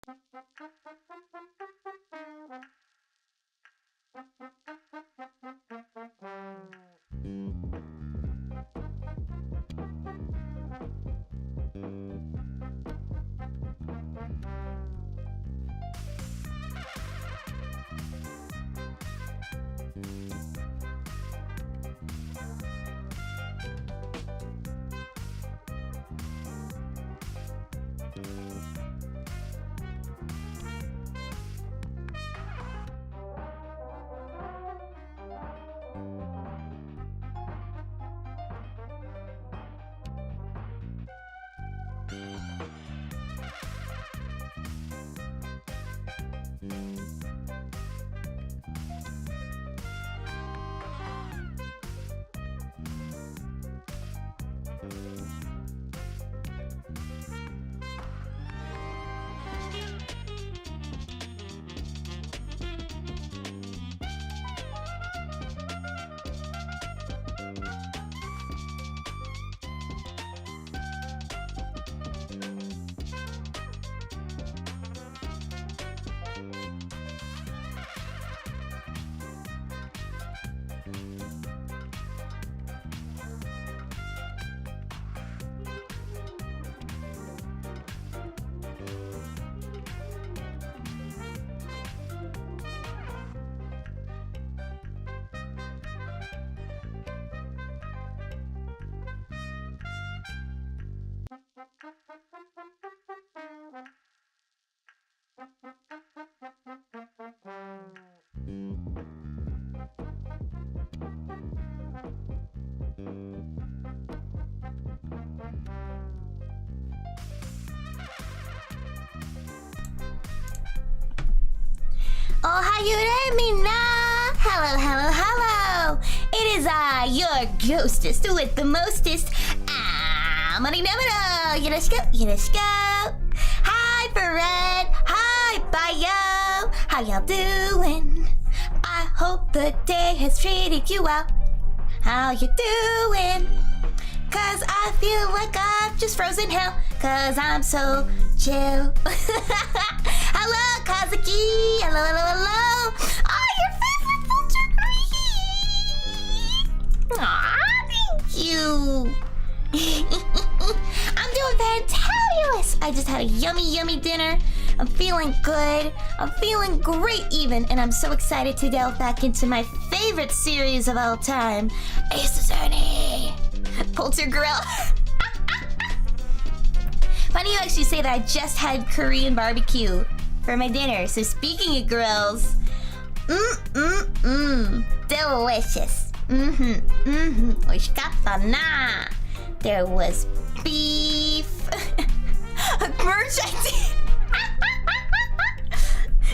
Hello, hello, hello. It is I, your ghostest with the mostest, Amity Nemurou. Yoroshiku. Hi, Fred. Hi, Bio. How y'all doing? I hope the day has treated you well. How you doing? Cause I feel like I've just frozen hell. Cause I'm so chill. Hello, Kazuki. Hello. Oh, your favorite Poltergeist. Aw, thank you. I'm doing fantabulous. I just had a yummy dinner. I'm feeling good. I'm feeling great even. And I'm so excited to delve back into my favorite series of all time, Ace Attorney. Poltergeist. Funny you actually say that. I just had Korean barbecue for my dinner. So speaking of grills, delicious. Oishikatta na. There was beef. Merch I did.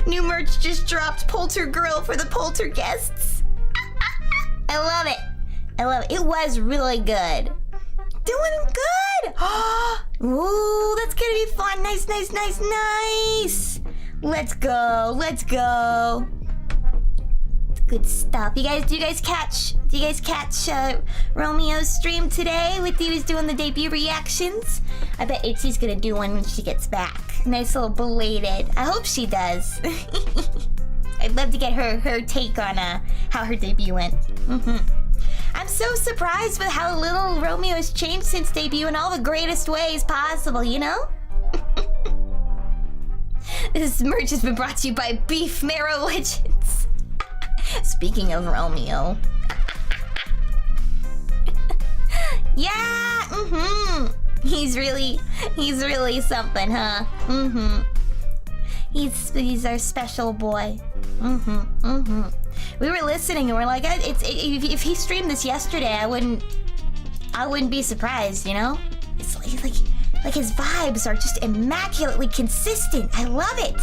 New merch just dropped. Polter Grill for the Polterguests. I love it. It was really good. Doing good. Ooh, that's gonna be fun. Nice. Let's go. Good stuff. Do you guys catch Romeo's stream today with he was doing the debut reactions? I bet Itzi's gonna do one when she gets back. Nice little belated. I hope she does. I'd love to get her take on how her debut went. I'm so surprised with how little Romeo has changed since debut in all the greatest ways possible, you know? This merch has been brought to you by Beef Marrow Legends. Speaking of Romeo. Yeah, He's really something, huh? He's our special boy. We were listening and we're like, if he streamed this yesterday, I wouldn't be surprised, you know? It's like his vibes are just immaculately consistent. I love it.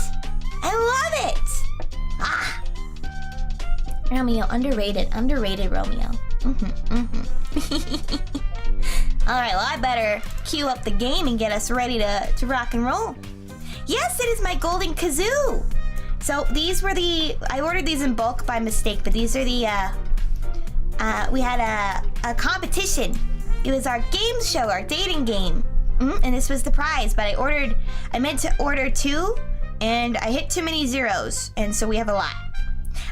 Romeo, underrated Romeo. Alright, well I better cue up the game and get us ready to rock and roll. Yes, it is my golden kazoo. So these were I ordered these in bulk by mistake, but these are we had a competition. It was our game show, our dating game. And this was the prize, but I meant to order 2, And I hit too many zeros, and so we have a lot.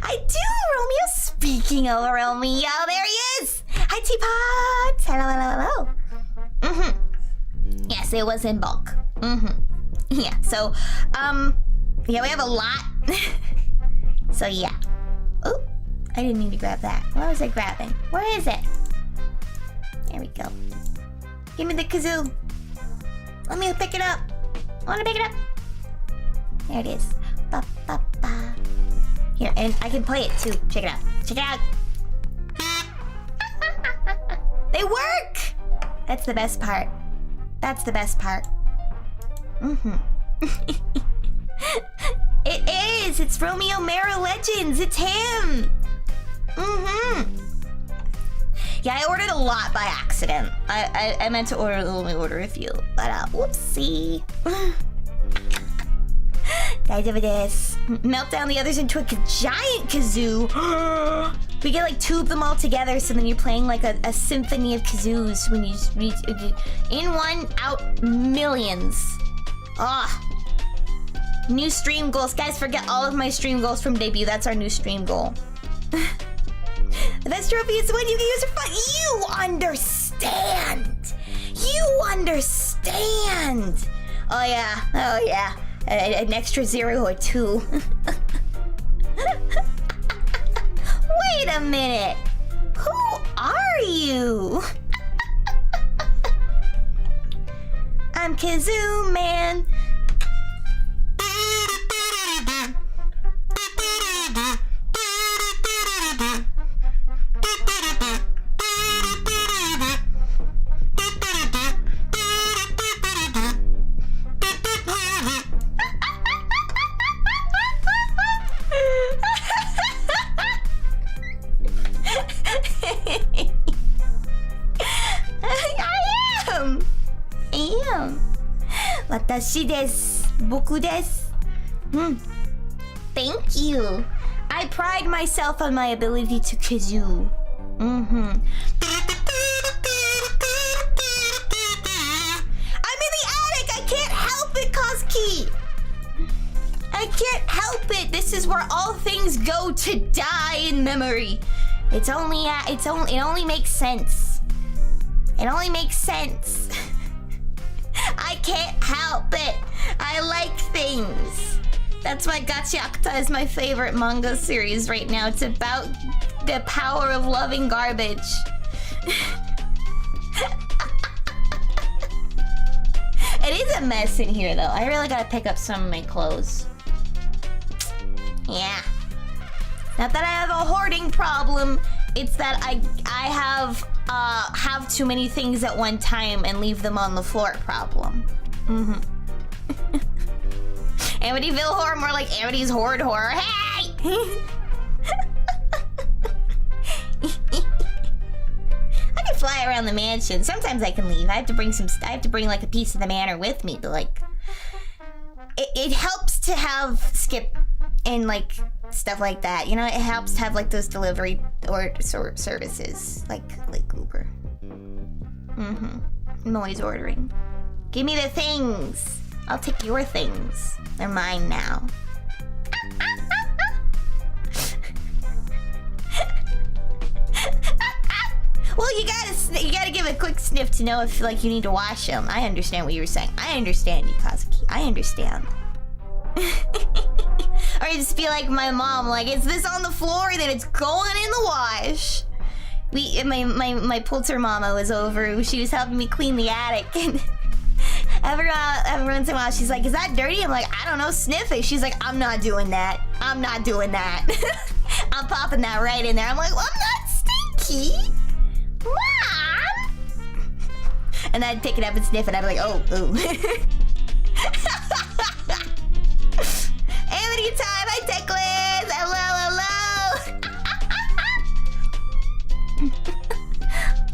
I do, Romeo. Speaking of Romeo, there he is. Hi, Teapots. Hello, hello, hello. Yes, it was in bulk. Yeah, so, yeah, we have a lot. So, yeah. Oh, I didn't mean to grab that. What was I grabbing? Where is it? There we go. Give me the kazoo. Let me pick it up. I want to pick it up. There it is. Ba, ba, ba. Here, and I can play it too. Check it out. Check it out. They work! That's the best part. That's the best part. It is! It's Romeo Marrow Legends! It's him! Yeah, I ordered a lot by accident. I meant to only order a few, but whoopsie. Melt down the others into a giant kazoo. We get like 2 of them all together, so then you're playing like a symphony of kazoos when you in one, out millions. New stream goals. Guys, forget all of my stream goals from debut. That's our new stream goal. The best trophy is the one you can use for fun. You understand. You understand. Oh yeah. Oh yeah. An extra 0 or 2. Wait a minute. Who are you? I'm Kazoo Man. Watashi desu. Boku desu. Thank you. I pride myself on my ability to kazoo. I'm in the attic. I can't help it, Kozuki. I can't help it. This is where all things go to die in memory. It only makes sense. It only makes sense. I can't help it. I like things. That's why Gachiakta is my favorite manga series right now. It's about the power of loving garbage. It is a mess in here though. I really gotta pick up some of my clothes. Yeah. Not that I have a hoarding problem. It's that I have too many things at one time and leave them on the floor problem. Amityville horror, more like Amity's horde horror. Hey! I can fly around the mansion. Sometimes I can leave. I have to bring like a piece of the manor with me, but like it helps to have Skip and like stuff like that. You know, it helps to have like those delivery or services like Uber. I'm always ordering. Give me the things. I'll take your things. They're mine now. Well, you gotta give a quick sniff to know if like you need to wash them. I understand what you were saying. I understand you, Kazuki. I understand. Or you just be like my mom, like, is this on the floor? Then it's going in the wash. My Polter mama was over. She was helping me clean the attic, and every once in a while she's like, "Is that dirty?" I'm like, "I don't know. Sniff it." She's like, "I'm not doing that. I'm not doing that." I'm popping that right in there. I'm like, "Well, I'm not stinky, Mom." And I'd pick it up and sniff it. I'd be like, "Oh, ooh." Amity time, hi Techless! Hello, hello!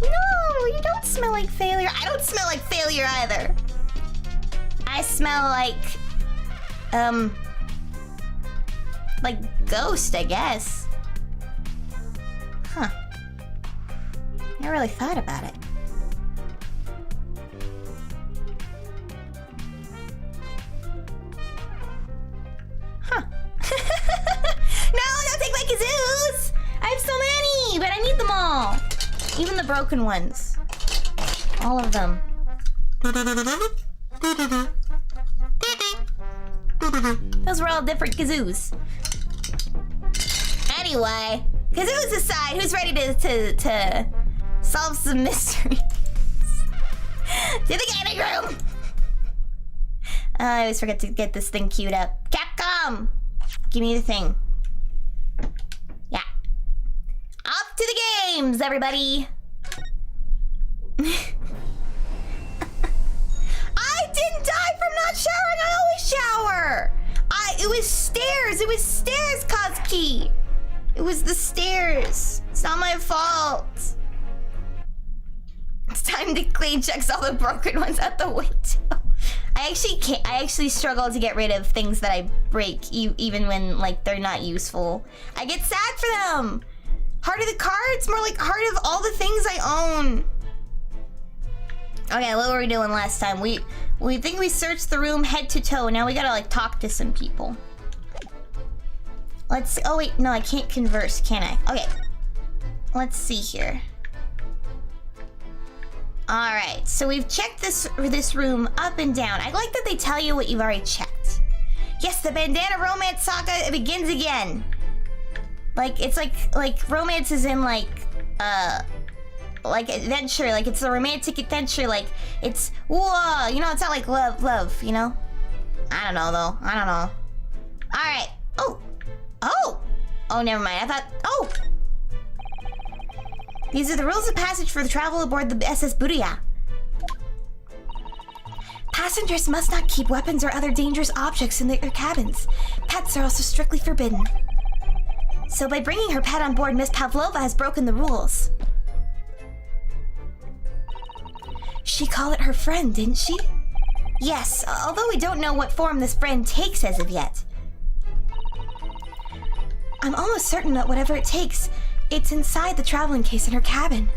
No, you don't smell like failure. I don't smell like failure either. I smell like ghost, I guess. Huh. I never really thought about it. kazoos! I have so many, but I need them all. Even the broken ones. All of them. Those were all different kazoos. Anyway, kazoos aside, who's ready to solve some mysteries? To the gaming room! I always forget to get this thing queued up. Capcom! Give me the thing. Yeah. Off to the games, everybody! I didn't die from not showering! I always shower! It was stairs! It was stairs, Kazuki! It was the stairs. It's not my fault. It's time to clean checks all the broken ones out the window. I actually struggle to get rid of things that I break, even when like they're not useful. I get sad for them. Heart of the cards, more like heart of all the things I own. Okay, what were we doing last time? We think we searched the room head to toe. Now we gotta like talk to some people. Let's see. Oh wait, no, I can't converse, can I? Okay. Let's see here. Alright, so we've checked this room up and down. I like that they tell you what you've already checked. Yes, the bandana romance saga begins again. Like, it's like romance is in like adventure, like it's a romantic adventure, like it's, whoa, you know, it's not like love, you know? I don't know though, I don't know. Alright, oh, never mind, I thought, oh! These are the rules of passage for the travel aboard the SS Buria. Passengers must not keep weapons or other dangerous objects in their cabins. Pets are also strictly forbidden. So by bringing her pet on board, Miss Pavlova has broken the rules. She called it her friend, didn't she? Yes, although we don't know what form this friend takes as of yet. I'm almost certain that whatever it takes, it's inside the traveling case in her cabin.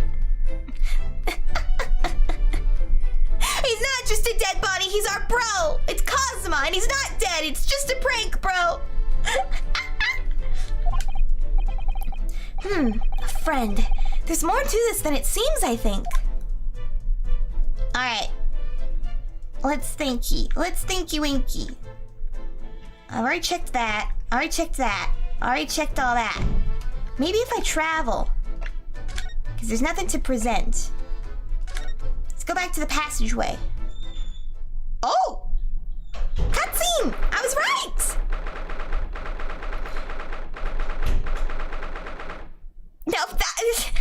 He's not just a dead body, he's our bro! It's Kazuma, and he's not dead, it's just a prank, bro! A friend. There's more to this than it seems, I think. Alright. Let's thinky. Let's thinky winky. I've already checked that. Already checked that. Already checked all that. Maybe if I travel. Because there's nothing to present. Let's go back to the passageway. Oh! Cutscene! I was right! No, that...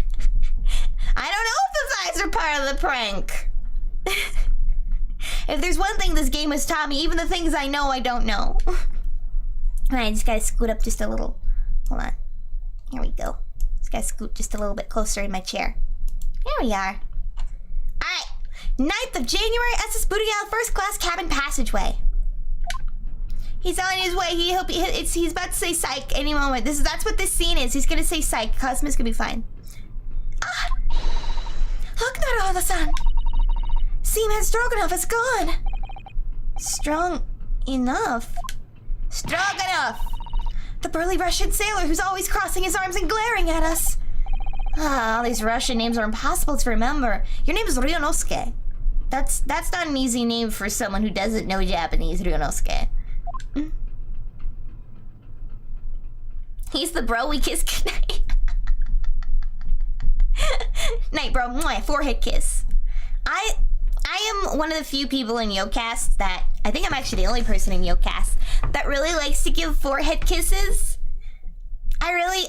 I don't know if those eyes are part of the prank. If there's one thing this game has taught me, even the things I know I don't know. I just gotta scoot up just a little. Hold on. Here we go. Just gotta scoot just a little bit closer in my chair. There we are. Alright. 9th of January, SS Budial First Class Cabin Passageway. He's on his way. He's about to say psych any moment. That's what this scene is. He's gonna say psych. Cosmo's gonna be fine. Ah! Look, Naruto-san! Seaman Stroganoff is gone! Strong enough? Strong enough! The burly Russian sailor who's always crossing his arms and glaring at us. Ah, all these Russian names are impossible to remember. Your name is Ryunosuke. That's not an easy name for someone who doesn't know Japanese, Ryunosuke. He's the bro we kiss goodnight. Night, bro. Mwah, forehead kiss. I am one of the few people in YOKAST that, I think I'm actually the only person in YOKAST that really likes to give forehead kisses. I really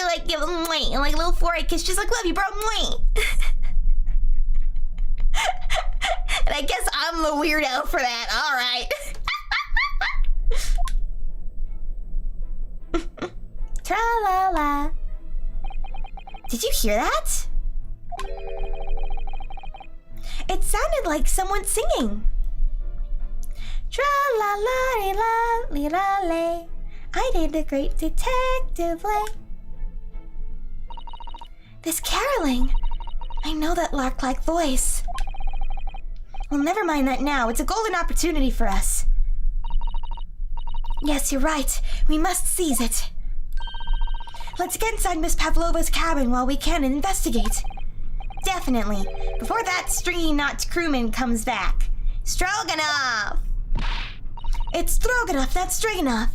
like give them mwah, and like a little forehead kiss, just like, love you, bro, mwah. And I guess I'm the weirdo for that. All right. Tra-la-la. Did you hear that? It sounded like someone singing. Tra-la-la-li-la-li-la-lay. I did a great detective lay. This caroling. I know that lark-like voice. Well, never mind that now. It's a golden opportunity for us. Yes, you're right. We must seize it. Let's get inside Miss Pavlova's cabin while we can and investigate. Definitely. Before that stringy-knocked crewman comes back. Stroganoff! It's Stroganoff, not Stroganoff.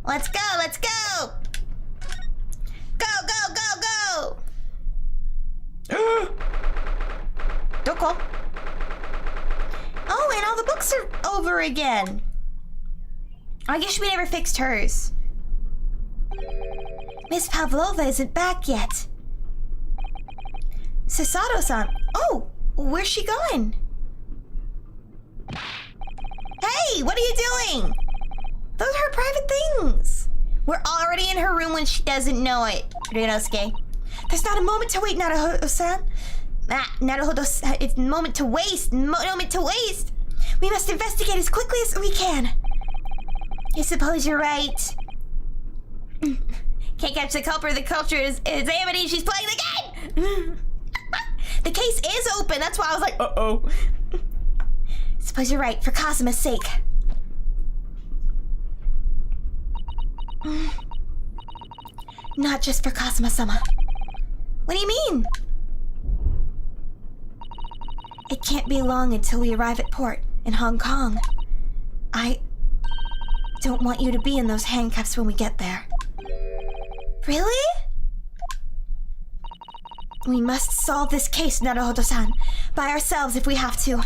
Let's go, let's go! Go, go, go, go! Doko. Oh, and all the books are over again. I guess we never fixed hers. Miss Pavlova isn't back yet. Sasato-san. Oh, where's she going? Hey, what are you doing? Those are her private things. We're already in her room when she doesn't know it. Ryunosuke. There's not a moment to wait, Naruhodo-san. Naruhodo-san, it's a moment to waste. Moment to waste. We must investigate as quickly as we can. I suppose you're right. Can't catch the culprit. The culture is Amity. She's playing the game. The case is open. That's why I was like, uh-oh. Suppose you're right, for Kazuma's sake. Not just for Kazuma-sama. What do you mean? It can't be long until we arrive at port in Hong Kong. I don't want you to be in those handcuffs when we get there. Really? We must solve this case, Naruhodo-san, by ourselves if we have to.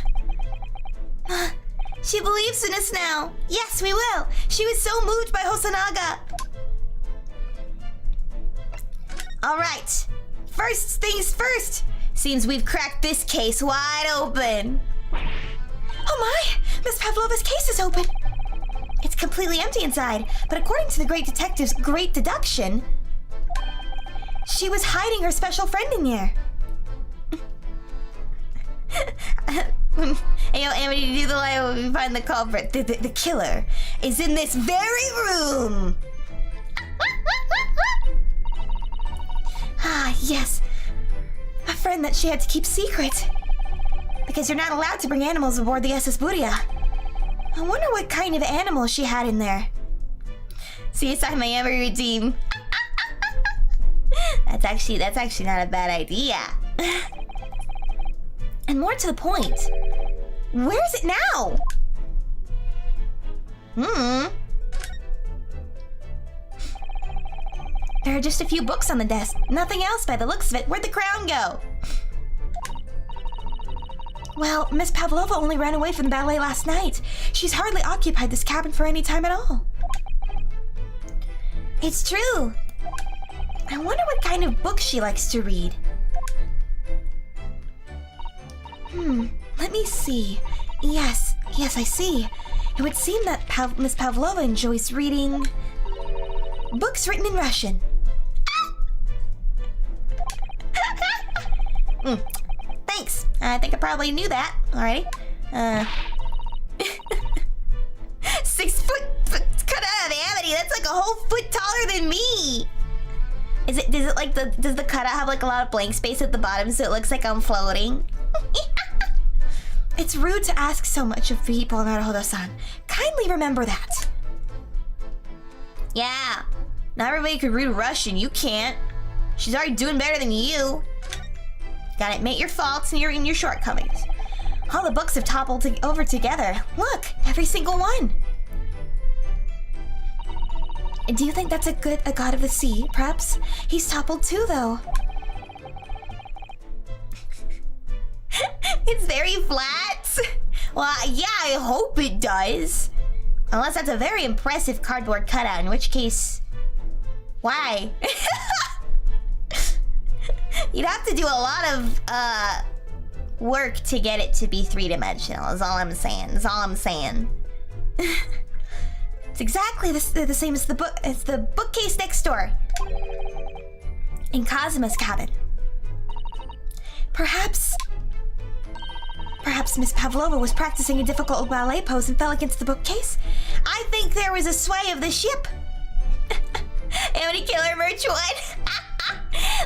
She believes in us now. Yes, we will. She was so moved by Hosonaga. All right. First things first. Seems we've cracked this case wide open. Oh my! Miss Pavlova's case is open. It's completely empty inside, but according to the great detective's great deduction, she was hiding her special friend in here. Hey, yo, Amity, do the line when we find the culprit. The killer is in this very room. Ah, yes. A friend that she had to keep secret. Because you're not allowed to bring animals aboard the SS Buria. I wonder what kind of animal she had in there. CSI Miami routine. That's actually not a bad idea. And more to the point, where is it now? There are just a few books on the desk. Nothing else by the looks of it. Where'd the crown go? Well, Miss Pavlova only ran away from the ballet last night. She's hardly occupied this cabin for any time at all. It's true. I wonder what kind of books she likes to read. Let me see. Yes, I see. It would seem that Miss Pavlova enjoys reading books written in Russian. Thanks. I think I probably knew that already. 6 foot cut out of Amity. That's like a whole foot taller than me. Does the cutout have like a lot of blank space at the bottom so it looks like I'm floating? It's rude to ask so much of people, Naruhodo-san. Kindly remember that. Yeah, not everybody could read Russian. You can't. She's already doing better than you. Gotta admit your faults and your shortcomings. All the books have toppled over together. Look, every single one. Do you think that's a god of the sea, perhaps? He's toppled too, though. It's very flat. Well, yeah, I hope it does. Unless that's a very impressive cardboard cutout, in which case... Why? You'd have to do a lot of, work to get it to be three-dimensional, is all I'm saying. It's exactly the same as the bookcase next door. In Kazuma's cabin. Perhaps Miss Pavlova was practicing a difficult ballet pose and fell against the bookcase? I think there was a sway of the ship. Amity Killer Merch 1.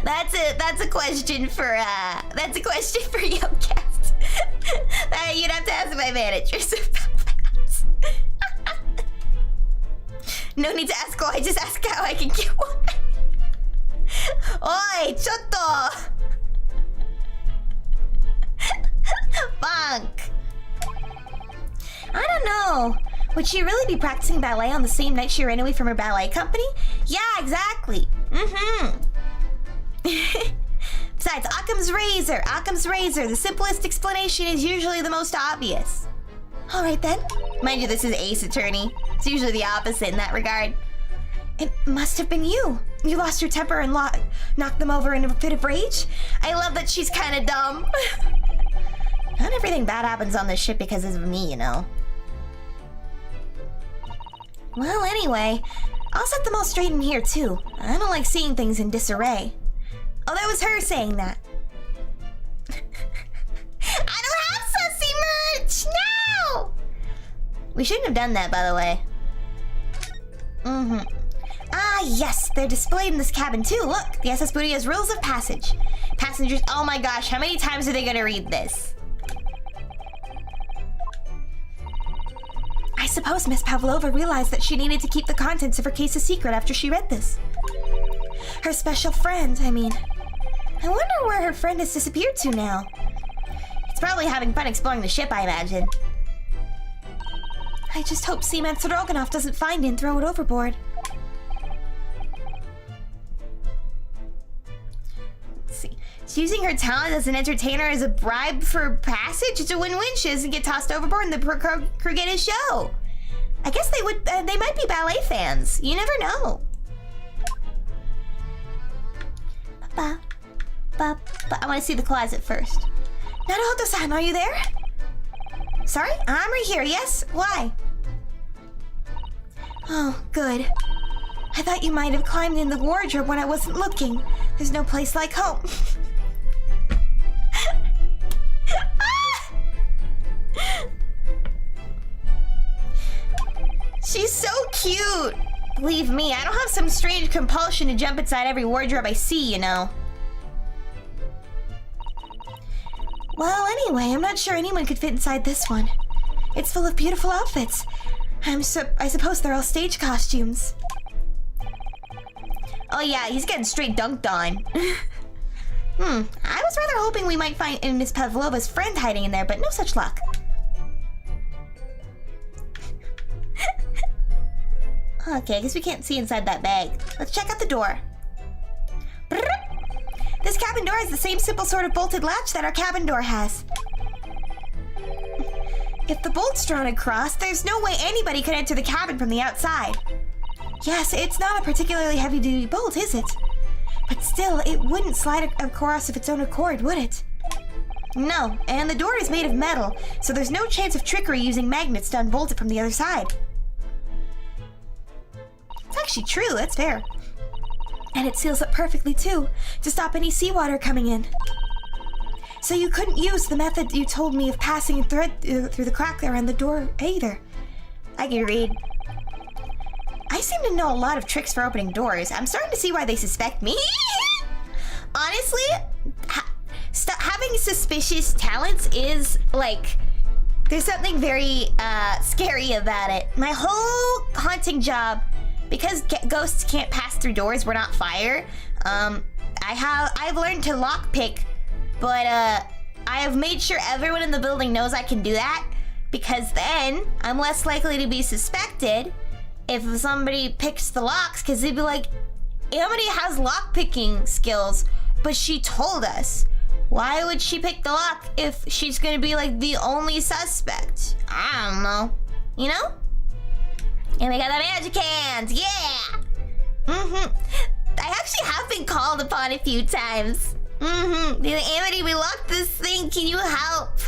That's a question for YOKAST. You'd have to ask my managers about that. No need to ask why, just ask how I can get one. Oi, chotto! Bonk. I don't know. Would she really be practicing ballet on the same night she ran away from her ballet company? Yeah, exactly. Besides, Occam's razor. The simplest explanation is usually the most obvious. Alright then. Mind you, this is Ace Attorney. It's usually the opposite in that regard. It must have been you. You lost your temper and knocked them over in a fit of rage? I love that she's kind of dumb. Not everything bad happens on this ship because of me, you know. Well, anyway, I'll set them all straight in here, too. I don't like seeing things in disarray. Oh, that was her saying that. I don't have sussy merch! No! We shouldn't have done that, by the way. Ah, yes, they're displayed in this cabin, too. Look, the SS Booty has rules of passage. Passengers, oh my gosh, how many times are they gonna read this? I suppose Miss Pavlova realized that she needed to keep the contents of her case a secret after she read this. Her special friend, I mean. I wonder where her friend has disappeared to now. It's probably having fun exploring the ship, I imagine. I just hope Seaman Stroganov doesn't find it and throw it overboard. Let's see. She's using her talent as an entertainer as a bribe for passage. It's a win-win. She doesn't get tossed overboard and the crew get a show. I guess they would. They might be ballet fans. You never know. I want to see the closet first. Naruhodo-san, are you there? Sorry? I'm right here, yes? Why? Oh, good. I thought you might have climbed in the wardrobe when I wasn't looking. There's no place like home. She's so cute! Believe me, I don't have some strange compulsion to jump inside every wardrobe I see, you know. Well, anyway, I'm not sure anyone could fit inside this one. It's full of beautiful outfits. I suppose they're all stage costumes. Oh yeah, he's getting straight dunked on. I was rather hoping we might find Miss Pavlova's friend hiding in there, but no such luck. Okay, I guess we can't see inside that bag. Let's check out the door. This cabin door has the same simple sort of bolted latch that our cabin door has. If the bolt's drawn across, there's no way anybody could enter the cabin from the outside. Yes, it's not a particularly heavy-duty bolt, is it? But still, it wouldn't slide across of its own accord, would it? No, and the door is made of metal, so there's no chance of trickery using magnets to unbolt it from the other side. It's actually true, that's fair. And it seals up perfectly, too, to stop any seawater coming in. So you couldn't use the method you told me of passing a thread through the crack there on the door, either. I can read. I seem to know a lot of tricks for opening doors. I'm starting to see why they suspect me. Honestly, having suspicious talents is, like, there's something very scary about it. My whole haunting job, because ghosts can't pass through doors, we're not fire, I've learned to lockpick, but I have made sure everyone in the building knows I can do that, because then I'm less likely to be suspected if somebody picks the locks, because they'd be like, Amity has lockpicking skills, but she told us. Why would she pick the lock if she's gonna be like the only suspect? I don't know. You know? And we got the magic hands, yeah! I actually have been called upon a few times. Amity, we locked this thing, can you help?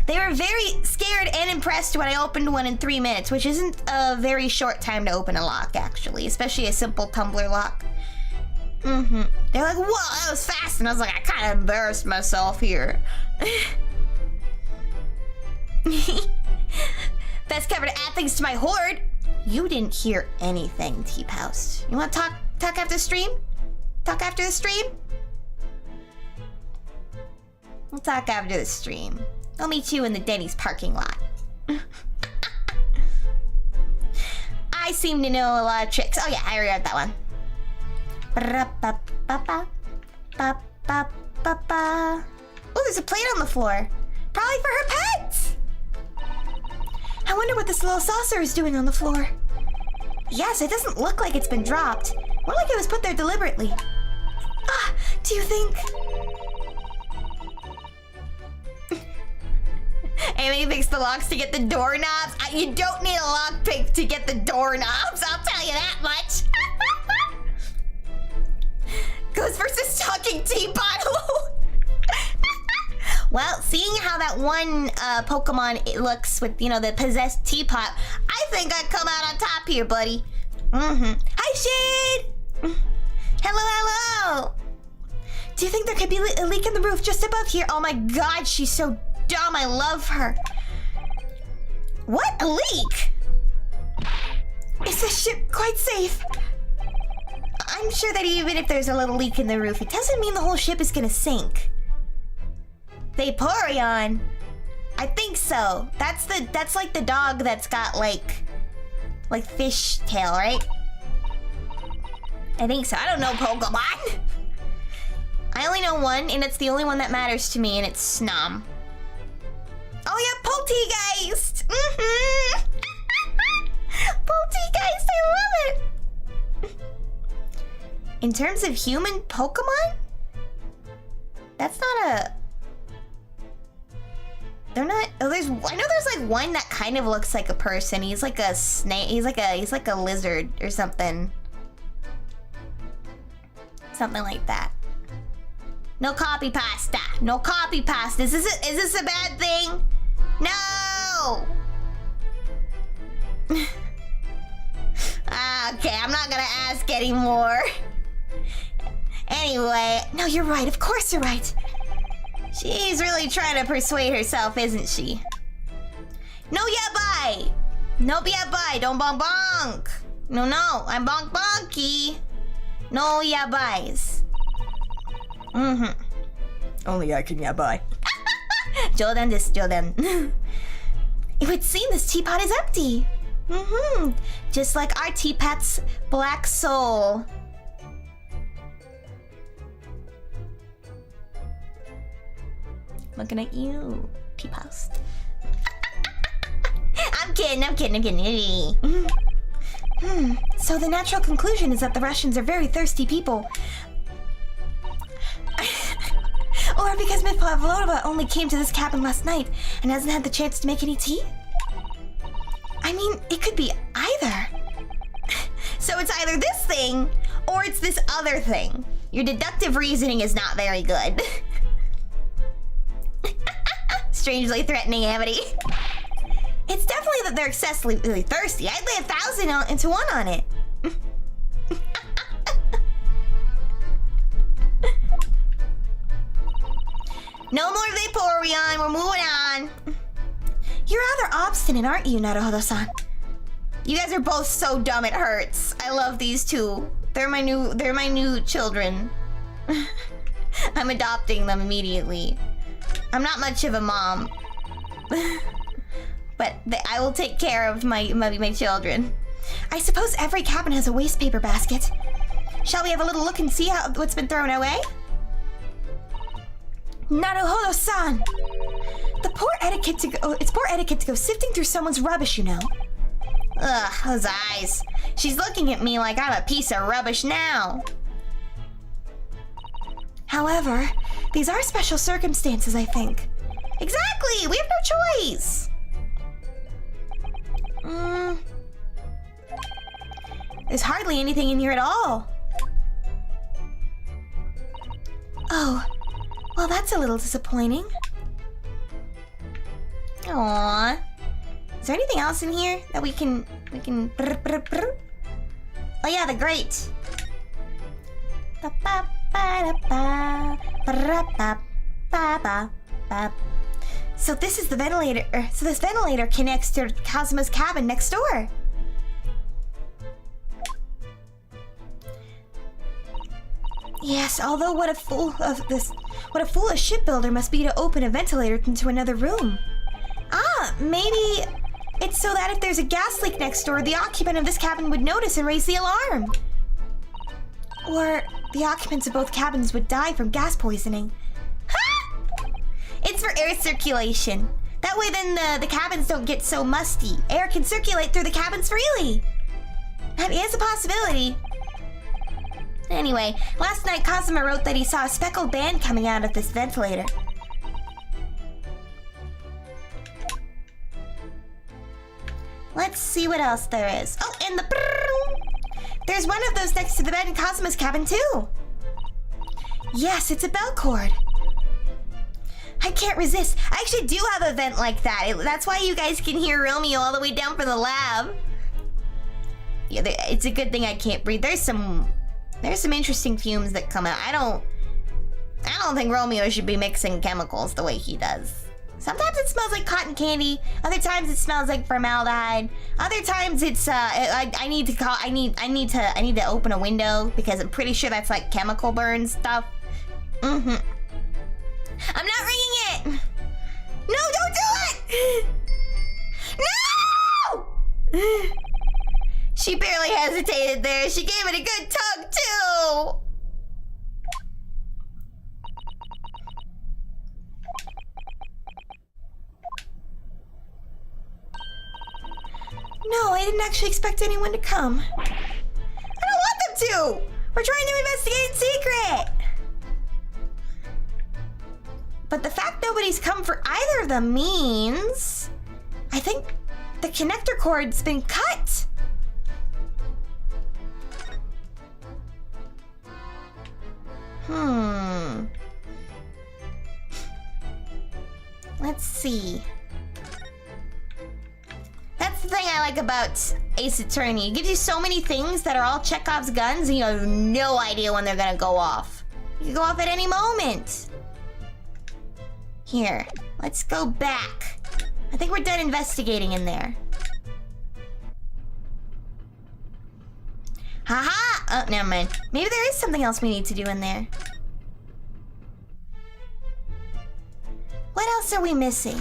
They were very scared and impressed when I opened one in 3 minutes, which isn't a very short time to open a lock, actually, especially a simple tumbler lock. They're like, whoa, that was fast, and I was like, I kind of embarrassed myself here. Best cover to add things to my hoard. You didn't hear anything, T-Poust. You want to talk after the stream? Talk after the stream? We'll talk after the stream. I'll meet you in the Denny's parking lot. I seem to know a lot of tricks. Oh yeah, I already read that one. Oh, there's a plate on the floor. Probably for her pets. I wonder what this little saucer is doing on the floor. Yes, it doesn't look like it's been dropped. More like it was put there deliberately. Ah, do you think... Amy picks the locks to get the doorknobs. You don't need a lockpick to get the doorknobs, I'll tell you that much. Ghost versus talking teapot. Well, seeing how that one Pokemon it looks with, you know, the possessed teapot, I think I'd come out on top here, buddy. Hi, Shade! Hello, hello! Do you think there could be a leak in the roof just above here? Oh my god, she's so dumb, I love her. What? A leak? Is this ship quite safe? I'm sure that even if there's a little leak in the roof, it doesn't mean the whole ship is gonna sink. Vaporeon? I think so. That's like the dog that's got like fish tail, right? I think so. I don't know Pokemon. I only know one, and it's the only one that matters to me, and it's Snom. Oh yeah, Poltergeist! Poltergeist, I love it! In terms of human Pokemon? That's not a... They're not... Oh, I know there's like one that kind of looks like a person. He's like a snake. He's like a lizard or something. Something like that. No copy pasta. No copy pasta. Is this a bad thing? No! Okay, I'm not gonna ask anymore. Anyway, no, you're right. Of course you're right. She's really trying to persuade herself, isn't she? No, yeah, bye. Nope, yeah, bye. Don't bonk bonk. No, I'm bonk bonky. No, yeah, byes. Only I can yeah, bye. Jordan, this Jordan. It would seem this teapot is empty. Just like our teapot's black soul. Looking at you, teapot. I'm kidding. So the natural conclusion is that the Russians are very thirsty people. Or because Miss Pavlova only came to this cabin last night and hasn't had the chance to make any tea? I mean, it could be either. So it's either this thing, or it's this other thing. Your deductive reasoning is not very good. Strangely threatening, Amity. It's definitely that they're excessively thirsty. I'd lay 1,000 to 1 on it. No more Vaporeon, we're moving on. You're rather obstinate, aren't you, Naruhodo-san? You guys are both so dumb it hurts. I love these two. They're my new children. I'm adopting them immediately. I'm not much of a mom. But I will take care of my children. I suppose every cabin has a waste paper basket. Shall we have a little look and see what's been thrown away? Naruhodo-san! It's poor etiquette to go sifting through someone's rubbish, you know. Ugh, those eyes. She's looking at me like I'm a piece of rubbish now. However, these are special circumstances, I think. Exactly! We have no choice! There's hardly anything in here at all. Oh, well, that's a little disappointing. Aww. Is there anything else in here that we can... Oh yeah, the grate. So this is the ventilator. So this ventilator connects to Kazuma's cabin next door. Yes, although what a foolish shipbuilder must be to open a ventilator into another room. Ah, maybe It's so that if there's a gas leak next door, the occupant of this cabin would notice and raise the alarm. Or the occupants of both cabins would die from gas poisoning. Ha! It's for air circulation. That way then the cabins don't get so musty. Air can circulate through the cabins freely. That is a possibility. Anyway, last night Kazuma wrote that he saw a speckled band coming out of this ventilator. Let's see what else there is. Oh, and the there's one of those next to the bed in Kazuma's cabin too. Yes, it's a bell cord. I can't resist. I actually do have a vent like that. That's why you guys can hear Romeo all the way down from the lab. Yeah, it's a good thing I can't breathe. There's some interesting fumes that come out. I don't think Romeo should be mixing chemicals the way he does. Sometimes it smells like cotton candy. Other times it smells like formaldehyde. Other times it's I need to open a window because I'm pretty sure that's like chemical burn stuff. I'm not ringing it. No, don't do it. No! She barely hesitated there. She gave it a good tug too. No, I didn't actually expect anyone to come. I don't want them to! We're trying to investigate in secret! But the fact nobody's come for either of them means... I think the connector cord's been cut! Let's see. That's the thing I like about Ace Attorney. It gives you so many things that are all Chekhov's guns and you have no idea when they're gonna go off. You can go off at any moment. Here, let's go back. I think we're done investigating in there. Haha! Oh, never mind. Maybe there is something else we need to do in there. What else are we missing?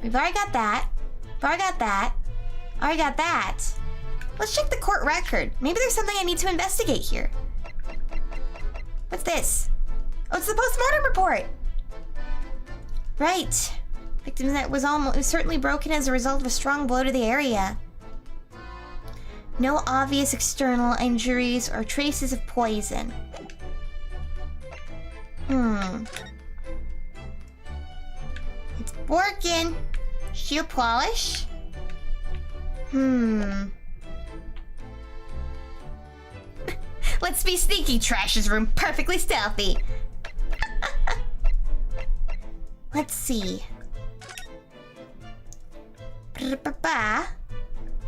We've already got that. Already got that. Already got that. Let's check the court record. Maybe there's something I need to investigate here. What's this? Oh, it's the post-mortem report. Right. Victim that was certainly broken as a result of a strong blow to the area. No obvious external injuries or traces of poison. It's working. Shield polish. Let's be sneaky. Trash's room perfectly stealthy. Let's see.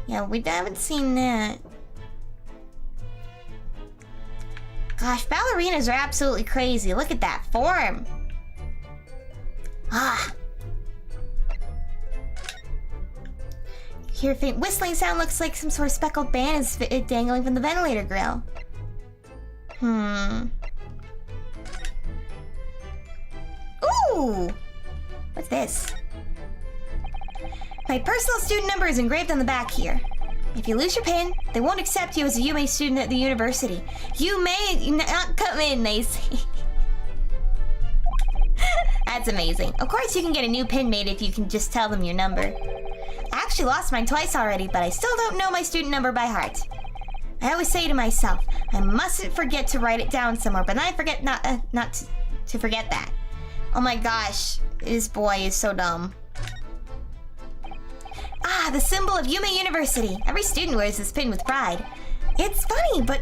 Yeah, we haven't seen that. Gosh, ballerinas are absolutely crazy. Look at that form. Hear a faint whistling sound. Looks like some sort of speckled band is dangling from the ventilator grill. Ooh! What's this? My personal student number is engraved on the back here. If you lose your pin, they won't accept you as a UMA student at the university. You may not come in, they say. That's amazing. Of course, you can get a new pin made if you can just tell them your number. I actually lost mine twice already, but I still don't know my student number by heart. I always say to myself, I mustn't forget to write it down somewhere, but then I forget not to forget that. Oh my gosh, this boy is so dumb. The symbol of Yuma University. Every student wears this pin with pride. It's funny, but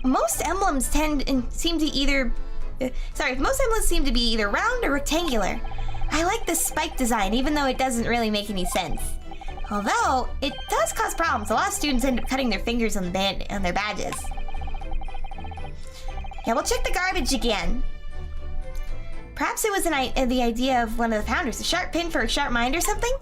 most emblems seem to be either round or rectangular. I like this spike design, even though it doesn't really make any sense. Although, it does cause problems. A lot of students end up cutting their fingers on their badges. Yeah, we'll check the garbage again. Perhaps it was the idea of one of the founders. A sharp pin for a sharp mind or something?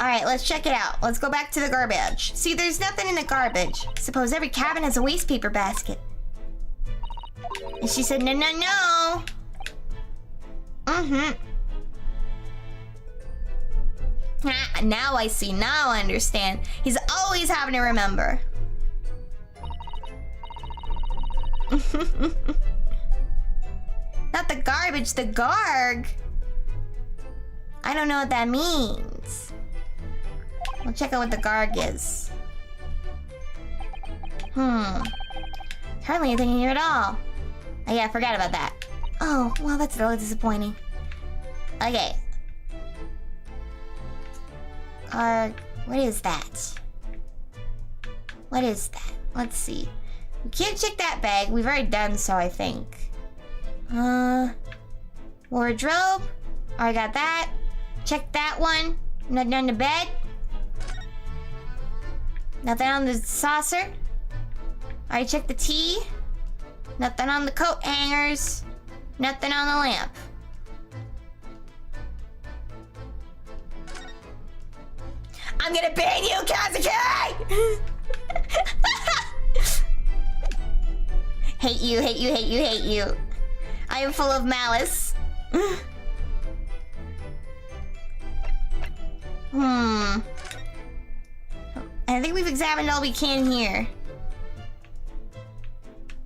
Alright, let's check it out. Let's go back to the garbage. See, there's nothing in the garbage. Suppose every cabin has a waste paper basket. And she said, no, no, no. Now I see. Now I understand. He's always having to remember. Not the garbage, the garg. I don't know what that means. We'll check out what the garg is. Hardly anything here at all. Oh yeah, I forgot about that. Oh, well, that's really disappointing. Okay. What is that? What is that? Let's see. We can't check that bag. We've already done so, I think. Wardrobe. I got that. Check that one. Nothing on the bed. Nothing on the saucer. Alright, check the tea. Nothing on the coat hangers. Nothing on the lamp. I'm gonna ban you, Kazuki! Hate you, hate you, hate you, hate you. I am full of malice. I think we've examined all we can here.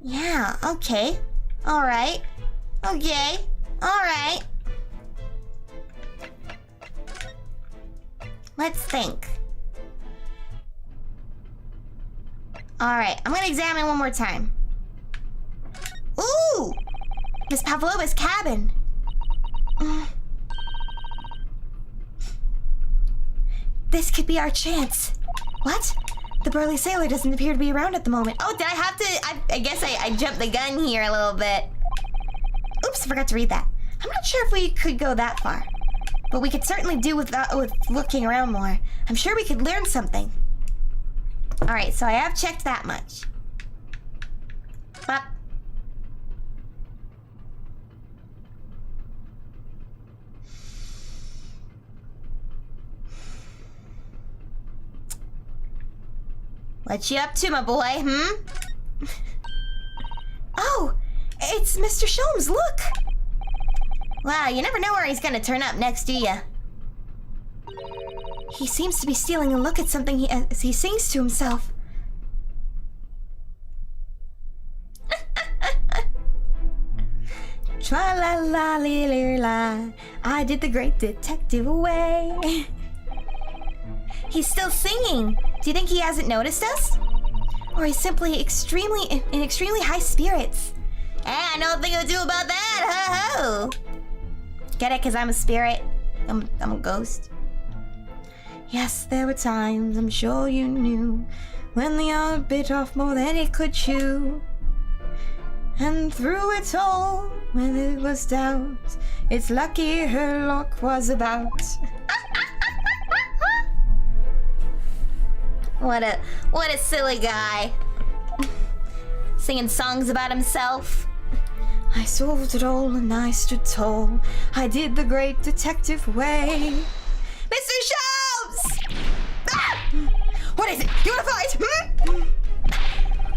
Yeah, okay. Alright. Okay. Alright. Let's think. Alright, I'm gonna examine one more time. Ooh! Miss Pavlova's cabin. This could be our chance. What? The burly sailor doesn't appear to be around at the moment. Oh, did I have to? I guess I jumped the gun here a little bit. Oops, I forgot to read that. I'm not sure if we could go that far. But we could certainly do with looking around more. I'm sure we could learn something. Alright, so I have checked that much. But what you up to, my boy, Oh, it's Mr. Sholmes, look! Wow, you never know where he's gonna turn up next, do ya? He seems to be stealing a look at something as he sings to himself. Tra-la-la-li-li-la, I did the great detective away. He's still singing. Do you think he hasn't noticed us? Or he's simply in extremely high spirits? I know a thing or two about that, ho-ho! Get it? Because I'm a spirit. I'm a ghost. Yes, there were times, I'm sure you knew, when the odd bit off more than it could chew. And through it all, when it was doubt, it's lucky her luck was about. What a silly guy. Singing songs about himself. I solved it all and I stood tall. I did the great detective way. Mr. Sholmes! Ah! What is it? You wanna fight?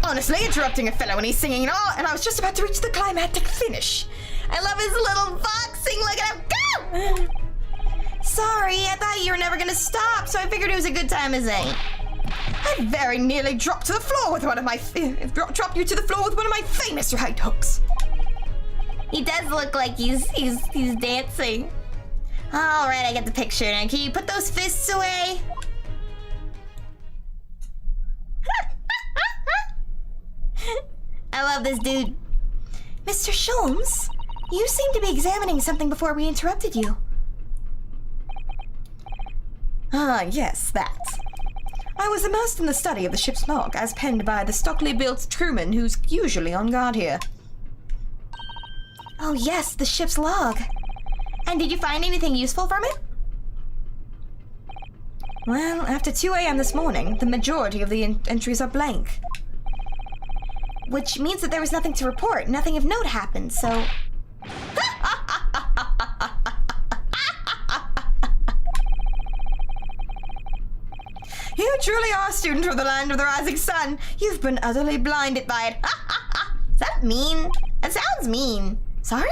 Honestly, interrupting a fellow when he's singing and I was just about to reach the climactic finish. I love his little boxing. Look at him go! Sorry, I thought you were never gonna stop, so I figured it was a good time to sing. I very nearly dropped to the floor with one of my drop you to the floor with one of my famous right hooks. He does look like he's dancing. All right, I get the picture now. Can you put those fists away? I love this dude. Mr. Sholmes, you seem to be examining something before we interrupted you. Ah, yes, that. I was immersed in the study of the ship's log, as penned by the stockily built crewman who's usually on guard here. Oh yes, the ship's log. And did you find anything useful from it? Well, after 2 a.m. this morning, the majority of the entries are blank. Which means that there was nothing to report, nothing of note happened, so... truly are a student of the land of the rising sun. You've been utterly blinded by it. Is that mean? That sounds mean. Sorry?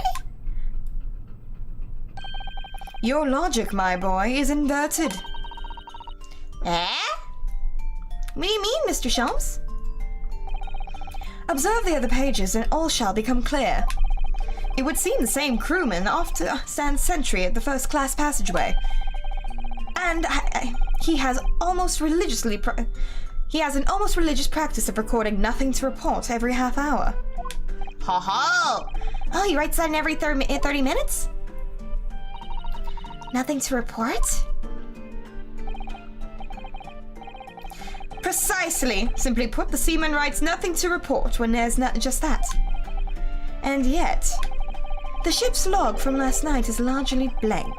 Your logic, my boy, is inverted. Eh? What do you mean, Mr. Sholmes? Observe the other pages and all shall become clear. It would seem the same crewman often stands sentry at the first class passageway. And he has an almost religious practice of recording nothing to report every half hour. Ho ho! Oh, he writes that in every 30 minutes? Nothing to report? Precisely. Simply put, the seaman writes nothing to report when there's not just that. And yet, the ship's log from last night is largely blank.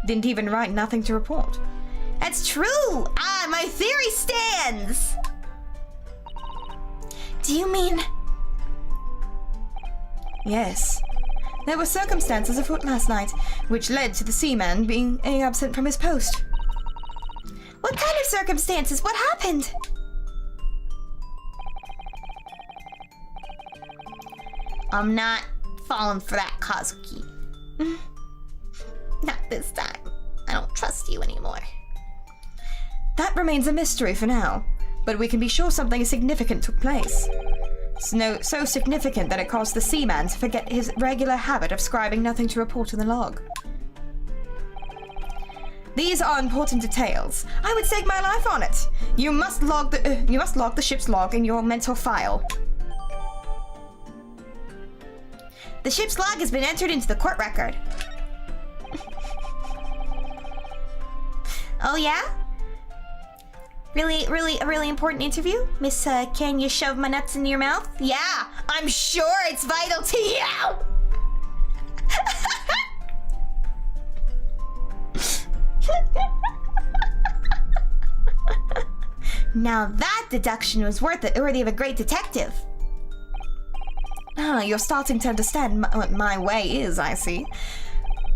Didn't even write nothing to report. That's true! My theory stands! Do you mean... Yes. There were circumstances afoot last night, which led to the seaman being absent from his post. What kind of circumstances? What happened? I'm not falling for that, Kazuki. Not this time. I don't trust you anymore. That remains a mystery for now, but we can be sure something significant took place. So significant that it caused the seaman to forget his regular habit of scribing nothing to report in the log. These are important details. I would stake my life on it. You must log the ship's log in your mental file. The ship's log has been entered into the court record. Oh yeah? Really, a really important interview? Miss, can you shove my nuts in your mouth? Yeah, I'm sure it's vital to you! Now that deduction was worthy of a great detective. Ah, you're starting to understand what my way is, I see.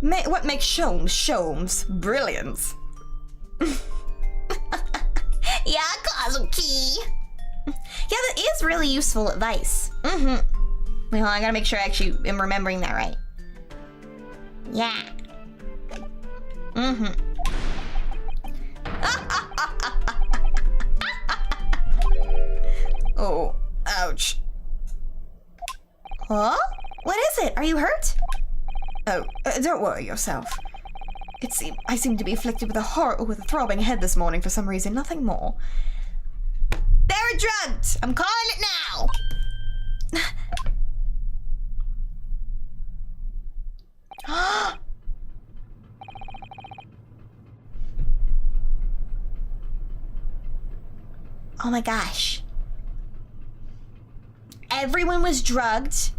What makes Sholmes brilliant. Yeah, Kazuki. Yeah, that is really useful advice. Well, I gotta make sure I actually am remembering that right. Yeah. Oh, ouch. Huh? What is it? Are you hurt? Oh, don't worry yourself. I seem to be afflicted with a throbbing head this morning for some reason, nothing more. They were drugged! I'm calling it now! Oh my gosh. Everyone was drugged.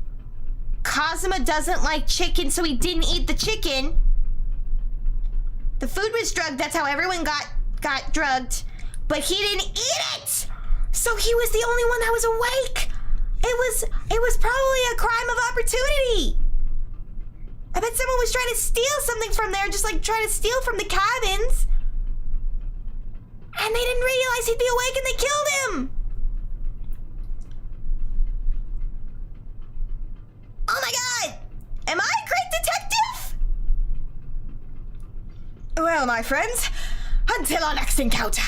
Kazuma doesn't like chicken, so he didn't eat the chicken. The food was drugged, that's how everyone got drugged. But he didn't eat it! So he was the only one that was awake! It was probably a crime of opportunity! I bet someone was trying to steal something from there, just like trying to steal from the cabins. And they didn't realize he'd be awake and they killed him! Oh my god! Am I a great detective? Well, my friends, until our next encounter.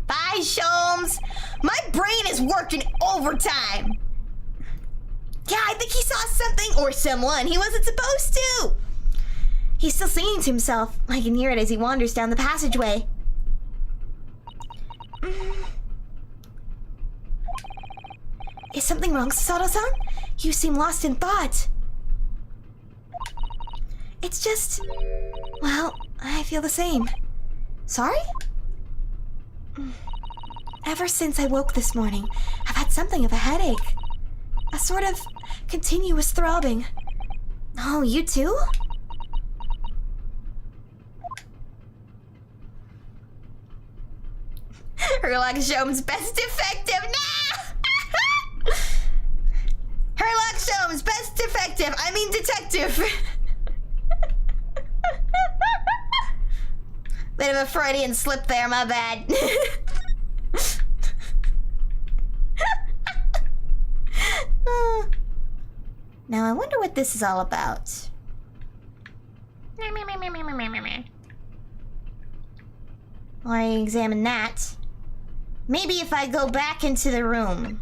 Bye, Sholmes. My brain is working overtime. Yeah, I think he saw something or someone he wasn't supposed to. He's still singing to himself. I can hear it as he wanders down the passageway. Is something wrong, Sasato-san? You seem lost in thought. It's just... well, I feel the same. Sorry? Ever since I woke this morning, I've had something of a headache. A sort of continuous throbbing. Oh, you too? Herlock Sholmes best detective now! Herlock Sholmes best detective. Bit of a Freudian slip there, my bad. Now I wonder what this is all about. Or I examine that. Maybe if I go back into the room.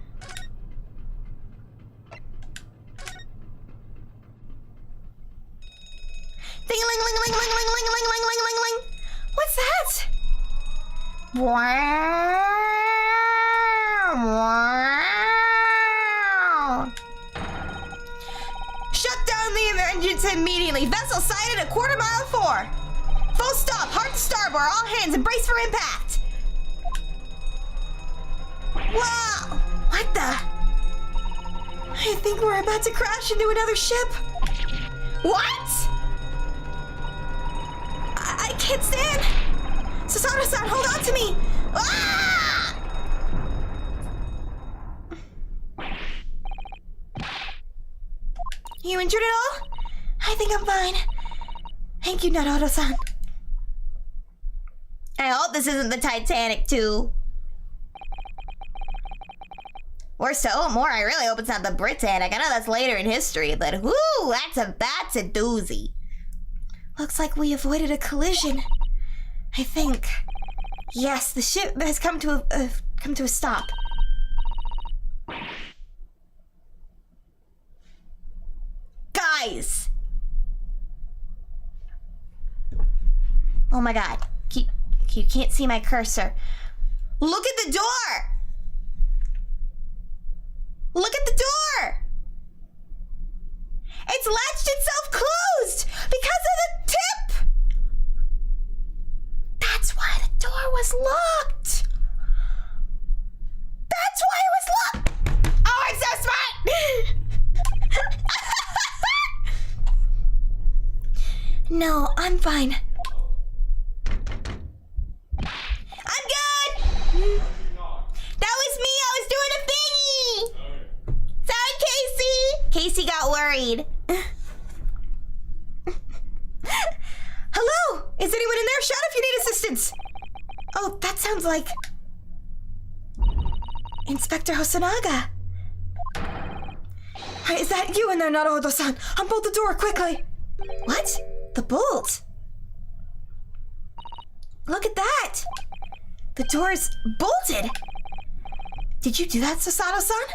Ding-a-ling-ling-ling-ling-ling-ling-ling-ling-ling-ling-ling-ling. What's that? Shut down the engines immediately. Vessel sighted a quarter mile 4. Full stop. Hard to starboard. All hands and brace for impact. Whoa! What the? I think we're about to crash into another ship. What? I can't stand. Susato-san, hold on to me. Ah! You injured at all? I think I'm fine. Thank you, Naruto-san. I hope this isn't the Titanic, too. Or so, more, I really hope it's not the Britannic. I know that's later in history, but whoo, that's a doozy. Looks like we avoided a collision. I think. Yes, the ship has come to a stop. Guys! Oh my god. You can't see my cursor. Look at the door! Look at the door! It's latched itself closed because of the tip! That's why the door was locked! That's why it was locked! Oh, I'm so smart! No, I'm fine. I'm good! That was me! I was doing a thingy! Sorry, Casey! Casey got worried. Hello! Is anyone in there? Shout if you need assistance! Oh, that sounds like... Inspector Hosonaga. Hi, is that you in there, Naruto-san? Unbolt the door, quickly! What? The bolt? Look at that! The door's bolted! Did you do that, Susato-san?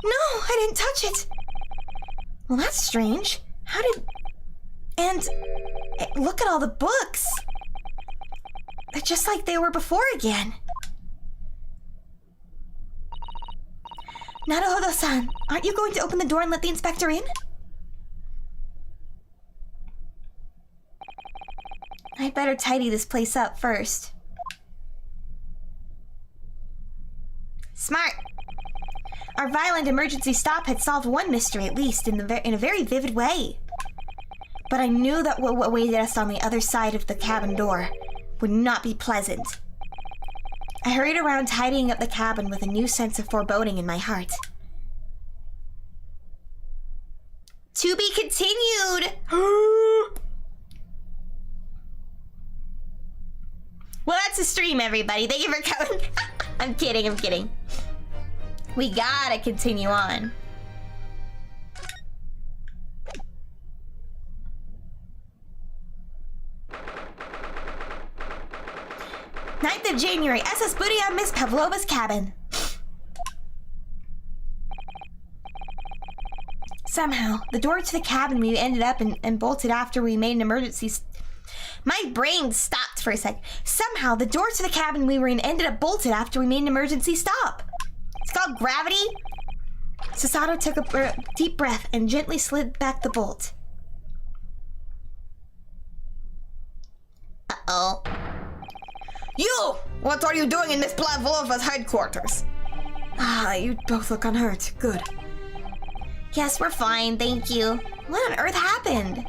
No, I didn't touch it. Well, that's strange. How did... And... look at all the books. They're just like they were before again. Naruto-san, aren't you going to open the door and let the inspector in? I'd better tidy this place up first. Smart. Our violent emergency stop had solved one mystery, at least, in a very vivid way. But I knew that what awaited us on the other side of the cabin door would not be pleasant. I hurried around tidying up the cabin with a new sense of foreboding in my heart. To be continued! Well, that's a stream, everybody. Thank you for coming. I'm kidding. We gotta continue on. 9th of January, SS Booty on Miss Pavlova's cabin. Somehow, the door to the cabin we ended up and bolted after we made an emergency... My brain stopped for a sec. Somehow, the door to the cabin we were in ended up bolted after we made an emergency stop. It's called gravity. Susato took a deep breath and gently slid back the bolt. Uh-oh. You! What are you doing in Miss Pavlova's headquarters? Ah, you both look unhurt. Good. Yes, we're fine, thank you. What on earth happened?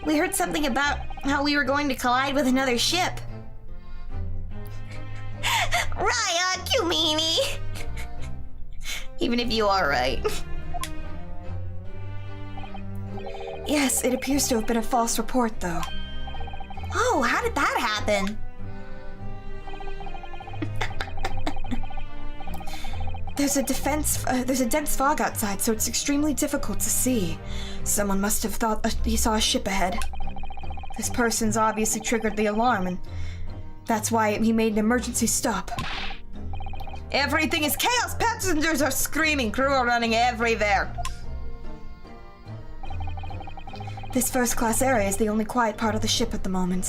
We heard something about how we were going to collide with another ship. Raya, you meanie! Even if you are right. Yes, it appears to have been a false report, though. Oh, how did that happen? There's a dense fog outside, so it's extremely difficult to see. Someone must have thought he saw a ship ahead. This person's obviously triggered the alarm, and that's why he made an emergency stop. Everything is chaos! Passengers are screaming, crew are running everywhere. This first-class area is the only quiet part of the ship at the moment.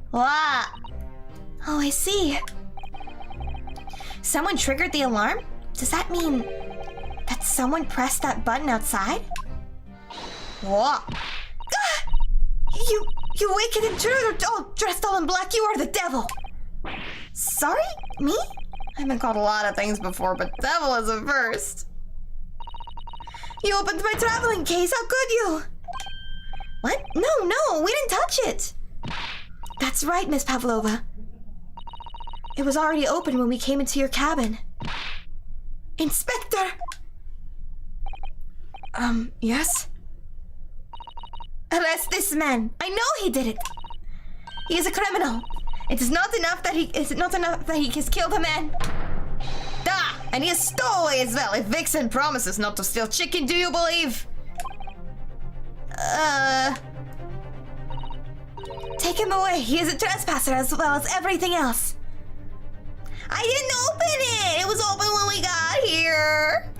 What? Oh, I see. Someone triggered the alarm? Does that mean that someone pressed that button outside? What? Ah! You wicked intruder, all dressed all in black, you are the devil! Sorry? Me? I've been called a lot of things before, but devil is a first. You opened my traveling case, how could you? What? No, we didn't touch it. That's right, Miss Pavlova. It was already open when we came into your cabin. Inspector! Yes? Arrest this man. I know he did it. He is a criminal. It is not enough that he has killed a man. And he is stowaway as well. If Vixen promises not to steal chicken, do you believe? Take him away. He is a trespasser as well as everything else. I didn't open it. It was open when we got here.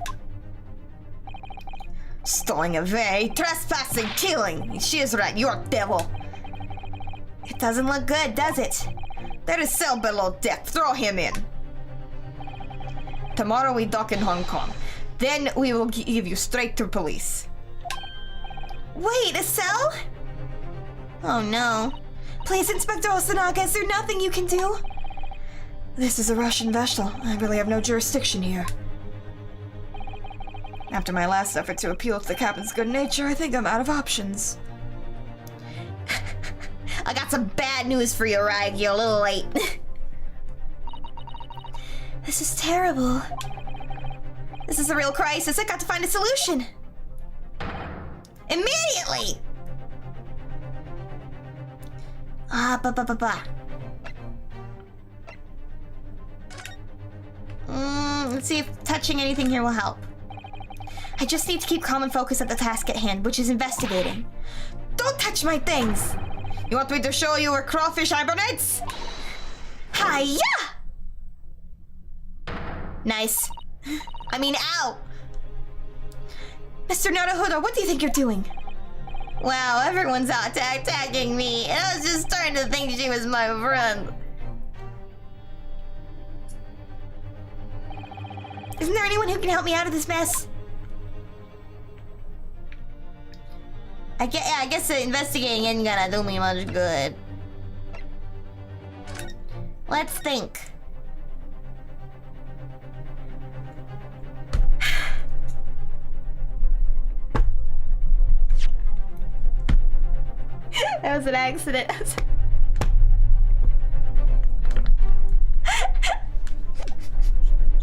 Stowing away, trespassing, killing. She is right, you're a devil. It doesn't look good, does it? There is cell below deck. Throw him in. Tomorrow we dock in Hong Kong. Then we will give you straight to police. Wait, a cell? Oh no. Please, Inspector Osanaga, is there nothing you can do? This is a Russian vessel. I really have no jurisdiction here. After my last effort to appeal to the captain's good nature, I think I'm out of options. I got some bad news for you, Rag. You're a little late. This is terrible. This is a real crisis. I got to find a solution. Immediately! Let's see if touching anything here will help. I just need to keep calm and focus at the task at hand, which is investigating. Don't touch my things! You want me to show you where crawfish hibernates? Hiya! Nice. I mean, ow! Mr. Naruhodo, what do you think you're doing? Wow, everyone's out attacking me, and I was just starting to think she was my friend. Isn't there anyone who can help me out of this mess? I guess investigating isn't gonna do me much good. Let's think. That was an accident.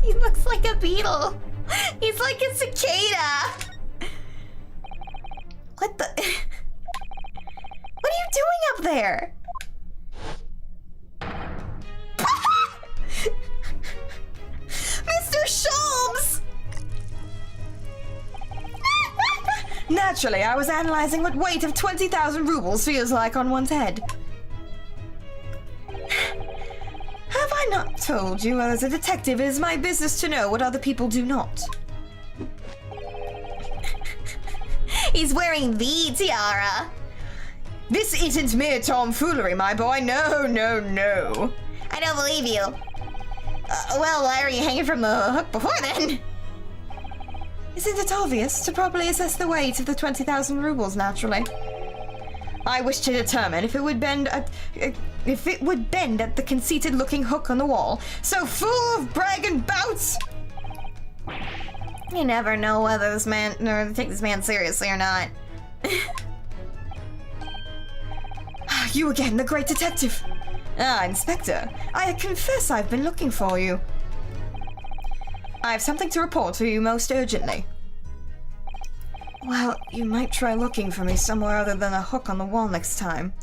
He looks like a beetle. He's like a cicada. What the? What are you doing up there? Mr. Sholmes! Naturally, I was analyzing what weight of 20,000 rubles feels like on one's head. Have I not told you, as a detective, it is my business to know what other people do not? He's wearing the tiara. This isn't mere tomfoolery, my boy. No, no, no. I don't believe you. Well, why are you hanging from the hook before then? Isn't it obvious? To properly assess the weight of the 20,000 rubles, naturally. I wish to determine if it would bend at the conceited-looking hook on the wall, so full of brag and bouts. You never know whether this man or take this man seriously or not. You again, the great detective. Ah, Inspector. I confess I've been looking for you. I have something to report to you most urgently. Well, you might try looking for me somewhere other than a hook on the wall next time.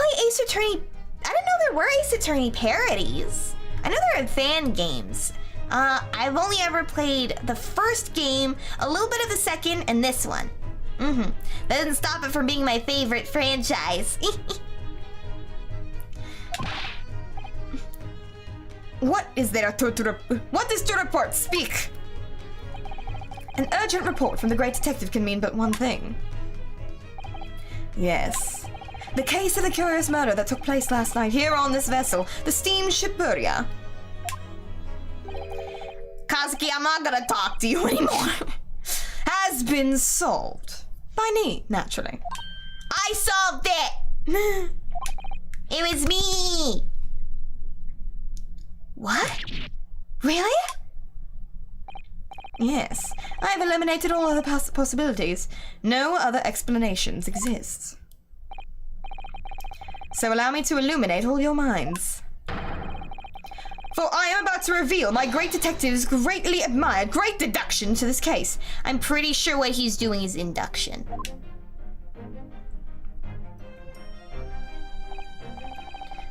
play Ace Attorney. I didn't know there were Ace Attorney parodies. I know they're in fan games. I've only ever played the first game, a little bit of the second, and this one. That doesn't stop it from being my favorite franchise. What is there what is to report? Speak! An urgent report from the Great Detective can mean but one thing. Yes. The case of the curious murder that took place last night here on this vessel, the steamship Buria. Kazuki, I'm not gonna talk to you anymore. Has been solved. By me, naturally. I solved it! It was me! What? Really? Yes. I've eliminated all other possibilities. No other explanations exist. So allow me to illuminate all your minds. For I am about to reveal my great detective's greatly admired great deduction to this case. I'm pretty sure what he's doing is induction.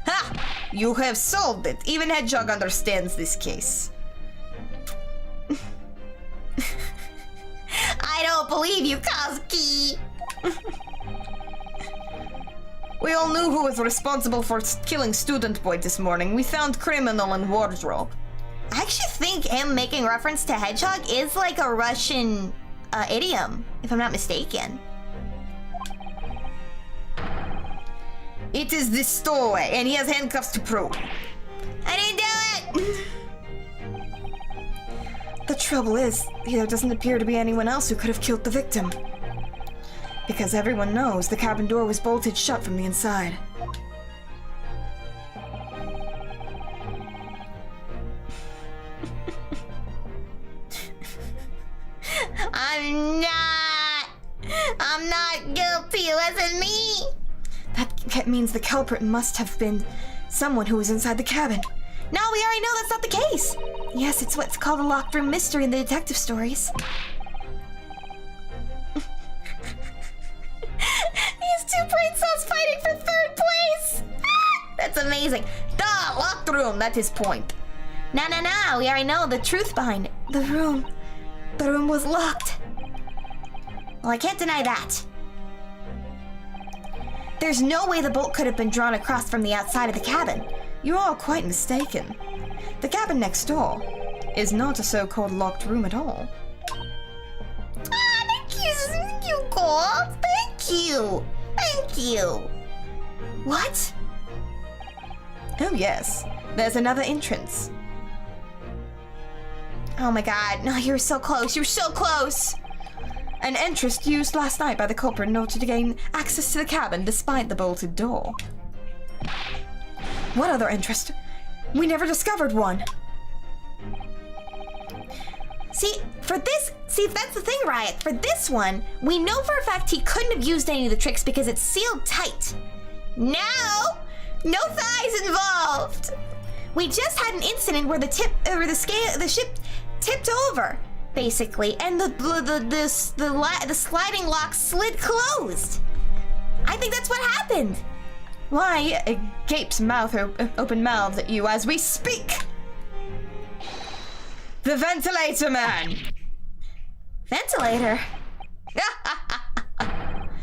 Ha! You have solved it. Even Hedgehog understands this case. I don't believe you, Kazuki! We all knew who was responsible for killing Student Boy this morning. We found criminal in wardrobe. I actually think him making reference to Hedgehog is like a Russian idiom, if I'm not mistaken. It is this stowaway, and he has handcuffs to prove. I didn't do it! The trouble is, there doesn't appear to be anyone else who could have killed the victim. Because everyone knows the cabin door was bolted shut from the inside. I'm not guilty, it wasn't me! That means the culprit must have been someone who was inside the cabin. No, we already know that's not the case! Yes, it's what's called a locked room mystery in the detective stories. These two brain cells fighting for third place! That's amazing. Duh, locked room, that's his point. No, we already know the truth behind it. The room was locked. Well, I can't deny that. There's no way the bolt could have been drawn across from the outside of the cabin. You're all quite mistaken. The cabin next door is not a so-called locked room at all. Thank you, Cole. Thank you. What? Oh yes, there's another entrance. Oh my god, no, you were so close, An entrance used last night by the culprit in order to gain access to the cabin despite the bolted door. What other entrance? We never discovered one. See, that's the thing, Riot. For this one, we know for a fact he couldn't have used any of the tricks because it's sealed tight. Now, no thighs involved. We just had an incident where the ship tipped over, basically, and the sliding lock slid closed. I think that's what happened. Why, it gapes open mouths at you as we speak. The ventilator man. Ventilator?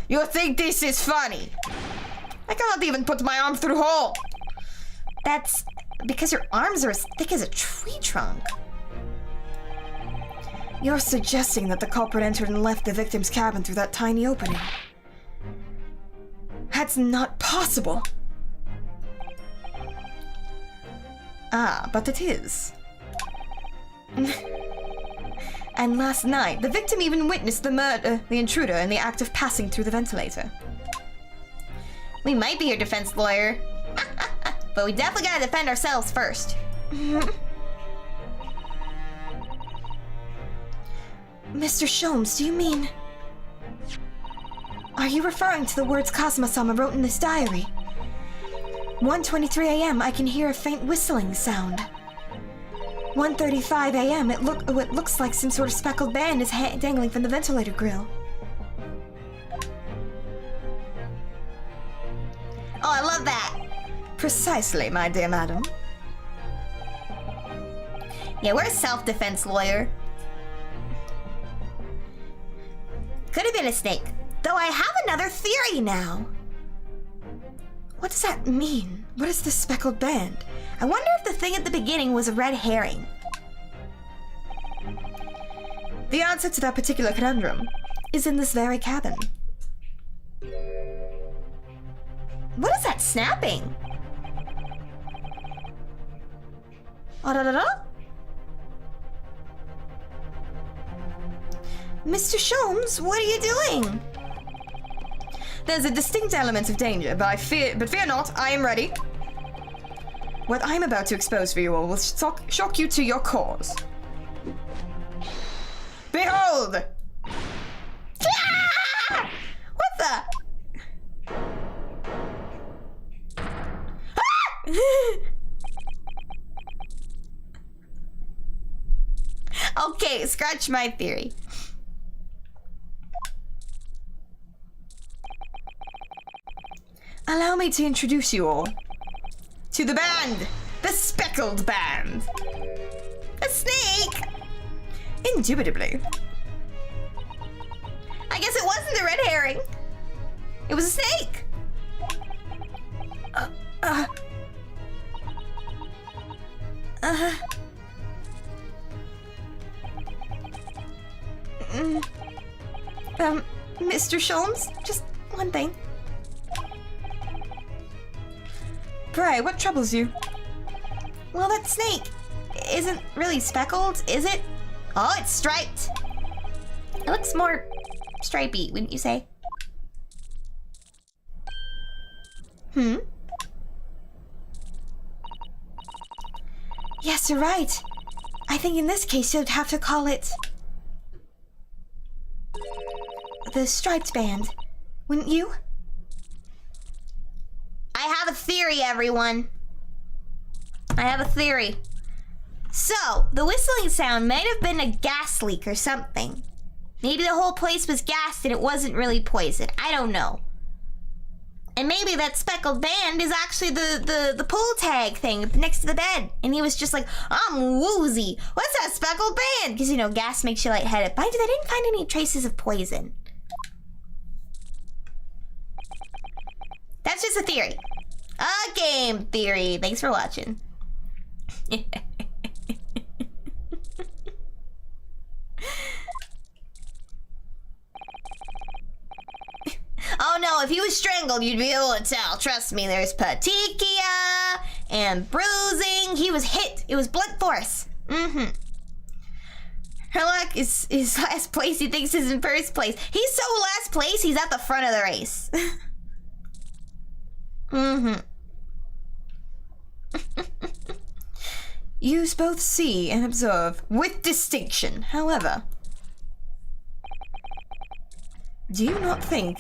You think this is funny? I cannot even put my arm through hole. That's because your arms are as thick as a tree trunk. You're suggesting that the culprit entered and left the victim's cabin through that tiny opening. That's not possible. Ah, but it is. And last night, the victim even witnessed the intruder in the act of passing through the ventilator. We might be your defense lawyer, but we definitely gotta defend ourselves first. Mr. Sholmes, do you mean... Are you referring to the words Kazuma-sama wrote in this diary? 1:23 a.m. I can hear a faint whistling sound. 1:35 a.m. It looks like some sort of speckled band is dangling from the ventilator grill. Oh, I love Precisely, my dear madam. Yeah, we're a self-defense lawyer. Could have been a snake. Though I have another theory now. What does that mean? What is this speckled band? I wonder if the thing at the beginning was a red herring. The answer to that particular conundrum is in this very cabin. What is that snapping? Oh, da, da, da. Mr. Sholmes, what are you doing? There's a distinct element of danger, but fear not, I am ready. What I'm about to expose for you all will shock you to your cause. Behold! Ah! What the? Ah! Okay, scratch my theory. Allow me to introduce you all to the band, the speckled band. A snake? Indubitably. I guess it wasn't a red herring. It was a snake. Mr. Sholmes, just one thing. Pray, what troubles you? Well, that snake isn't really speckled, is it? Oh, it's striped. It looks more stripey, wouldn't you say? Yes, you're right. I think in this case you'd have to call it the striped band, wouldn't you? I have a theory, everyone. I have a theory. So, the whistling sound might have been a gas leak or something. Maybe the whole place was gassed and it wasn't really poison. I don't know. And maybe that speckled band is actually the pull tag thing next to the bed. And he was just like, I'm woozy. What's that speckled band? Because, you know, gas makes you lightheaded. Mind you, they didn't find any traces of poison. That's just a theory. A game theory. Thanks for watching. Oh no, if he was strangled, you'd be able to tell. Trust me, there's petechia and bruising. He was hit. It was blunt force. Herlock is last place. He thinks he's in first place. He's so last place, he's at the front of the race. Use both see and observe with distinction. However, do you not think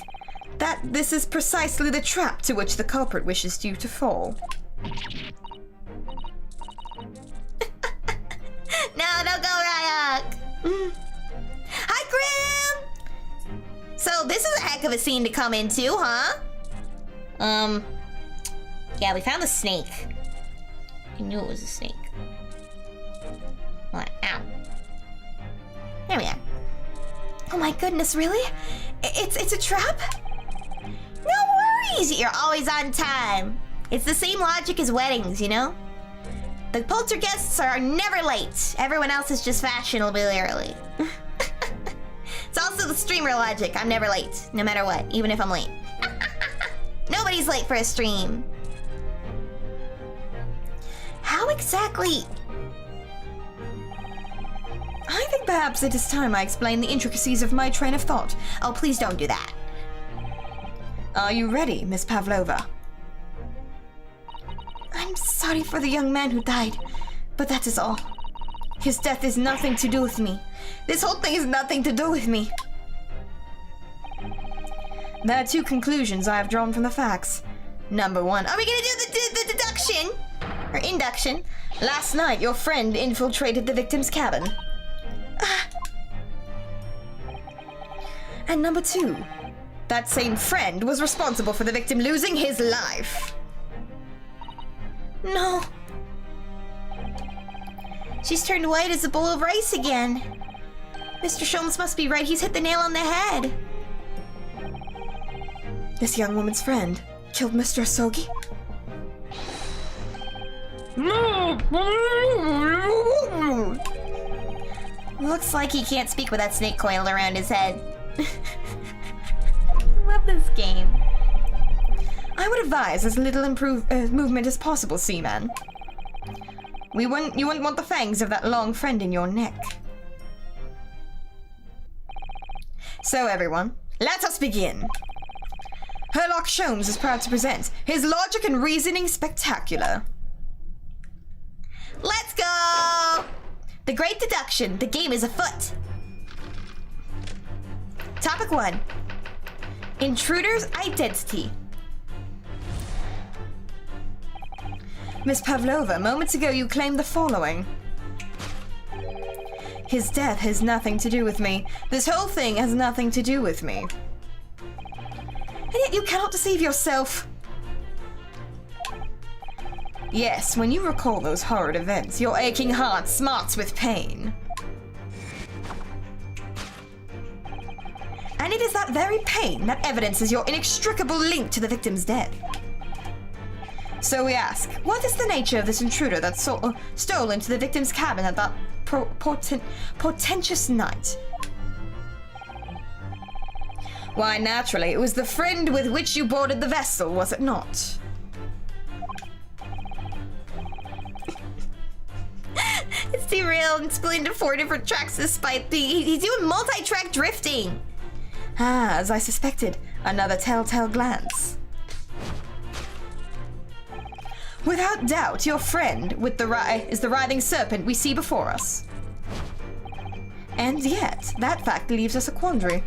that this is precisely the trap to which the culprit wishes you to fall? No, don't go, Ryok. Hi, Grim! So this is a heck of a scene to come into, huh? Yeah, we found the snake. I knew it was a snake. What? Ow. There we are. Oh my goodness, really? It's a trap? No worries, you're always on time. It's the same logic as weddings, you know? The Polterguests are never late. Everyone else is just fashionably early. It's also the streamer logic. I'm never late, no matter what, even if I'm late. Nobody's late for a stream. How exactly? I think perhaps it is time I explain the intricacies of my train of thought. Oh, please don't do that. Are you ready, Miss Pavlova? I'm sorry for the young man who died, but that is all. His death is nothing to do with me. This whole thing is nothing to do with me. There are two conclusions I have drawn from the facts. Number one, are we gonna do the deduction? Or induction? Last night, your friend infiltrated the victim's cabin. And number two, that same friend was responsible for the victim losing his life. No. She's turned white as a bowl of rice again. Mr. Sholmes must be right. He's hit the nail on the head. This young woman's friend killed Mr. Asogi? Looks like he can't speak with that snake coiled around his head. Love this game. I would advise as little movement as possible, Seaman. You wouldn't want the fangs of that long friend in your neck. So everyone, let us begin. Herlock Sholmes is proud to present his logic and reasoning spectacular. Let's go! The Great Deduction. The game is afoot. Topic 1. Intruder's identity. Miss Pavlova, moments ago you claimed the following. His death has nothing to do with me. This whole thing has nothing to do with me. And yet you cannot deceive yourself. Yes, when you recall those horrid events, your aching heart smarts with pain. And it is that very pain that evidences your inextricable link to the victim's death. So we ask, what is the nature of this intruder that stole into the victim's cabin at that portentous night? Why, naturally, it was the friend with which you boarded the vessel, was it not? It's derailed and split into 4 different tracks despite he's doing multi-track drifting. Ah, as I suspected, another telltale glance. Without doubt, your friend with is the writhing serpent we see before us. And yet, that fact leaves us a quandary.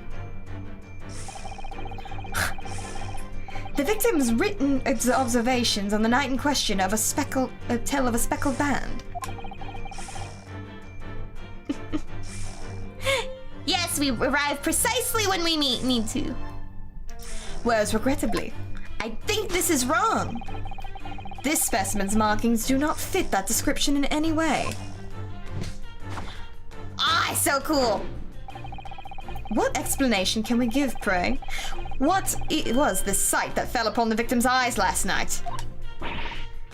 The victim's written observations on the night in question of tell of a speckled band. Yes, we arrive precisely when we need to. Whereas, regrettably, I think this is wrong. This specimen's markings do not fit that description in any way. Ah, so cool. What explanation can we give, pray? What was this sight that fell upon the victim's eyes last night?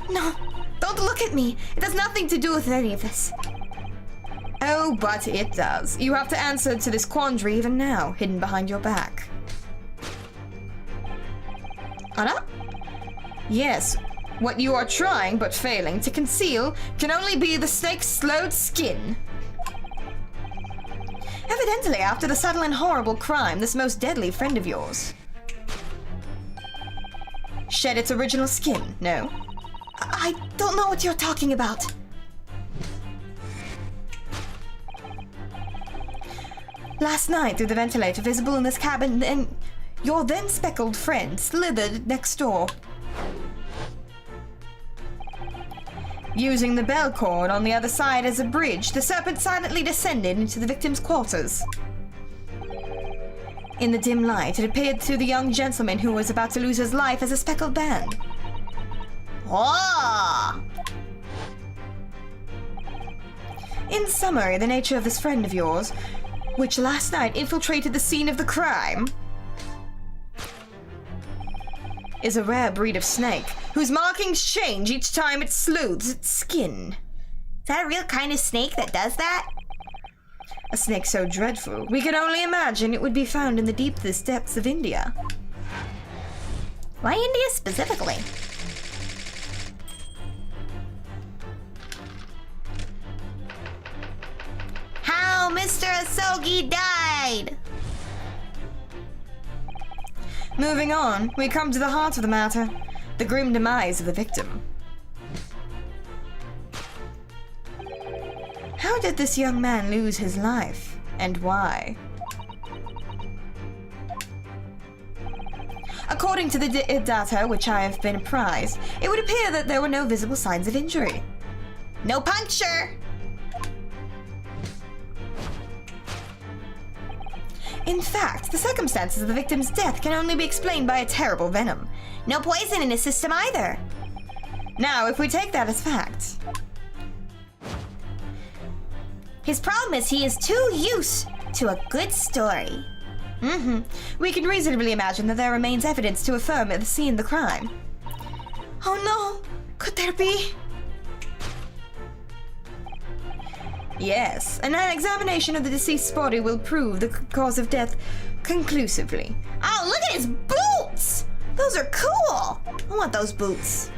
No, don't look at me. It has nothing to do with any of this. Oh, but it does. You have to answer to this quandary even now, hidden behind your back. Anna? Yes, what you are trying, but failing, to conceal can only be the snake's slowed skin. Evidently, after the subtle and horrible crime, this most deadly friend of yours shed its original skin, no? I don't know what you're talking about. Last night, through the ventilator visible in this cabin, and your then speckled friend slithered next door. Using the bell cord on the other side as a bridge, the serpent silently descended into the victim's quarters. In the dim light, it appeared to the young gentleman who was about to lose his life as a speckled band. Oh! In summary, the nature of this friend of yours, which last night infiltrated the scene of the crime, is a rare breed of snake, whose markings change each time it sleuths its skin. Is that a real kind of snake that does that? A snake so dreadful, we can only imagine it would be found in the deepest depths of India. Why India specifically? How Mr. Asogi died! Moving on, we come to the heart of the matter, the grim demise of the victim. How did this young man lose his life, and why? According to the data which I have been apprised, it would appear that there were no visible signs of injury. No puncture! In fact, the circumstances of the victim's death can only be explained by a terrible venom. No poison in his system either. Now, if we take that as fact... His problem is he is too used to a good story. We can reasonably imagine that there remains evidence to affirm the scene of the crime. Oh no! Could there be? Yes, an examination of the deceased's body will prove the cause of death conclusively. Oh, look at his boots! Those are cool! I want those boots.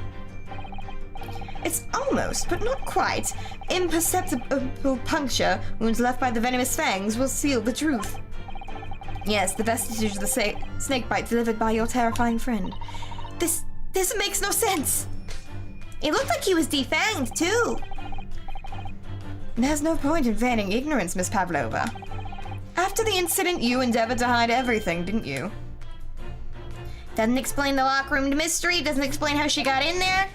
It's almost, but not quite, imperceptible puncture wounds left by the venomous fangs will seal the truth. Yes, the vestiges of the snake bite delivered by your terrifying friend. This makes no sense. It looked like he was defanged, too. There's no point in feigning ignorance, Miss Pavlova. After the incident, you endeavored to hide everything, didn't you? Doesn't explain the locker room mystery, doesn't explain how she got in there.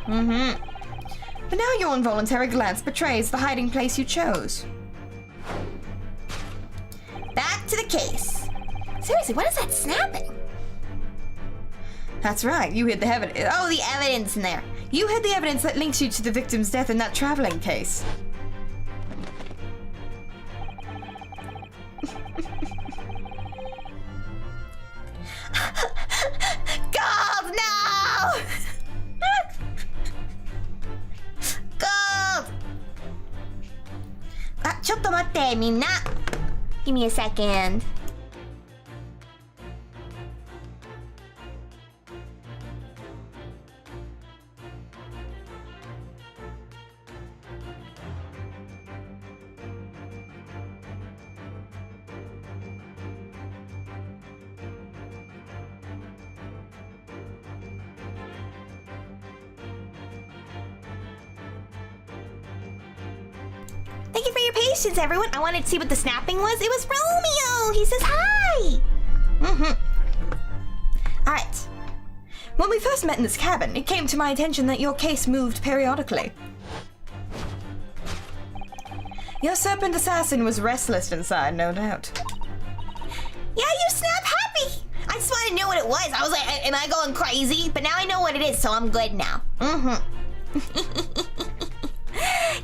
But now your involuntary glance betrays the hiding place you chose. Back to the case. Seriously, what is that snapping? That's right, you hid the evidence. Oh, the evidence in there. You hid the evidence that links you to the victim's death in that traveling case. Gold, no! Gold! あ、ちょっと待って、みんな。Give me a second. Thank you for your patience, everyone. I wanted to see what the snapping was. It was Romeo. He says hi. All right. When we first met in this cabin, it came to my attention that your case moved periodically. Your serpent assassin was restless inside, no doubt. Yeah, you snap happy. I just wanted to know what it was. I was like, am I going crazy? But now I know what it is, so I'm good now.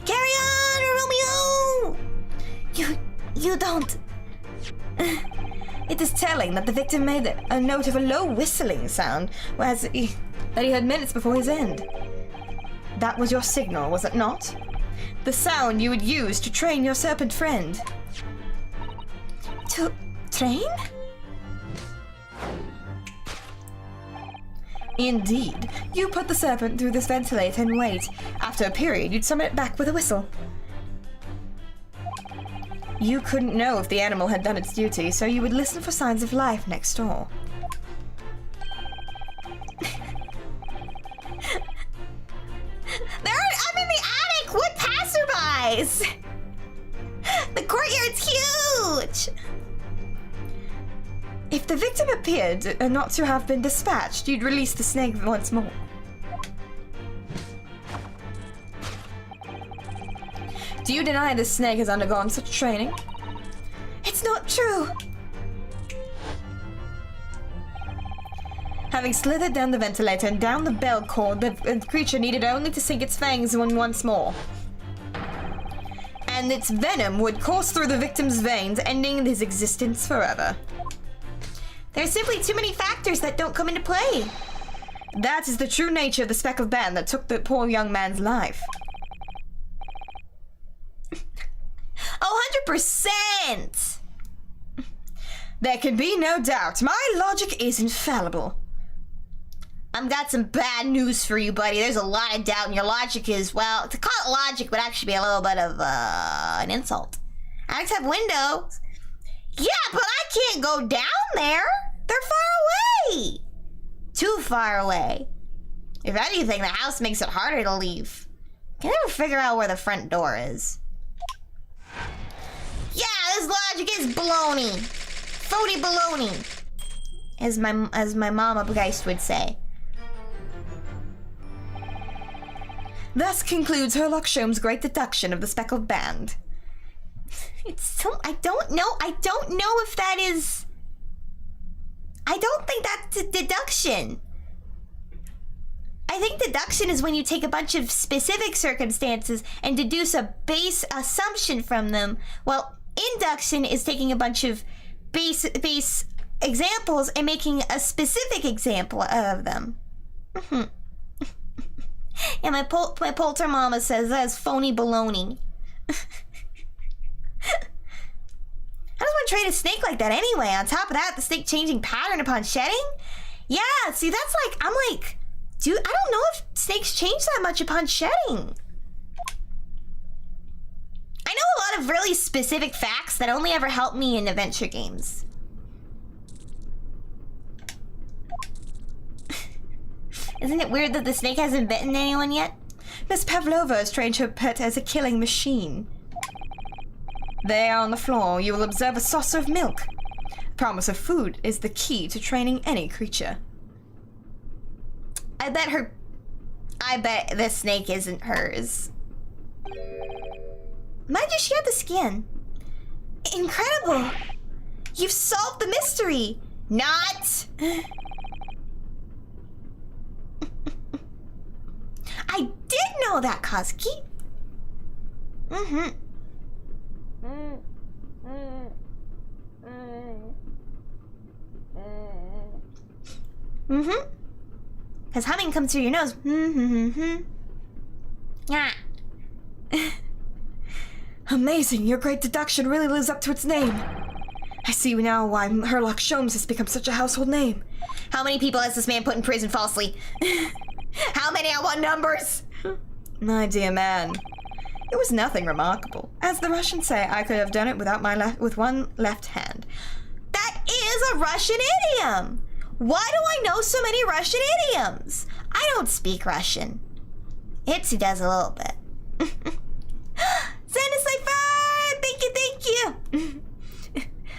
Carry on, Romeo! You don't... It is telling that the victim made a note of a low whistling sound that he heard minutes before his end. That was your signal, was it not? The sound you would use to train your serpent friend. To train? Indeed. You put the serpent through this ventilator and wait. After a period, you'd summon it back with a whistle. You couldn't know if the animal had done its duty, so you would listen for signs of life next door. I'm in the attic! What passerbys? The courtyard's huge! If the victim appeared not to have been dispatched, you'd release the snake once more. Do you deny the snake has undergone such training? It's not true! Having slithered down the ventilator and down the bell cord, the creature needed only to sink its fangs in once more. And its venom would course through the victim's veins, ending his existence forever. There's simply too many factors that don't come into play. That is the true nature of the speck of ban that took the poor young man's life. 100%! There can be no doubt. My logic is infallible. I've got some bad news for you, buddy. There's a lot of doubt, and your logic is, well, to call it logic would actually be a little bit of an insult. Attics have windows. Yeah, but I can't go down there. They're far away. Too far away. If anything, the house makes it harder to leave. Can I ever figure out where the front door is? Yeah, this logic is baloney. Phony baloney. As my mama Geist would say. Thus concludes Herlock Sholmes' great deduction of the speckled band. It's so... I don't know if that is... I don't think that's a deduction. I think deduction is when you take a bunch of specific circumstances and deduce a base assumption from them. Well, induction is taking a bunch of base examples and making a specific example of them. And my polter mama says that's phony baloney. How does one train a snake like that anyway? On top of that, the snake changing pattern upon shedding? Yeah, see, that's like, I'm like, dude, I don't know if snakes change that much upon shedding. I know a lot of really specific facts that only ever help me in adventure games. Isn't it weird that the snake hasn't bitten anyone yet? Miss Pavlova is trained her pet as a killing machine. There on the floor, you will observe a saucer of milk. Promise of food is the key to training any creature. I bet this snake isn't hers. Mind you, she had the skin. Incredible! You've solved the mystery! Not! I did know that, Kazuki! Because humming comes through your nose. Yeah. Amazing, your great deduction really lives up to its name. I see now why Herlock Sholmes has become such a household name. How many people has this man put in prison falsely? How many? I want numbers! My dear man, it was nothing remarkable. As the Russians say, I could have done it with one left hand. That is a Russian idiom! Why do I know so many Russian idioms? I don't speak Russian. Itsi does a little bit. Send us like fun! Thank you!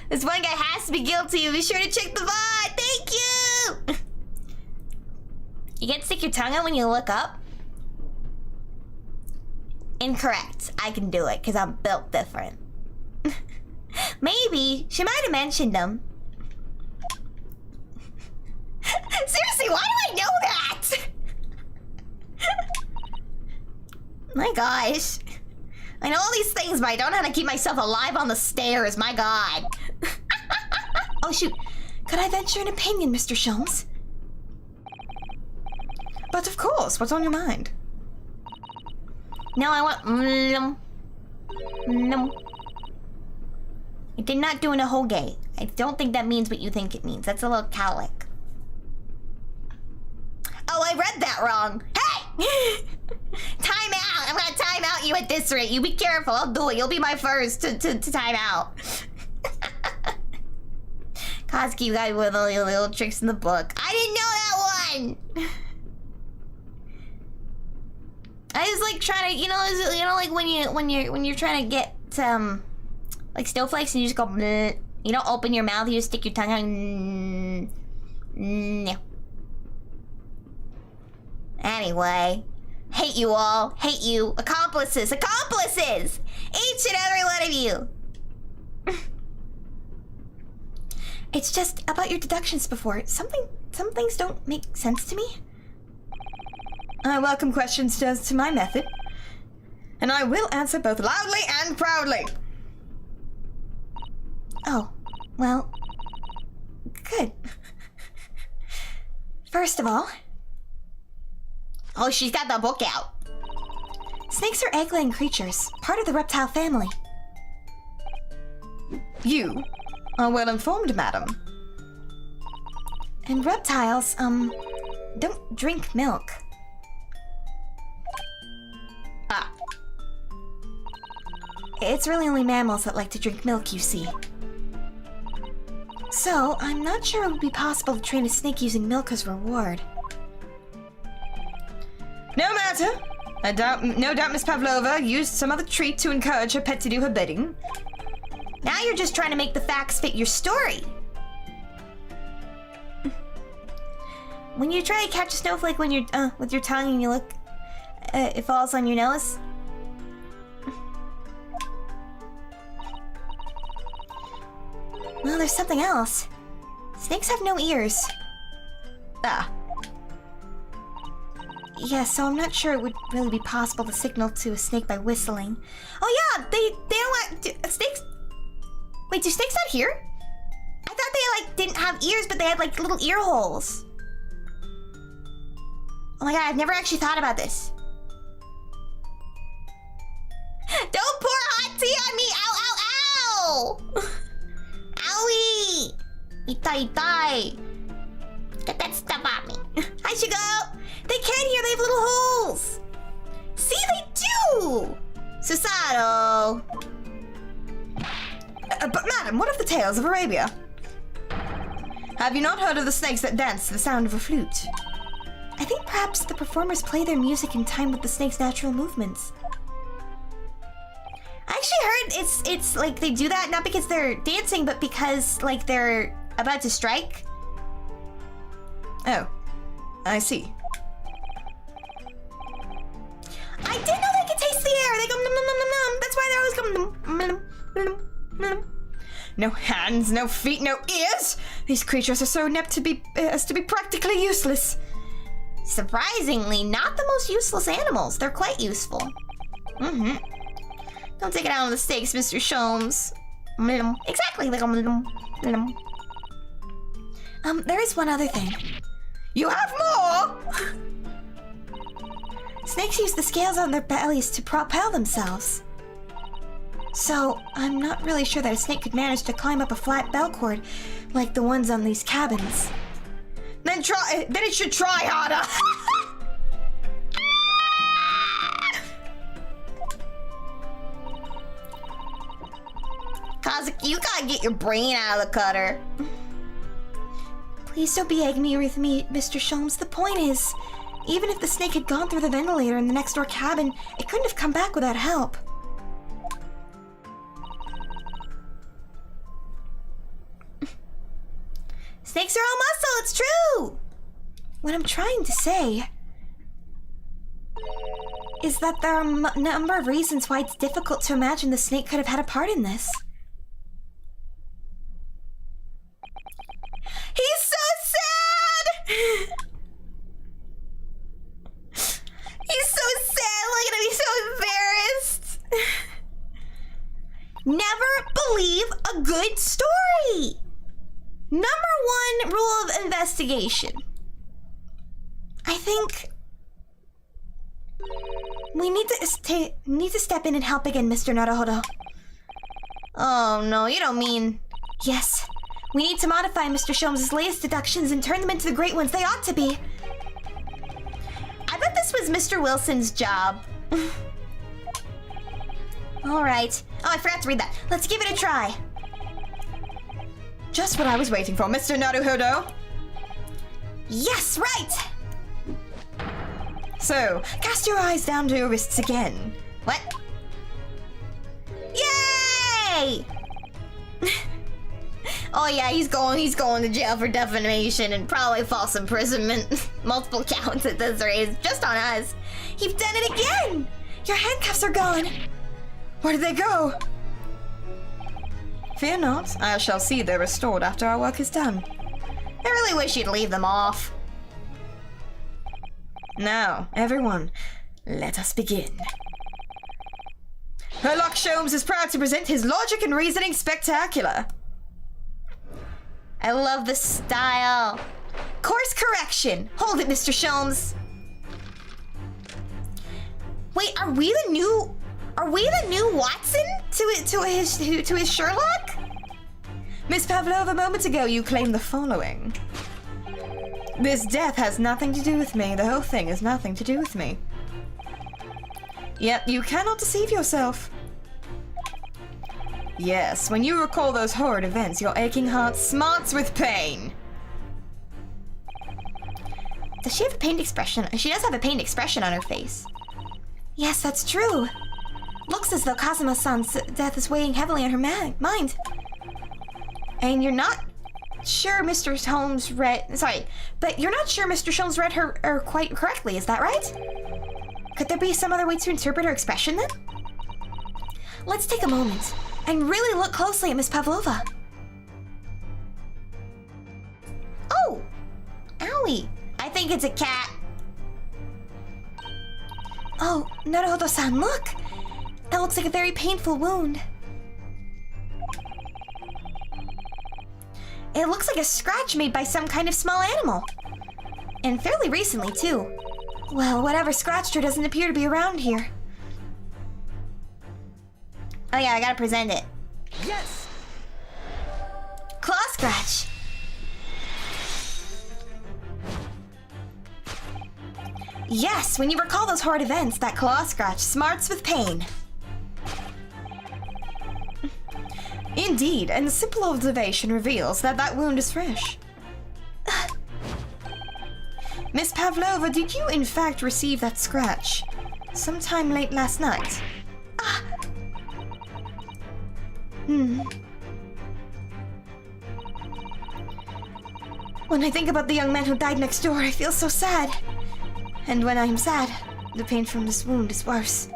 This one guy has to be guilty. Be sure to check the VOD. Thank you! You get to stick your tongue out when you look up? Incorrect. I can do it because I'm built different. Maybe. She might have mentioned them. Seriously, why do I know that? My gosh. I know all these things, but I don't know how to keep myself alive on the stairs. My god. Oh, shoot. Could I venture an opinion, Mr. Sholmes? But of course, what's on your mind? No, I want... I did not do an ahoge. I don't think that means what you think it means. That's a little cowlick. Oh, I read that wrong. Hey! Time out! I'm gonna time out you at this rate. You be careful. I'll do it. You'll be my first to time out. Kazuki, you got one of the little tricks in the book. I didn't know that one! I was like trying to, you know, like when you're trying to get like snowflakes and you just go bleh. You don't open your mouth, you just stick your tongue out. No. Anyway, hate you all, hate you, accomplices, each and every one of you. It's just about your deductions before. Some things don't make sense to me. I welcome questions as to my method, and I will answer both loudly and proudly. Oh, well, good. First of all... Oh, she's got the book out. Snakes are egg-laying creatures, part of the reptile family. You are well informed, madam. And reptiles, don't drink milk. Ah. It's really only mammals that like to drink milk, you see. So, I'm not sure it would be possible to train a snake using milk as reward. No matter. No doubt Miss Pavlova used some other treat to encourage her pet to do her bidding. Now you're just trying to make the facts fit your story. When you try to catch a snowflake when you're with your tongue and you look, it falls on your nose. Well, there's something else. Snakes have no ears. Ah. Yeah, so I'm not sure it would really be possible to signal to a snake by whistling. Oh yeah, they don't like snakes. Wait, do snakes not hear? I thought they like didn't have ears, but they had like little ear holes. Oh my god, I've never actually thought about this. Don't pour hot tea on me! Ow, ow, ow! Owie! Itai, itai. Get that stuff on me. Hi, Shigo! They can't hear, they have little holes! See, they do! Susato! But madam, what of the tales of Arabia? Have you not heard of the snakes that dance to the sound of a flute? I think perhaps the performers play their music in time with the snake's natural movements. I actually heard it's like they do that not because they're dancing, but because like they're about to strike. Oh, I see. I didn't know they could taste the air. They go num num num num num. That's why they're always going num num num num. No hands, no feet, no ears. These creatures are so inept as to be practically useless. Surprisingly, not the most useless animals. They're quite useful. Mm-hmm. Don't take it out on the stakes, Mr. Sholmes. Exactly. There is one other thing. You have more? Snakes use the scales on their bellies to propel themselves. So, I'm not really sure that a snake could manage to climb up a flat bell cord like the ones on these cabins. Then it should try harder. Kazuki, you gotta get your brain out of the cutter. Please don't be angry with me, Mr. Sholmes. The point is, even if the snake had gone through the ventilator in the next door cabin, it couldn't have come back without help. Snakes are all muscle, it's true! What I'm trying to say is that there are a number of reasons why it's difficult to imagine the snake could have had a part in this. He's so sad! He's so sad, look at him, he's so embarrassed. Never believe a good story! Number one rule of investigation. I think we need to step in and help again, Mr. Naruhodo. Oh no, you don't mean... Yes, we need to modify Mr. Sholmes' latest deductions and turn them into the great ones they ought to be. I bet this was Mr. Wilson's job. Alright. Oh, I forgot to read that. Let's give it a try. Just what I was waiting for, Mr. Naruhodo. Yes, right! So, cast your eyes down to your wrists again. What? Yay! Oh yeah, he's going to jail for defamation and probably false imprisonment. Multiple counts at this rate, just on us. You've done it again! Your handcuffs are gone. Where did they go? Fear not, I shall see they're restored after our work is done. I really wish you'd leave them off. Now, everyone, let us begin. Herlock Sholmes is proud to present his logic and reasoning spectacular. I love the style. Course correction. Hold it, Mr. Sholmes. Wait, are we the new Watson to his Sherlock? Miss Pavlova, a moment ago you claimed the following. This death has nothing to do with me. The whole thing has nothing to do with me. Yet you cannot deceive yourself. Yes, when you recall those horrid events, your aching heart smarts with pain. Does she have a pained expression? She does have a pained expression on her face. Yes, that's true. Looks as though Kazuma-san's death is weighing heavily on her mind. And you're not sure Mr. Sholmes read... Sorry, but you're not sure Mr. Sholmes read her quite correctly, is that right? Could there be some other way to interpret her expression then? Let's take a moment and really look closely at Miss Pavlova. Oh! Owie! I think it's a cat. Oh, Naruhodo-san, look! That looks like a very painful wound. It looks like a scratch made by some kind of small animal. And fairly recently, too. Well, whatever scratched her doesn't appear to be around here. Oh yeah, I gotta present it. Yes! Claw scratch! Yes, when you recall those horrid events, that claw scratch smarts with pain. Indeed, and simple observation reveals that that wound is fresh. Miss Pavlova, did you in fact receive that scratch sometime late last night? When I think about the young man who died next door, I feel so sad. And when I am sad, the pain from this wound is worse.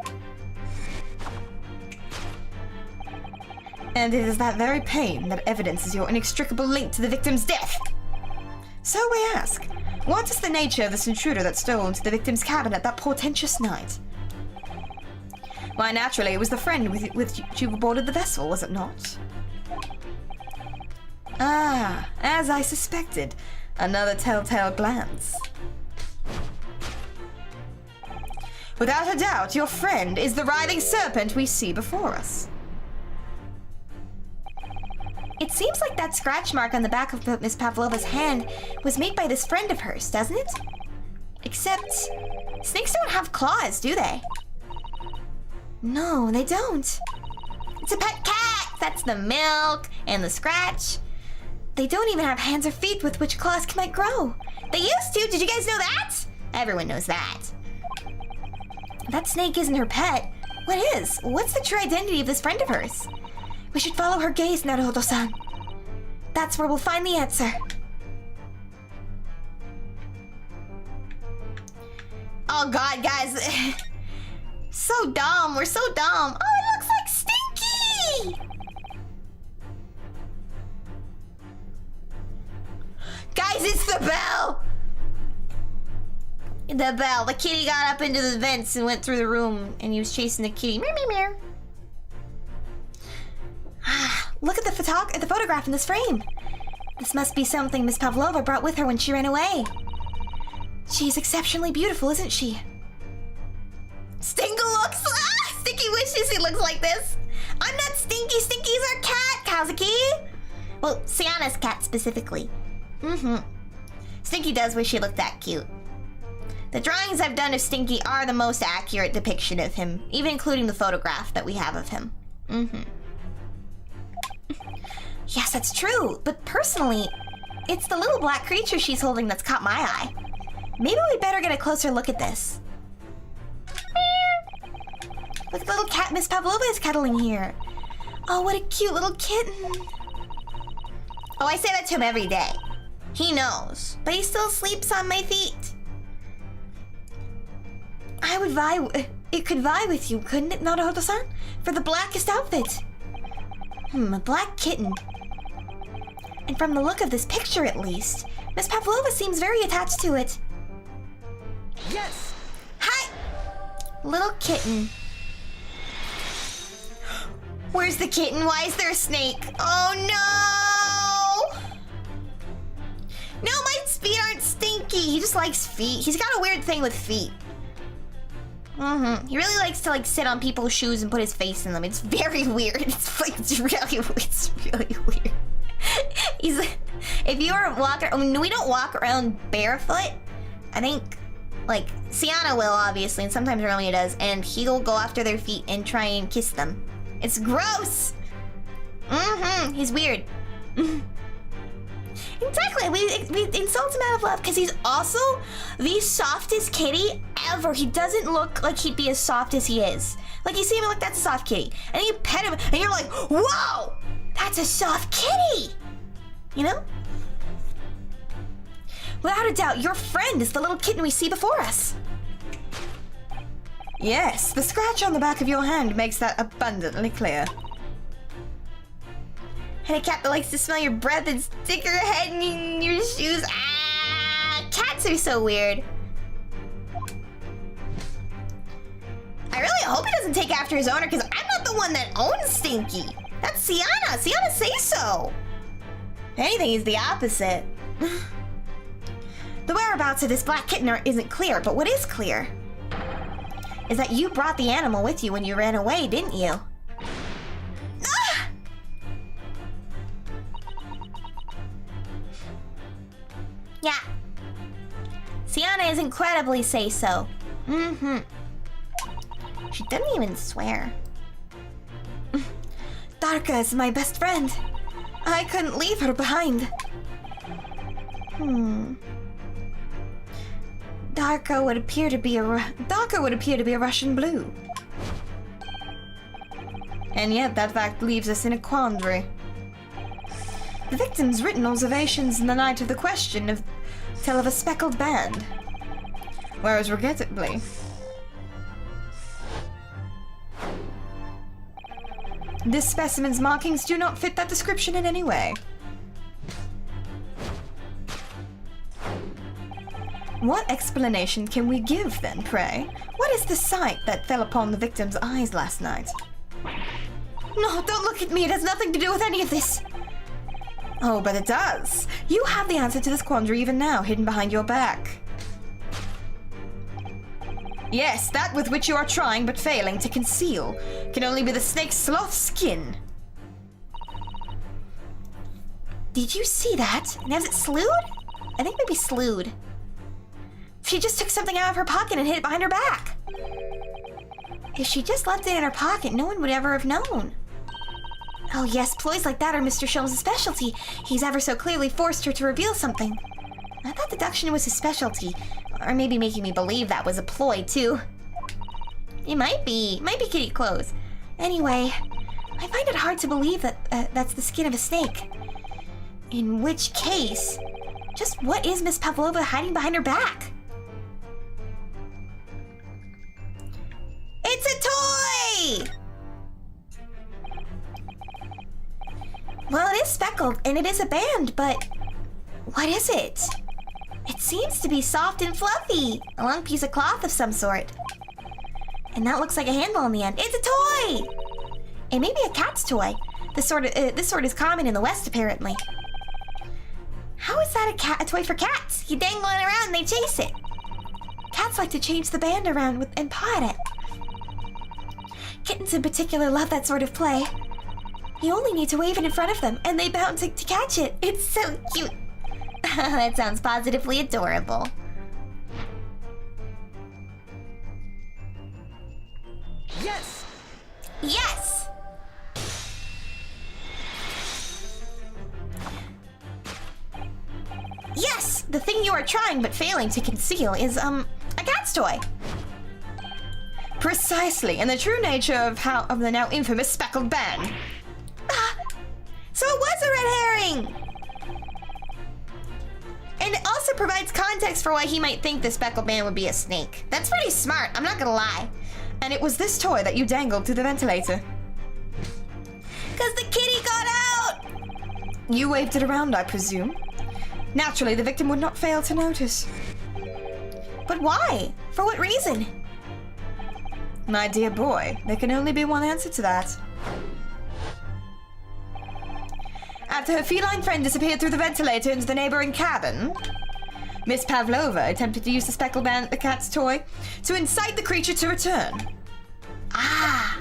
And it is that very pain that evidences your inextricable link to the victim's death. So we ask, what is the nature of this intruder that stole into the victim's cabin at that portentous night? Why, naturally, it was the friend with which you boarded the vessel, was it not? Ah, as I suspected, another telltale glance. Without a doubt, your friend is the writhing serpent we see before us. It seems like that scratch mark on the back of Miss Pavlova's hand was made by this friend of hers, doesn't it? Except, snakes don't have claws, do they? No, they don't. It's a pet cat! That's the milk and the scratch. They don't even have hands or feet with which claws might grow. They used to! Did you guys know that? Everyone knows that. That snake isn't her pet. What is? What's the true identity of this friend of hers? We should follow her gaze, Naruhodo-san. That's where we'll find the answer. Oh god, guys. So dumb. We're so dumb. Oh, it looks like Stinky! Guys, it's the bell! The bell. The kitty got up into the vents and went through the room, and he was chasing the kitty. Meow, meow, meow. Look at the photograph in this frame. This must be something Miss Pavlova brought with her when she ran away. She's exceptionally beautiful, isn't she? Stinky looks... Stinky wishes he looks like this. I'm not Stinky. Stinky's our cat, Kazuki. Well, Sianna's cat specifically. Stinky does wish he looked that cute. The drawings I've done of Stinky are the most accurate depiction of him, even including the photograph that we have of him. Yes, that's true. But personally, it's the little black creature she's holding that's caught my eye. Maybe we'd better get a closer look at this. Look at the little cat Miss Pavlova is cuddling here. Oh, what a cute little kitten. Oh, I say that to him every day. He knows, but he still sleeps on my feet. I would vie... It could vie with you, couldn't it, Naruhodo-san? For the blackest outfit. A black kitten. And from the look of this picture, at least, Miss Pavlova seems very attached to it. Yes! Hi! Little kitten. Where's the kitten? Why is there a snake? Oh no! No, my feet aren't stinky. He just likes feet. He's got a weird thing with feet. He really likes to sit on people's shoes and put his face in them. It's very weird. It's really weird. If you were walking, we don't walk around barefoot. I think, Sianna will, obviously, and sometimes Romeo does, and he'll go after their feet and try and kiss them. It's gross! He's weird. Exactly, we insult him out of love because he's also the softest kitty ever. He doesn't look like he'd be as soft as he is. You see him and that's a soft kitty. And you pet him and you're like, whoa! That's a soft kitty! You know? Without a doubt, your friend is the little kitten we see before us. Yes, the scratch on the back of your hand makes that abundantly clear. And a cat that likes to smell your breath and stick her head in your shoes. Cats are so weird. I really hope he doesn't take after his owner, because I'm not the one that owns Stinky. That's Sianna. Sianna say so. If anything, he's the opposite. The whereabouts of this black kitten isn't clear, but what is clear is that you brought the animal with you when you ran away, didn't you? Ah! Yeah. Sianna is incredibly say-so. Mm-hmm. She doesn't even swear. Darka is my best friend. I couldn't leave her behind. Darka would appear to be a Russian blue. And yet that fact leaves us in a quandary. The victim's written observations in the night of the question tell of a speckled band. Whereas regrettably, this specimen's markings do not fit that description in any way. What explanation can we give then, pray? What is the sight that fell upon the victim's eyes last night? No, don't look at me. It has nothing to do with any of this. Oh, but it does. You have the answer to this quandary even now, hidden behind your back. Yes, that with which you are trying but failing to conceal can only be the snake's sloth skin. Did you see that? And was it slewed? I think maybe slewed. She just took something out of her pocket and hid it behind her back. If she just left it in her pocket, no one would ever have known. Oh yes, ploys like that are Mr. Sholmes' specialty. He's ever so clearly forced her to reveal something. I thought deduction was his specialty. Or maybe making me believe that was a ploy, too. It might be. Might be kitty clothes. Anyway, I find it hard to believe that that's the skin of a snake. In which case, just what is Miss Pavlova hiding behind her back? It's a toy! Well, it is speckled, and it is a band, but what is it? It seems to be soft and fluffy, a long piece of cloth of some sort. And that looks like a handle on the end. It's a toy! It may be a cat's toy. This sort is common in the West, apparently. How is that a toy for cats? You dangle it around and they chase it. Cats like to change the band around and paw at it. Kittens in particular love that sort of play. You only need to wave it in front of them, and they bound to catch it. It's so cute. That sounds positively adorable. Yes! Yes! Yes! The thing you are trying but failing to conceal is, a cat's toy. Precisely, and the true nature of the now infamous speckled band. So it was a red herring! And it also provides context for why he might think the speckled band would be a snake. That's pretty smart, I'm not gonna lie. And it was this toy that you dangled to the ventilator. 'Cause the kitty got out! You waved it around, I presume. Naturally, the victim would not fail to notice. But why? For what reason? My dear boy, there can only be one answer to that. After her feline friend disappeared through the ventilator into the neighboring cabin, Miss Pavlova attempted to use the speckled band, the cat's toy, to incite the creature to return. Ah!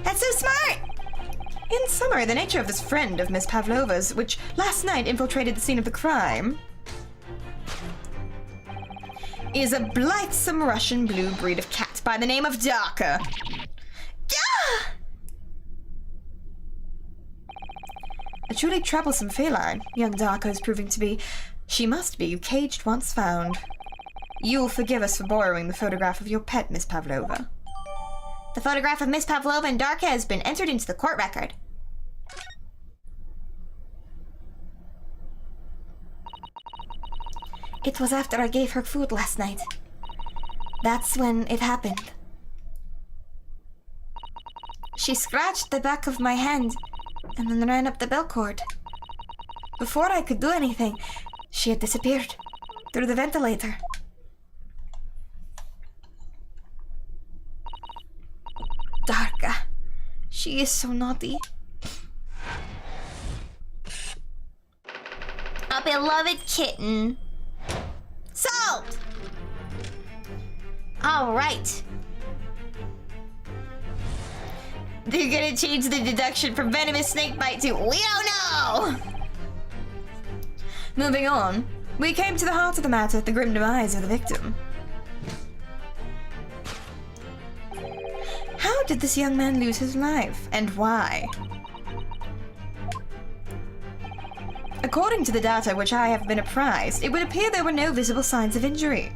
That's so smart! In summary, the nature of this friend of Miss Pavlova's, which last night infiltrated the scene of the crime, is a blithesome Russian blue breed of cat by the name of Darka. Ah! A truly troublesome feline, young Darka is proving to be. She must be caged once found. You'll forgive us for borrowing the photograph of your pet, Miss Pavlova. The photograph of Miss Pavlova and Darka has been entered into the court record. It was after I gave her food last night. That's when it happened. She scratched the back of my hand and then ran up the bell cord. Before I could do anything, she had disappeared through the ventilator. Darka. She is so naughty. A beloved kitten. Solved! Alright. They're gonna change the deduction from venomous snakebite to we don't know! Moving on, we came to the heart of the matter, the grim demise of the victim. How did this young man lose his life, and why? According to the data which I have been apprised, it would appear there were no visible signs of injury.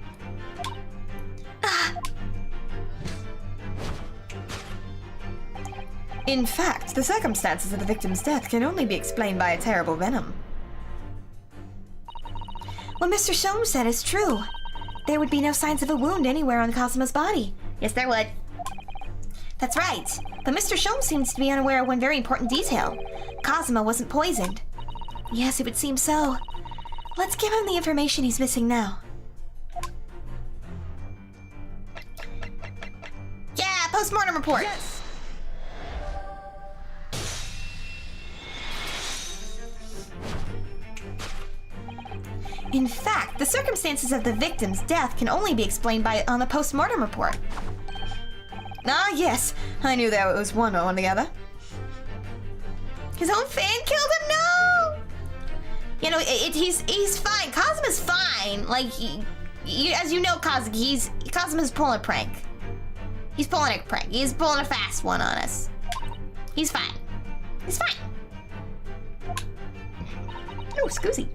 In fact, the circumstances of the victim's death can only be explained by a terrible venom. What Mr. Sholmes said is true. There would be no signs of a wound anywhere on Kazuma's body. Yes, there would. That's right, but Mr. Sholmes seems to be unaware of one very important detail. Kazuma wasn't poisoned. Yes, it would seem so. Let's give him the information he's missing now. Yeah, post-mortem report. Yes! In fact, the circumstances of the victim's death can only be explained on the post-mortem report. Ah, yes, I knew there was one or the other. His own fan killed him? No! You know, he's fine. Kazuma's fine. Like, as you know, Kazuma's pulling a prank. He's pulling a prank. He's pulling a fast one on us. He's fine. He's fine. Oh, Scoozy.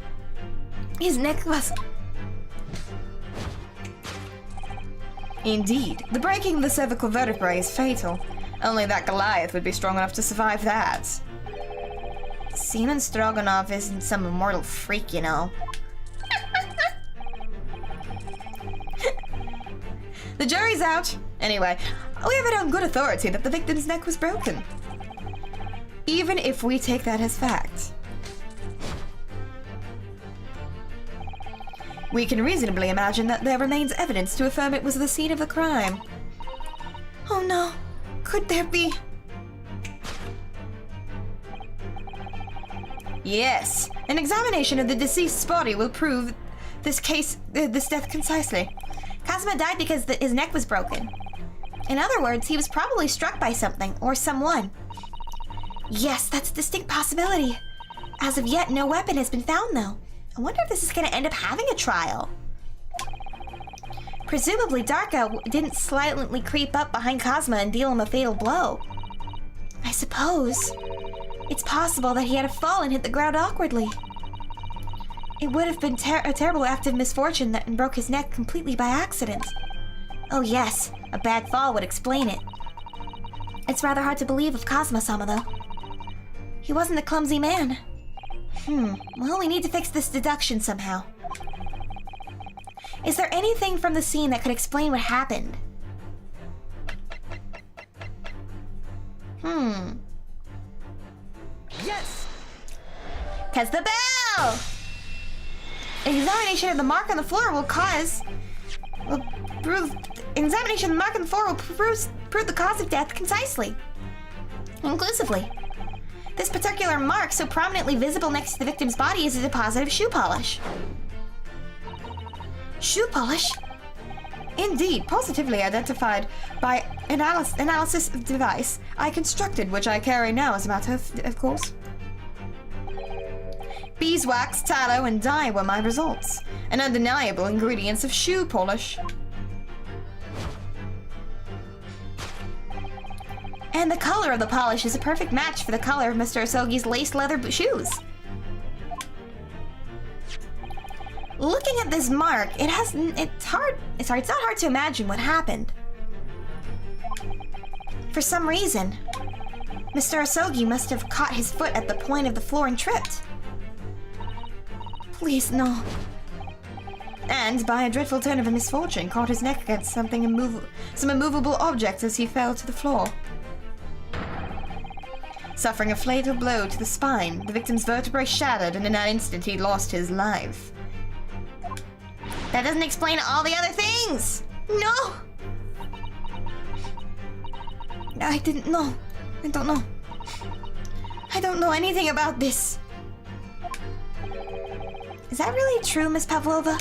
His neck was... Indeed, the breaking of the cervical vertebrae is fatal. Only that Goliath would be strong enough to survive that. Seaman Stroganoff isn't some immortal freak, you know. The jury's out. Anyway, we have it on good authority that the victim's neck was broken. Even if we take that as fact. We can reasonably imagine that there remains evidence to affirm it was the scene of the crime. Oh no, could there be? Yes, an examination of the deceased's body will prove this death concisely. Kazuma died because his neck was broken. In other words, he was probably struck by something or someone. Yes, that's a distinct possibility. As of yet, no weapon has been found though. I wonder if this is going to end up having a trial. Presumably, Darka didn't silently creep up behind Kazuma and deal him a fatal blow. I suppose. It's possible that he had a fall and hit the ground awkwardly. It would have been a terrible act of misfortune that broke his neck completely by accident. Oh yes, a bad fall would explain it. It's rather hard to believe of Kazuma-sama, though. He wasn't a clumsy man. Well, we need to fix this deduction somehow. Is there anything from the scene that could explain what happened? Yes! Press the bell! Examination of the mark on the floor will prove the cause of death concisely. Conclusively. This particular mark, so prominently visible next to the victim's body, is a deposit of shoe polish. Shoe polish? Indeed, positively identified by analysis device I constructed, which I carry now as a matter of course. Beeswax, tallow, and dye were my results, and undeniable ingredients of shoe polish. And the color of the polish is a perfect match for the color of Mr. Asogi's laced leather shoes. Looking at this mark, it's not hard to imagine what happened. For some reason, Mr. Asogi must have caught his foot at the point of the floor and tripped. Please, no. And, by a dreadful turn of a misfortune, caught his neck against some immovable object as he fell to the floor. Suffering a fatal blow to the spine, the victim's vertebrae shattered, and in an instant he lost his life. That doesn't explain all the other things! No! I didn't know. I don't know. I don't know anything about this. Is that really true, Miss Pavlova?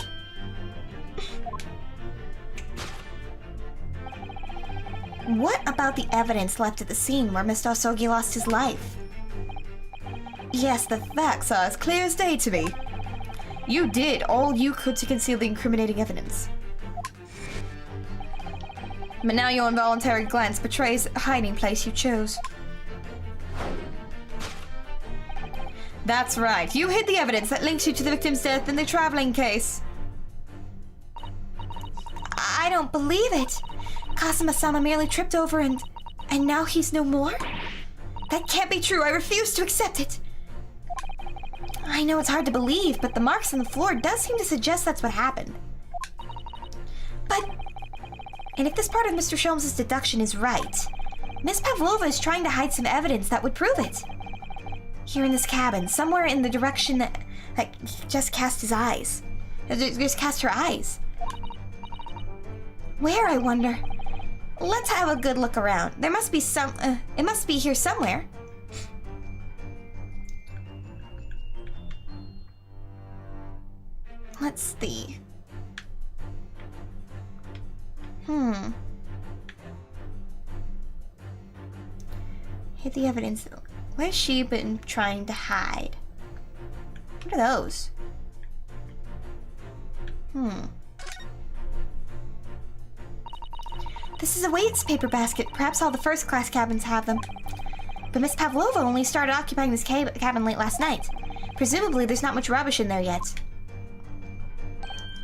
What about the evidence left at the scene where Mr. Osogi lost his life? Yes, the facts are as clear as day to me. You did all you could to conceal the incriminating evidence. But now your involuntary glance betrays the hiding place you chose. That's right, you hid the evidence that links you to the victim's death in the traveling case. I don't believe it. Kazuma-sama merely tripped over and now he's no more? That can't be true, I refuse to accept it. I know it's hard to believe, but the marks on the floor does seem to suggest that's what happened. And if this part of Mr. Sholmes' deduction is right, Miss Pavlova is trying to hide some evidence that would prove it. Here in this cabin, somewhere in the direction that just cast his eyes. Just cast her eyes. Where, I wonder? Let's have a good look around. There must be some... it must be here somewhere. Let's see. Hid the evidence. What has she been trying to hide? What are those? This is a waste paper basket. Perhaps all the first class cabins have them. But Miss Pavlova only started occupying this cabin late last night. Presumably there's not much rubbish in there yet.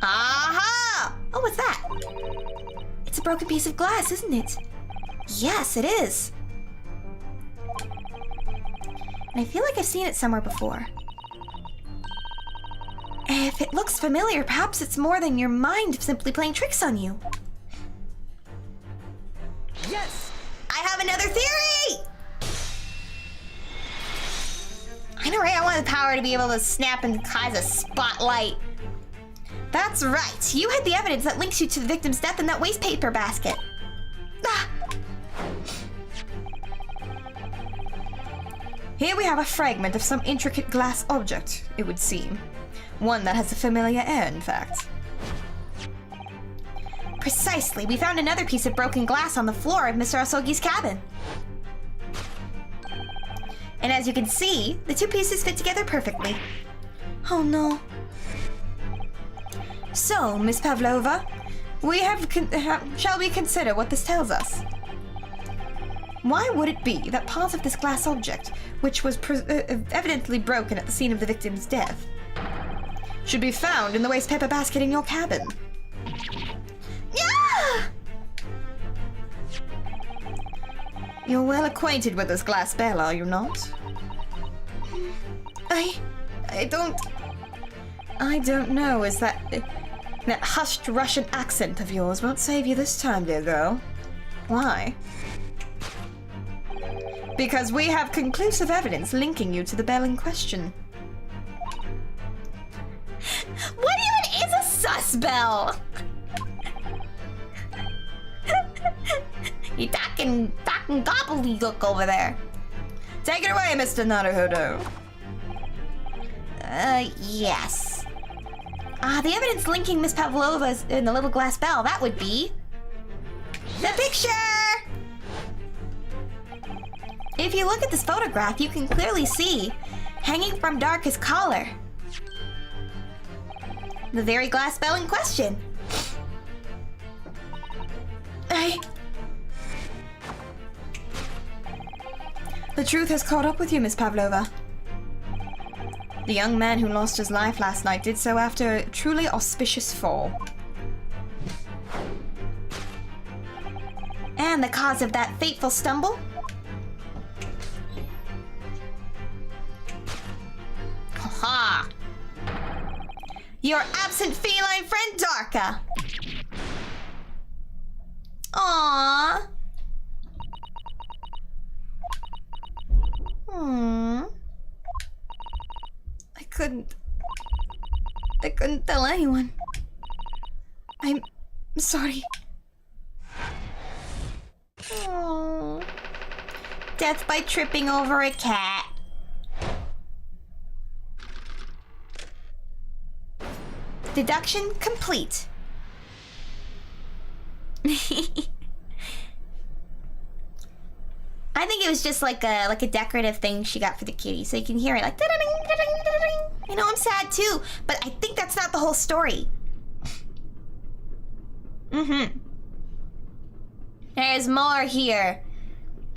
Aha! Oh, what's that? It's a broken piece of glass, isn't it? Yes, it is. And I feel like I've seen it somewhere before. If it looks familiar, perhaps it's more than your mind simply playing tricks on you. Yes! I have another theory! I know, right? I want the power to be able to snap into Kai's spotlight. That's right. You had the evidence that links you to the victim's death in that waste paper basket. Ah. Here we have a fragment of some intricate glass object, it would seem. One that has a familiar air, in fact. Precisely. We found another piece of broken glass on the floor of Mr. Osogi's cabin. And as you can see, the two pieces fit together perfectly. Oh no. So, Miss Pavlova, shall we consider what this tells us? Why would it be that part of this glass object, which was evidently broken at the scene of the victim's death, should be found in the waste paper basket in your cabin? Yeah! You're well acquainted with this glass bell, are you not? I don't know. Is that hushed Russian accent of yours won't save you this time, dear girl. Why? Because we have conclusive evidence linking you to the bell in question. What even is a sus bell? You talking gobbledygook over there. Take it away, Mr. Naruhodo. Yes. The evidence linking Miss Pavlova's in the little glass bell, that would be... the picture! If you look at this photograph, you can clearly see, hanging from Darka's collar, the very glass bell in question. The truth has caught up with you, Miss Pavlova. The young man who lost his life last night did so after a truly auspicious fall. And the cause of that fateful stumble? Ha! Your absent feline friend, Darka! Aww. I couldn't tell anyone. I'm sorry. Aww. Death by tripping over a cat. Deduction complete. I think it was just like a decorative thing she got for the kitty, so you can hear it like da-da-ding, da-da-ding, da-da-ding. I know I'm sad too, but I think that's not the whole story. There's more here.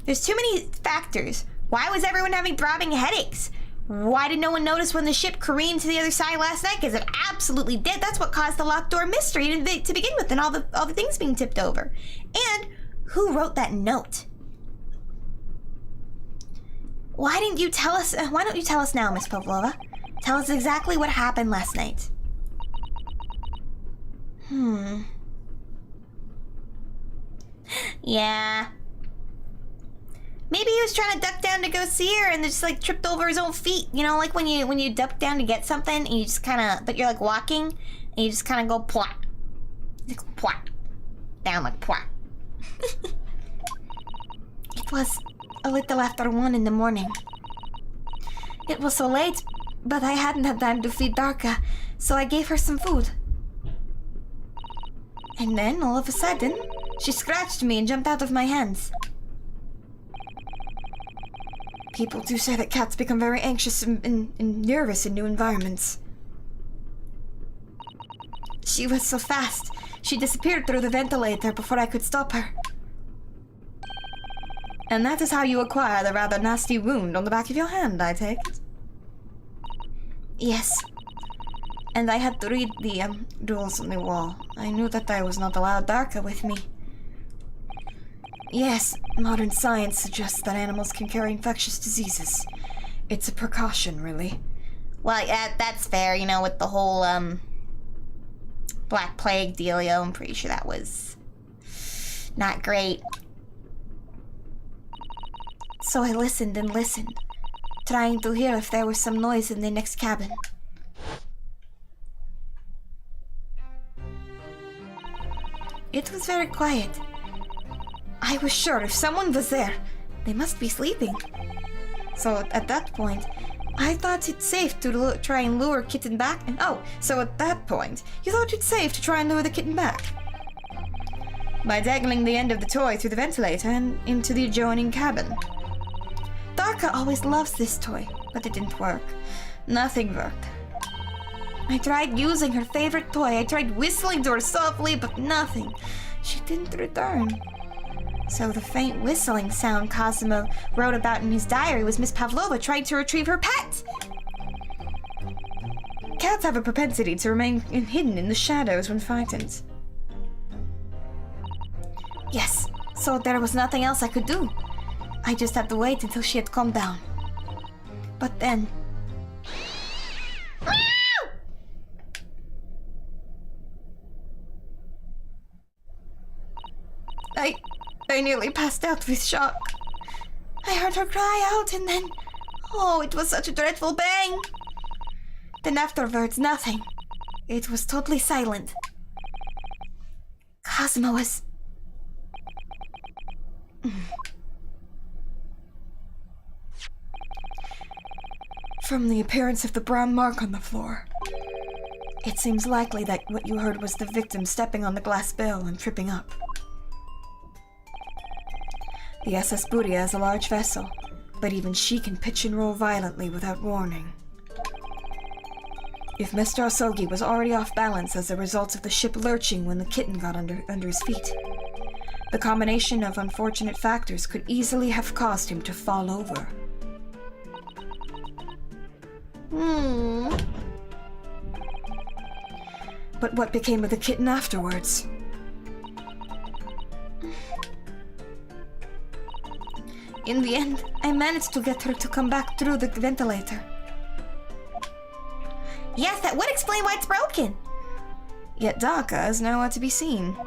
There's too many factors. Why was everyone having throbbing headaches? Why did no one notice when the ship careened to the other side last night? Because it absolutely did. That's what caused the locked door mystery to begin with, and all the things being tipped over. And who wrote that note? Why don't you tell us now, Miss Pavlova? Tell us exactly what happened last night. Yeah. Maybe he was trying to duck down to go see her and just like tripped over his own feet. You know, like when you duck down to get something and you just kind of, but you're like walking and you just kind of go plot. Like plot. Down like plot. It was a little after 1 in the morning. It was so late, but I hadn't had time to feed Darka, so I gave her some food. And then, all of a sudden, she scratched me and jumped out of my hands. People do say that cats become very anxious and nervous in new environments. She was so fast, she disappeared through the ventilator before I could stop her. And that is how you acquire the rather nasty wound on the back of your hand, I take it? Yes. And I had to read the rules on the wall. I knew that I was not allowed Darka with me. Yes, modern science suggests that animals can carry infectious diseases. It's a precaution, really. Well, yeah, that's fair, you know, with the whole, Black Plague dealio. I'm pretty sure that was not great. So I listened and listened, trying to hear if there was some noise in the next cabin. It was very quiet. I was sure if someone was there, they must be sleeping. So at that point, I thought it safe to try and lure Kitten back. So at that point, you thought it safe to try and lure the kitten back? By dangling the end of the toy through the ventilator and into the adjoining cabin. Darka always loves this toy, but it didn't work. Nothing worked. I tried using her favorite toy. I tried whistling to her softly, but nothing. She didn't return. So the faint whistling sound Cosimo wrote about in his diary was Miss Pavlova trying to retrieve her pet. Cats have a propensity to remain hidden in the shadows when frightened. Yes, so there was nothing else I could do. I just had to wait until she had calmed down. But then... I nearly passed out with shock. I heard her cry out and then... Oh, it was such a dreadful bang. Then afterwards, nothing. It was totally silent. Cosmo was... From the appearance of the brown mark on the floor, it seems likely that what you heard was the victim stepping on the glass bell and tripping up. The SS Buria is a large vessel, but even she can pitch and roll violently without warning. If Mr. Osogi was already off balance as a result of the ship lurching when the kitten got under his feet, the combination of unfortunate factors could easily have caused him to fall over. But what became of the kitten afterwards? In the end, I managed to get her to come back through the ventilator. Yes, that would explain why it's broken. Yet Darka is nowhere to be seen.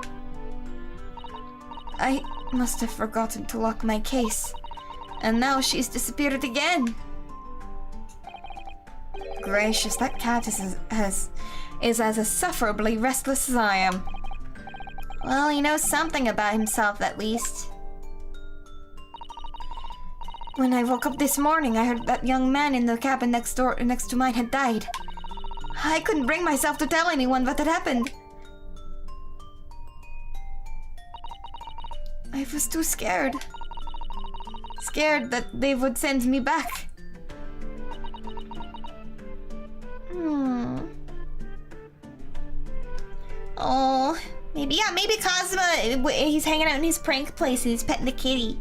I must have forgotten to lock my case, and now she's disappeared again. Gracious, that cat is as insufferably restless as I am. Well, he knows something about himself at least. When I woke up this morning, I heard that young man in the cabin next to mine had died. I couldn't bring myself to tell anyone what had happened. I was too scared. Scared that they would send me back. Oh, maybe Kazuma, he's hanging out in his prank place and he's petting the kitty.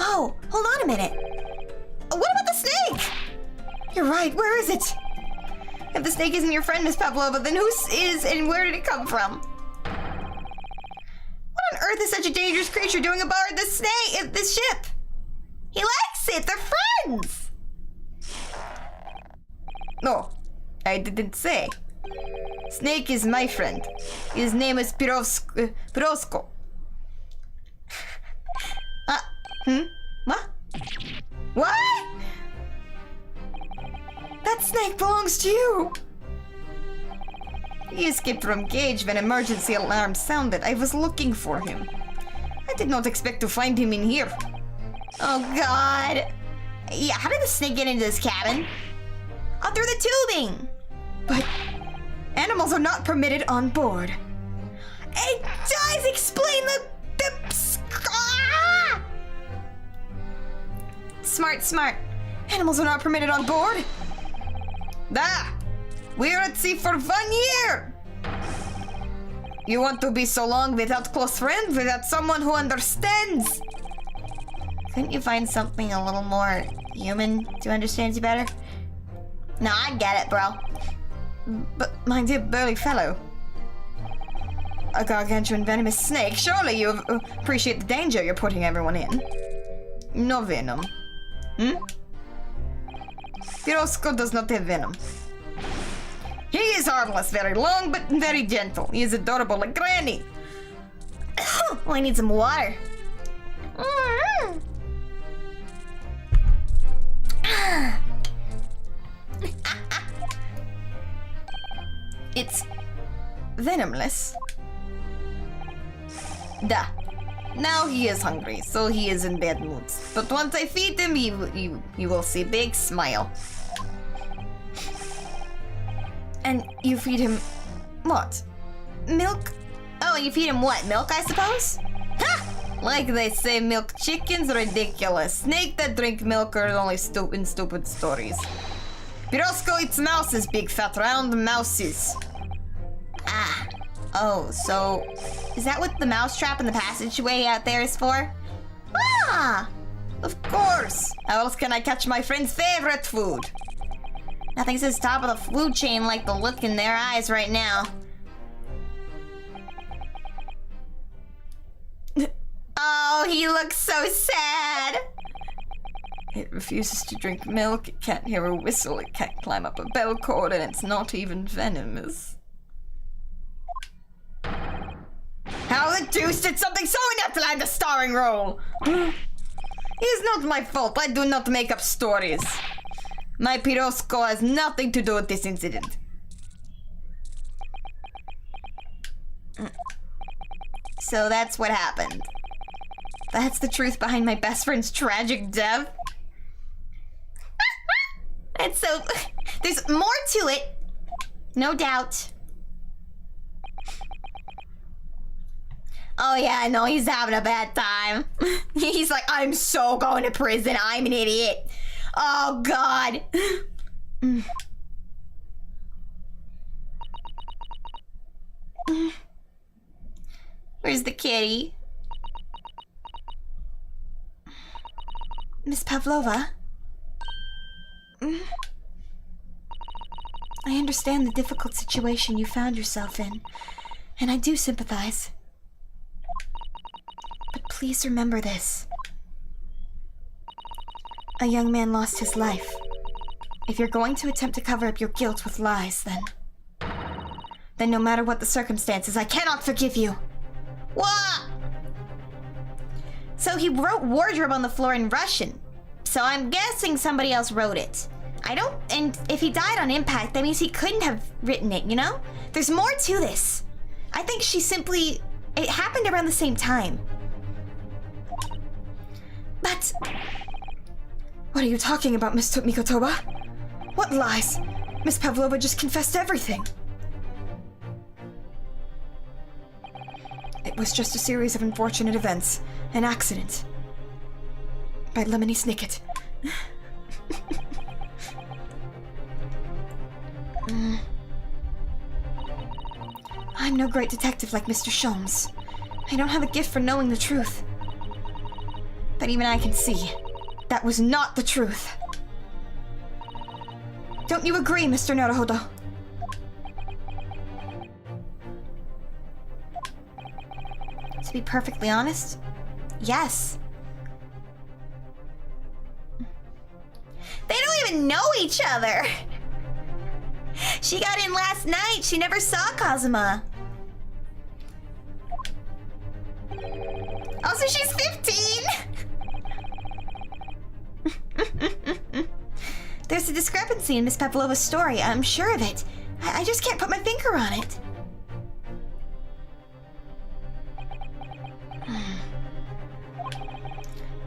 Oh, hold on a minute. What about the snake? You're right, where is it? If the snake isn't your friend, Miss Pavlova, then who is and where did it come from? What on earth is such a dangerous creature doing aboard this ship? He likes it, they're friends! No, I didn't say. Snake is my friend. His name is Pirosko. What? What? That snake belongs to you! He escaped from cage when emergency alarm sounded. I was looking for him. I did not expect to find him in here. Oh god. Yeah, how did the snake get into this cabin? Oh, through the tubing! But animals are not permitted on board. It does explain the Smart. Animals are not permitted on board. We're at sea for 1 year. You want to be so long without close friends, without someone who understands? Couldn't you find something a little more human to understand you better? No, I get it, bro. But my dear burly fellow, a gargantuan venomous snake, surely you appreciate the danger you're putting everyone in. No venom. Pirosko does not have venom. He is harmless, very long, but very gentle. He is adorable like Granny. Oh, I need some water. It's venomless. Now he is hungry, so he is in bad moods. But once I feed him, you will see big smile. And you feed him what? Milk? Oh, you feed him what? Milk, I suppose? Ha! Like they say, milk chicken's ridiculous. Snake that drink milk are only in stupid stories. Pirosko eats mouses, big fat round mouses. Oh, so is that what the mousetrap in the passageway out there is for? Of course! How else can I catch my friend's favorite food? Nothing says top of the food chain like the look in their eyes right now. Oh, he looks so sad! It refuses to drink milk, it can't hear a whistle, it can't climb up a bell cord, and it's not even venomous. How the deuce did something so inept land a starring role? It is not my fault, I do not make up stories. My Pirosko has nothing to do with this incident. So that's what happened. That's the truth behind my best friend's tragic death. And so, there's more to it, no doubt. Oh yeah, I know, he's having a bad time. He's like, I'm so going to prison, I'm an idiot. Oh god. Where's the kitty? Miss Pavlova? I understand the difficult situation you found yourself in, and I do sympathize. But please remember this. A young man lost his life. If you're going to attempt to cover up your guilt with lies, then no matter what the circumstances, I cannot forgive you. What? So he wrote wardrobe on the floor in Russian. So I'm guessing somebody else wrote it. And if he died on impact, that means he couldn't have written it, you know? There's more to this. I think it happened around the same time. But... What are you talking about, Miss Mikotoba? What lies? Miss Pavlova just confessed everything. It was just a series of unfortunate events. An accident. By Lemony Snicket. I'm no great detective like Mr. Sholmes. I don't have a gift for knowing the truth. But even I can see, that was not the truth. Don't you agree, Mr. Naruhodo? To be perfectly honest, yes. They don't even know each other. She got in last night. She never saw Kazuma. Also, she's 15. There's a discrepancy in Miss Pavlova's story. I'm sure of it. I just can't put my finger on it.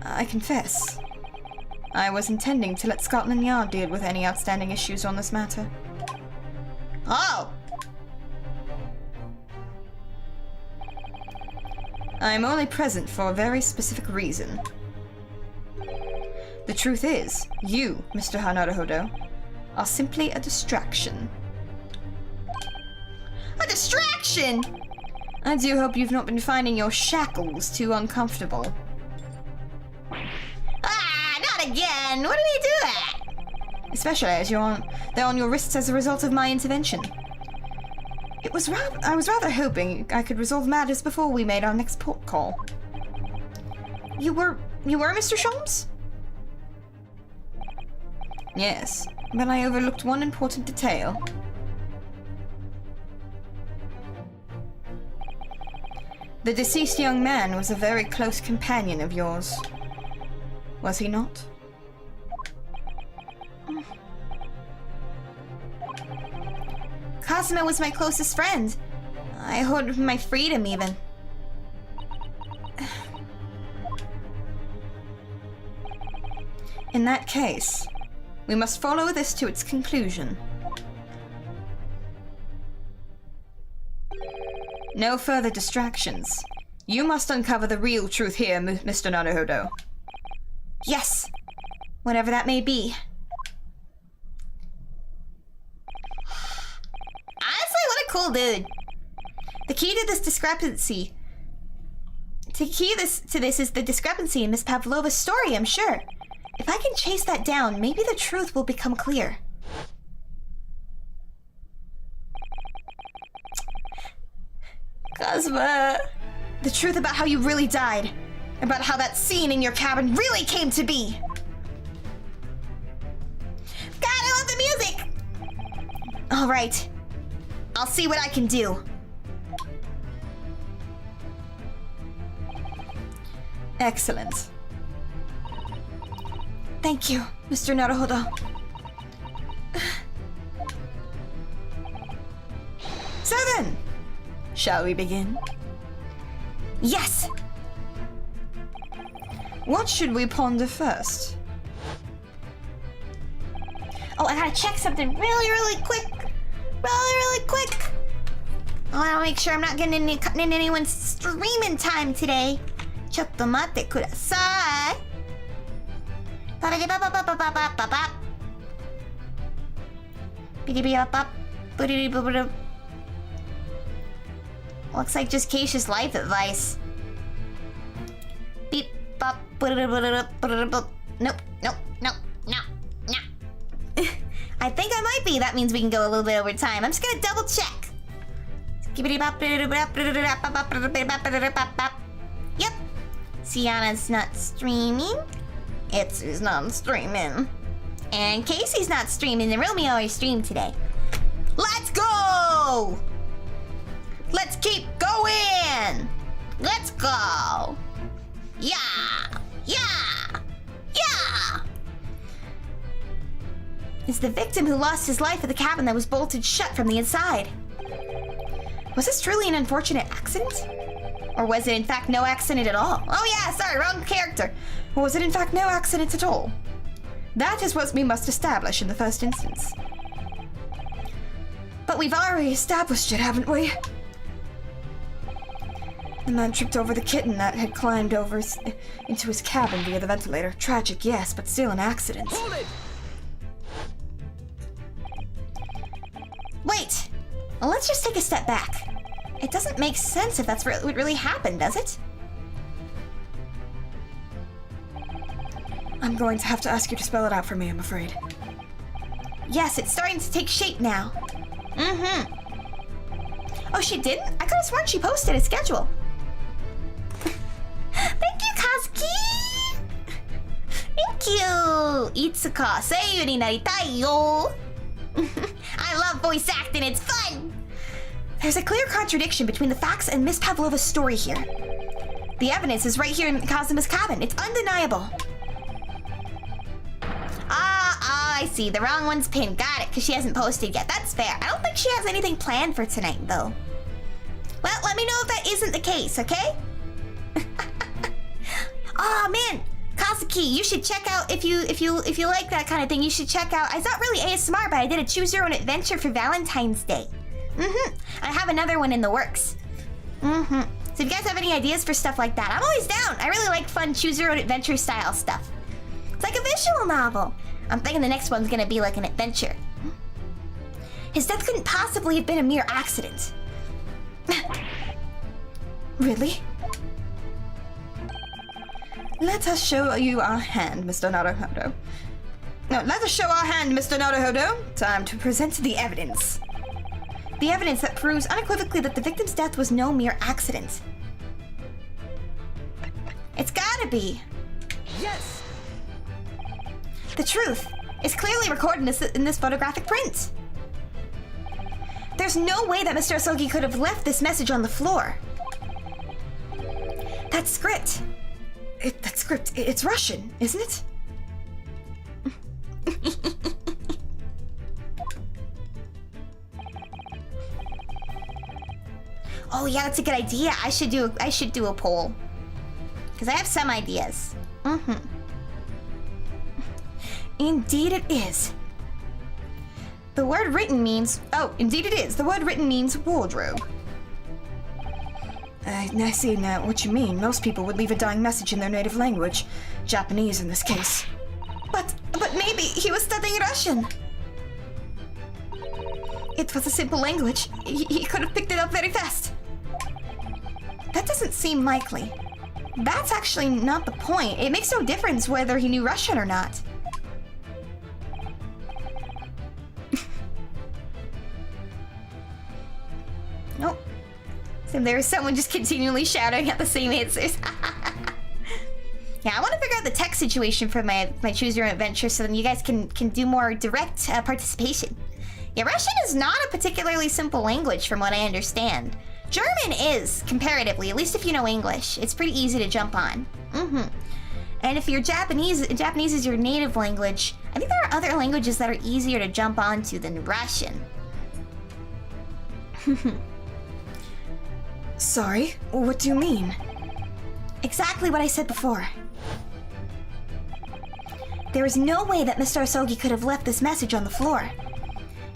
I confess, I was intending to let Scotland Yard deal with any outstanding issues on this matter. Oh! I'm only present for a very specific reason. The truth is, you, Mr. Naruhodo, are simply a distraction. A distraction? I do hope you've not been finding your shackles too uncomfortable. Ah, not again! What did he do that? Especially as they're on your wrists as a result of my intervention. I was rather hoping I could resolve matters before we made our next port call. You were Mr. Sholmes? Yes, but I overlooked one important detail. The deceased young man was a very close companion of yours. Was he not? Kazuma was my closest friend. I owed my freedom, even. In that case, we must follow this to its conclusion. No further distractions. You must uncover the real truth here, Mr. Naruhodo. Yes, whatever that may be. Honestly, what a cool dude. The key to this discrepancy... The key to this is the discrepancy in Miss Pavlova's story, I'm sure. If I can chase that down, maybe the truth will become clear. Kazuma... The truth about how you really died. About how that scene in your cabin really came to be. God, I love the music! Alright. I'll see what I can do. Excellent. Thank you, Mr. Naruhodo. So then, shall we begin? Yes! What should we ponder first? Oh, I gotta check something really quick. Really quick. I wanna make sure I'm not getting cutting in anyone's streaming time today. Chotto matte kudasai. Looks like just Keisha's life advice. Beep bop. Nope. I think I might be. That means we can go a little bit over time. I'm just gonna double check. Yep. Sianna's not streaming. Itsu's not streaming. And Casey's not streaming. And Romeo is streamed today. Let's go! Let's keep going! Let's go! Yeah! It's the victim who lost his life at the cabin that was bolted shut from the inside. Was this truly an unfortunate accident? Or was it in fact no accident at all? Oh yeah, sorry, wrong character. Or was it in fact no accident at all? That is what we must establish in the first instance. But we've already established it, haven't we? The man tripped over the kitten that had climbed over into his cabin via the ventilator. Tragic, yes, but still an accident. Hold it! Wait! Well, let's just take a step back. It doesn't make sense if that's what really happened, does it? I'm going to have to ask you to spell it out for me, I'm afraid. Yes, it's starting to take shape now. Mm-hmm. Oh, she didn't? I could have sworn she posted a schedule. Thank you, Kazuki! Thank you! Itsuka, seiyu ni naritai yo! I love voice acting, it's fun! There's a clear contradiction between the facts and Miss Pavlova's story here. The evidence is right here in Kazuma's cabin. It's undeniable. I see. The wrong one's pinned. Got it, because she hasn't posted yet. That's fair. I don't think she has anything planned for tonight, though. Well, let me know if that isn't the case, okay? Oh man, Kazuki, you should check out if you like that kind of thing. You should check out. It's not really ASMR, but I did a choose your own adventure for Valentine's Day. I have another one in the works. So if you guys have any ideas for stuff like that, I'm always down. I really like fun choose your own adventure style stuff. It's like a visual novel. I'm thinking the next one's gonna be like an adventure. His death couldn't possibly have been a mere accident. Really? Let us show you our hand, Mr. Naruhodo. No, let us show our hand, Mr. Naruhodo. Time to present the evidence. The evidence that proves unequivocally that the victim's death was no mere accident. It's gotta be. Yes! The truth is clearly recorded in this photographic print. There's no way that Mr. Asogi could have left this message on the floor. That script. It's Russian, isn't it? Oh yeah, that's a good idea. I should do a poll. Because I have some ideas. Indeed it is. The word written means... Oh, indeed it is. The word written means wardrobe. I see now what you mean. Most people would leave a dying message in their native language. Japanese in this case. But maybe he was studying Russian. It was a simple language. He could have picked it up very fast. That doesn't seem likely. That's actually not the point. It makes no difference whether he knew Russian or not. Nope. So there is someone just continually shouting at the same answers. Yeah, I want to figure out the tech situation for my choose your own adventure so then you guys can do more direct participation. Yeah, Russian is not a particularly simple language from what I understand. German is, comparatively, at least if you know English. It's pretty easy to jump on. And if you're Japanese is your native language, I think there are other languages that are easier to jump onto than Russian. Sorry, what do you mean? Exactly what I said before. There is no way that Mr. Asogi could have left this message on the floor.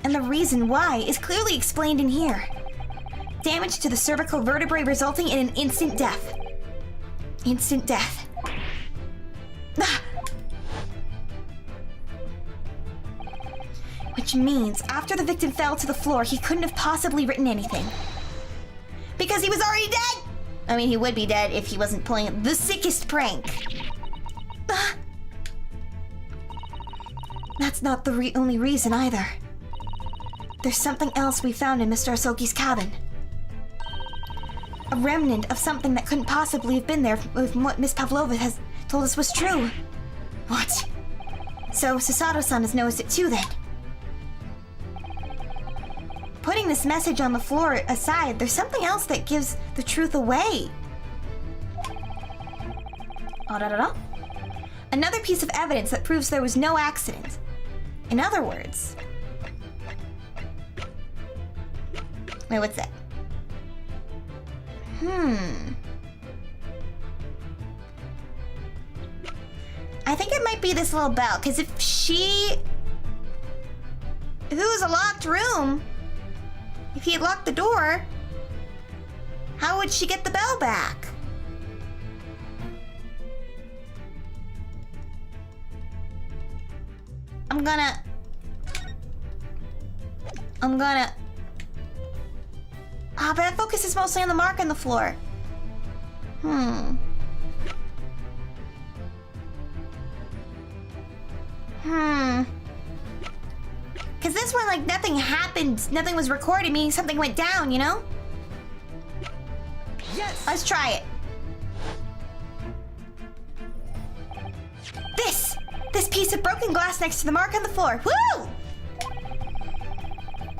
And the reason why is clearly explained in here. Damage to the cervical vertebrae resulting in an instant death. Instant death. Which means after the victim fell to the floor, he couldn't have possibly written anything. Because he was already dead! I mean, he would be dead if he wasn't pulling the sickest prank. That's not the only reason either. There's something else we found in Mr. Asogi's cabin. A remnant of something that couldn't possibly have been there if what Miss Pavlova has told us was true. What? So Susato-san has noticed it too then. Putting this message on the floor aside, there's something else that gives the truth away. Another piece of evidence that proves there was no accident. In other words... Wait, what's that? I think it might be this little bell, because if it was a locked room, if he had locked the door, how would she get the bell back? I'm gonna... Ah, but that focus is mostly on the mark on the floor. Cause this one, like, nothing happened, nothing was recorded, meaning something went down, you know? Yes! Let's try it. This piece of broken glass next to the mark on the floor. Woo!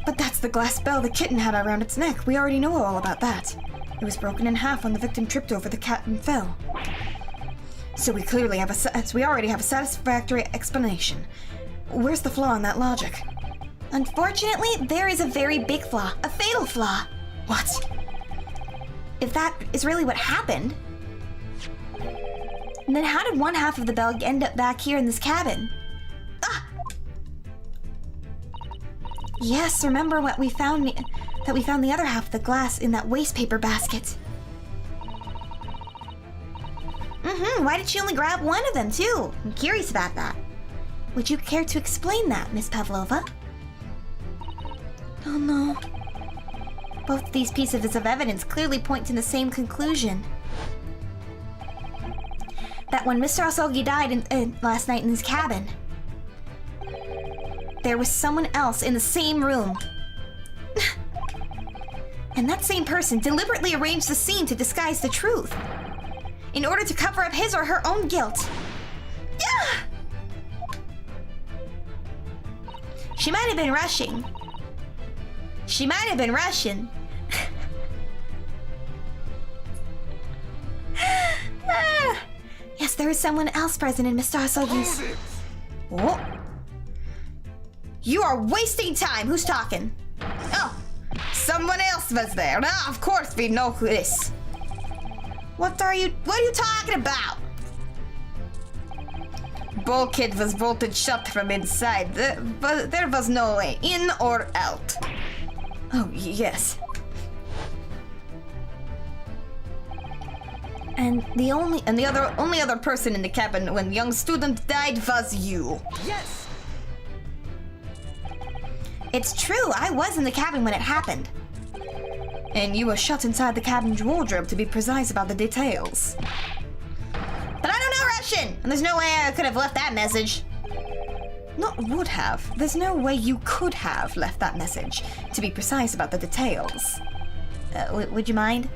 But that's the glass bell the kitten had around its neck. We already know all about that. It was broken in half when the victim tripped over the cat and fell. So we already have a satisfactory explanation. Where's the flaw in that logic? Unfortunately, there is a very big flaw. A fatal flaw. What? If that is really what happened, then how did one half of the bell end up back here in this cabin? Ah! Yes, remember what we found, that we found the other half of the glass in that waste paper basket. Why did she only grab one of them too? I'm curious about that. Would you care to explain that, Miss Pavlova? Oh no. Both of these pieces of evidence clearly point to the same conclusion. That when Mr. Asogi died last night in his cabin, there was someone else in the same room. And that same person deliberately arranged the scene to disguise the truth, in order to cover up his or her own guilt. She might have been rushing. Yes, there is someone else present in Mr. Asogi's... Oh. You are wasting time. Who's talking? Oh, someone else was there. Ah, of course we know who it is. What are you talking about? Bulkhead was bolted shut from inside, but there was no way in or out. Oh, yes. And the only other person in the cabin when the young student died was you. Yes! It's true, I was in the cabin when it happened. And you were shut inside the cabin's wardrobe, to be precise about the details. But I don't know Russian, and there's no way I could have left that message. Not would have. There's no way you could have left that message, to be precise about the details. Would you mind?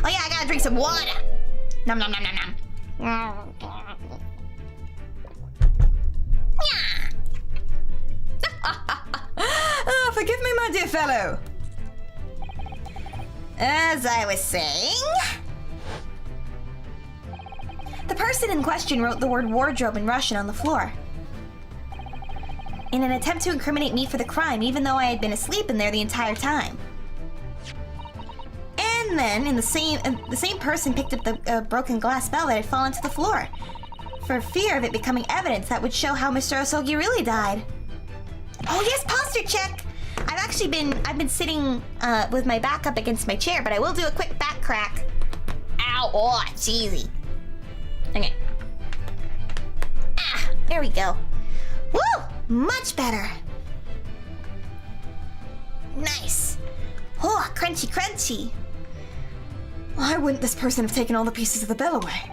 Oh yeah, I gotta drink some water. Nom nom nom nom nom. Oh, forgive me, my dear fellow. As I was saying, the person in question wrote the word wardrobe in Russian on the floor, in an attempt to incriminate me for the crime, even though I had been asleep in there the entire time. And then, the same person picked up the broken glass bell that had fallen to the floor, for fear of it becoming evidence that would show how Mr. Asogi really died. Oh yes, posture check! I've been sitting with my back up against my chair, but I will do a quick back crack. Ow, oh, it's easy. Okay. Ah, there we go. Woo! Much better. Nice. Oh, crunchy, crunchy. Why wouldn't this person have taken all the pieces of the bell away?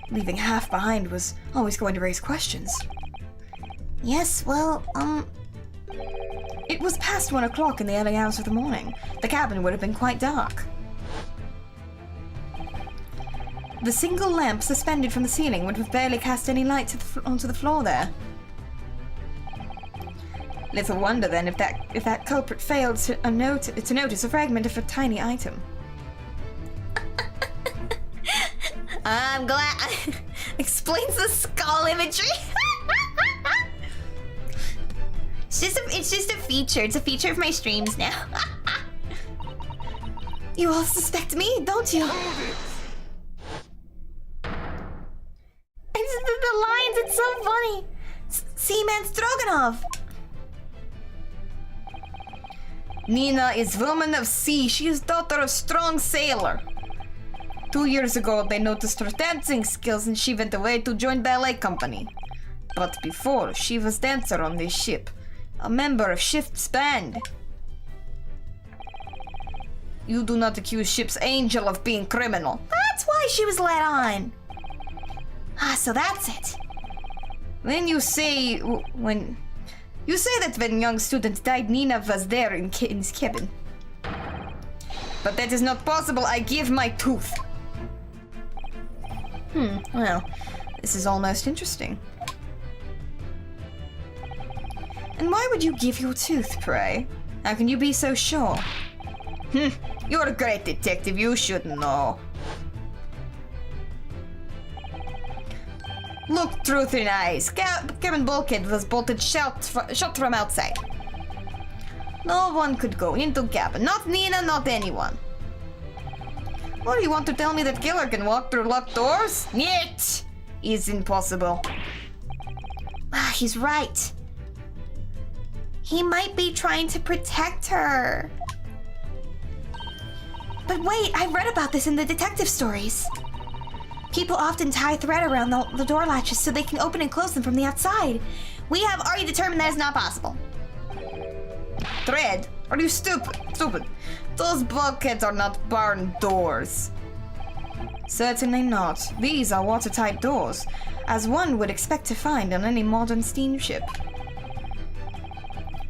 Leaving half behind was always going to raise questions. Yes, well, It was past 1 o'clock in the early hours of the morning. The cabin would have been quite dark. The single lamp suspended from the ceiling would have barely cast any light onto the floor there. Little wonder then if that culprit failed to notice a fragment of a tiny item. I'm glad. Explains the skull imagery. It's just a feature. It's a feature of my streams now. You all suspect me, don't you? the lines. It's so funny. Seaman Stroganov. Nina is woman of sea. She is daughter of strong sailor. 2 years ago, they noticed her dancing skills and she went away to join ballet company. But before, she was dancer on this ship. A member of ship's band. You do not accuse ship's angel of being criminal. That's why she was let on. Ah, so that's it. When you say that when young student died, Nina was there in his cabin. But that is not possible. I give my tooth. Well, this is almost interesting. And why would you give your tooth, pray? How can you be so sure? You're a great detective. You should know. Look truth in eyes. Cabin bulkhead was bolted shut from outside. No one could go into cabin. Not Nina, not anyone. What, do you want to tell me that killer can walk through locked doors? Niet! Is impossible. Ah, he's right. He might be trying to protect her. But wait, I read about this in the detective stories. People often tie thread around the door latches so they can open and close them from the outside. We have already determined that is not possible. Thread? Are you stupid? Those bulkheads are not barn doors. Certainly not. These are watertight doors, as one would expect to find on any modern steamship.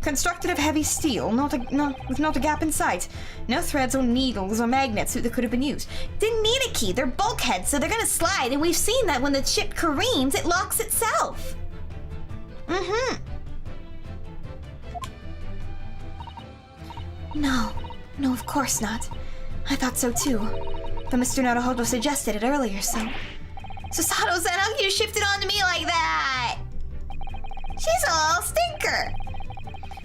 Constructed of heavy steel, with not a gap in sight. No threads or needles or magnets that could have been used. Didn't need a key. They're bulkheads, so they're gonna slide, and we've seen that when the ship careens, it locks itself. No, of course not. I thought so too. But Mr. Naruhodo suggested it earlier, so Sato-san, how can you shift it onto me like that? She's a little stinker.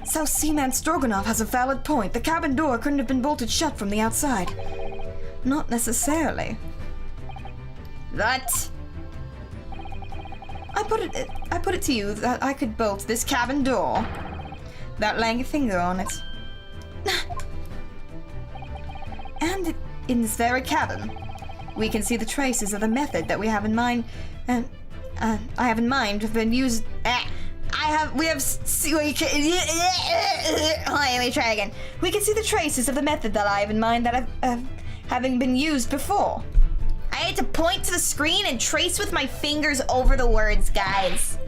So Seaman Stroganov has a valid point. The cabin door couldn't have been bolted shut from the outside. Not necessarily. That... I put it to you that I could bolt this cabin door without laying a finger on it. And in this very cabin, we can see the traces of the method that we have in mind, and I have in mind have been used. Let me try again. We can see the traces of the method that I have in mind that having been used before. I had to point to the screen and trace with my fingers over the words, guys.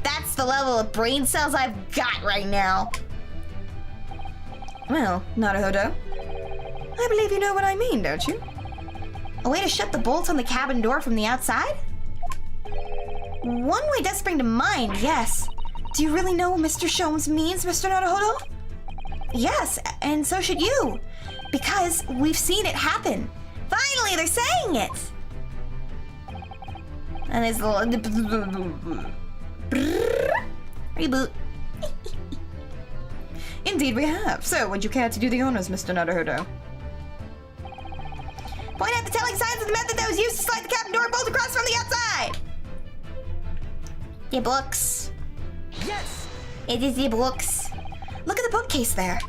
That's the level of brain cells I've got right now. Well, Naruhodo, I believe you know what I mean, don't you? A way to shut the bolts on the cabin door from the outside? One way does spring to mind, yes. Do you really know what Mr. Sholmes means, Mr. Naruhodo? Yes, and so should you. Because we've seen it happen. Finally, they're saying it! And there's a little... Reboot. Indeed we have. So, would you care to do the honors, Mr. Naruhodo? Point out the telling signs of the method that was used to slide the cabin door bolt across from the outside! The books. Yes! It is the books. Look at the bookcase there.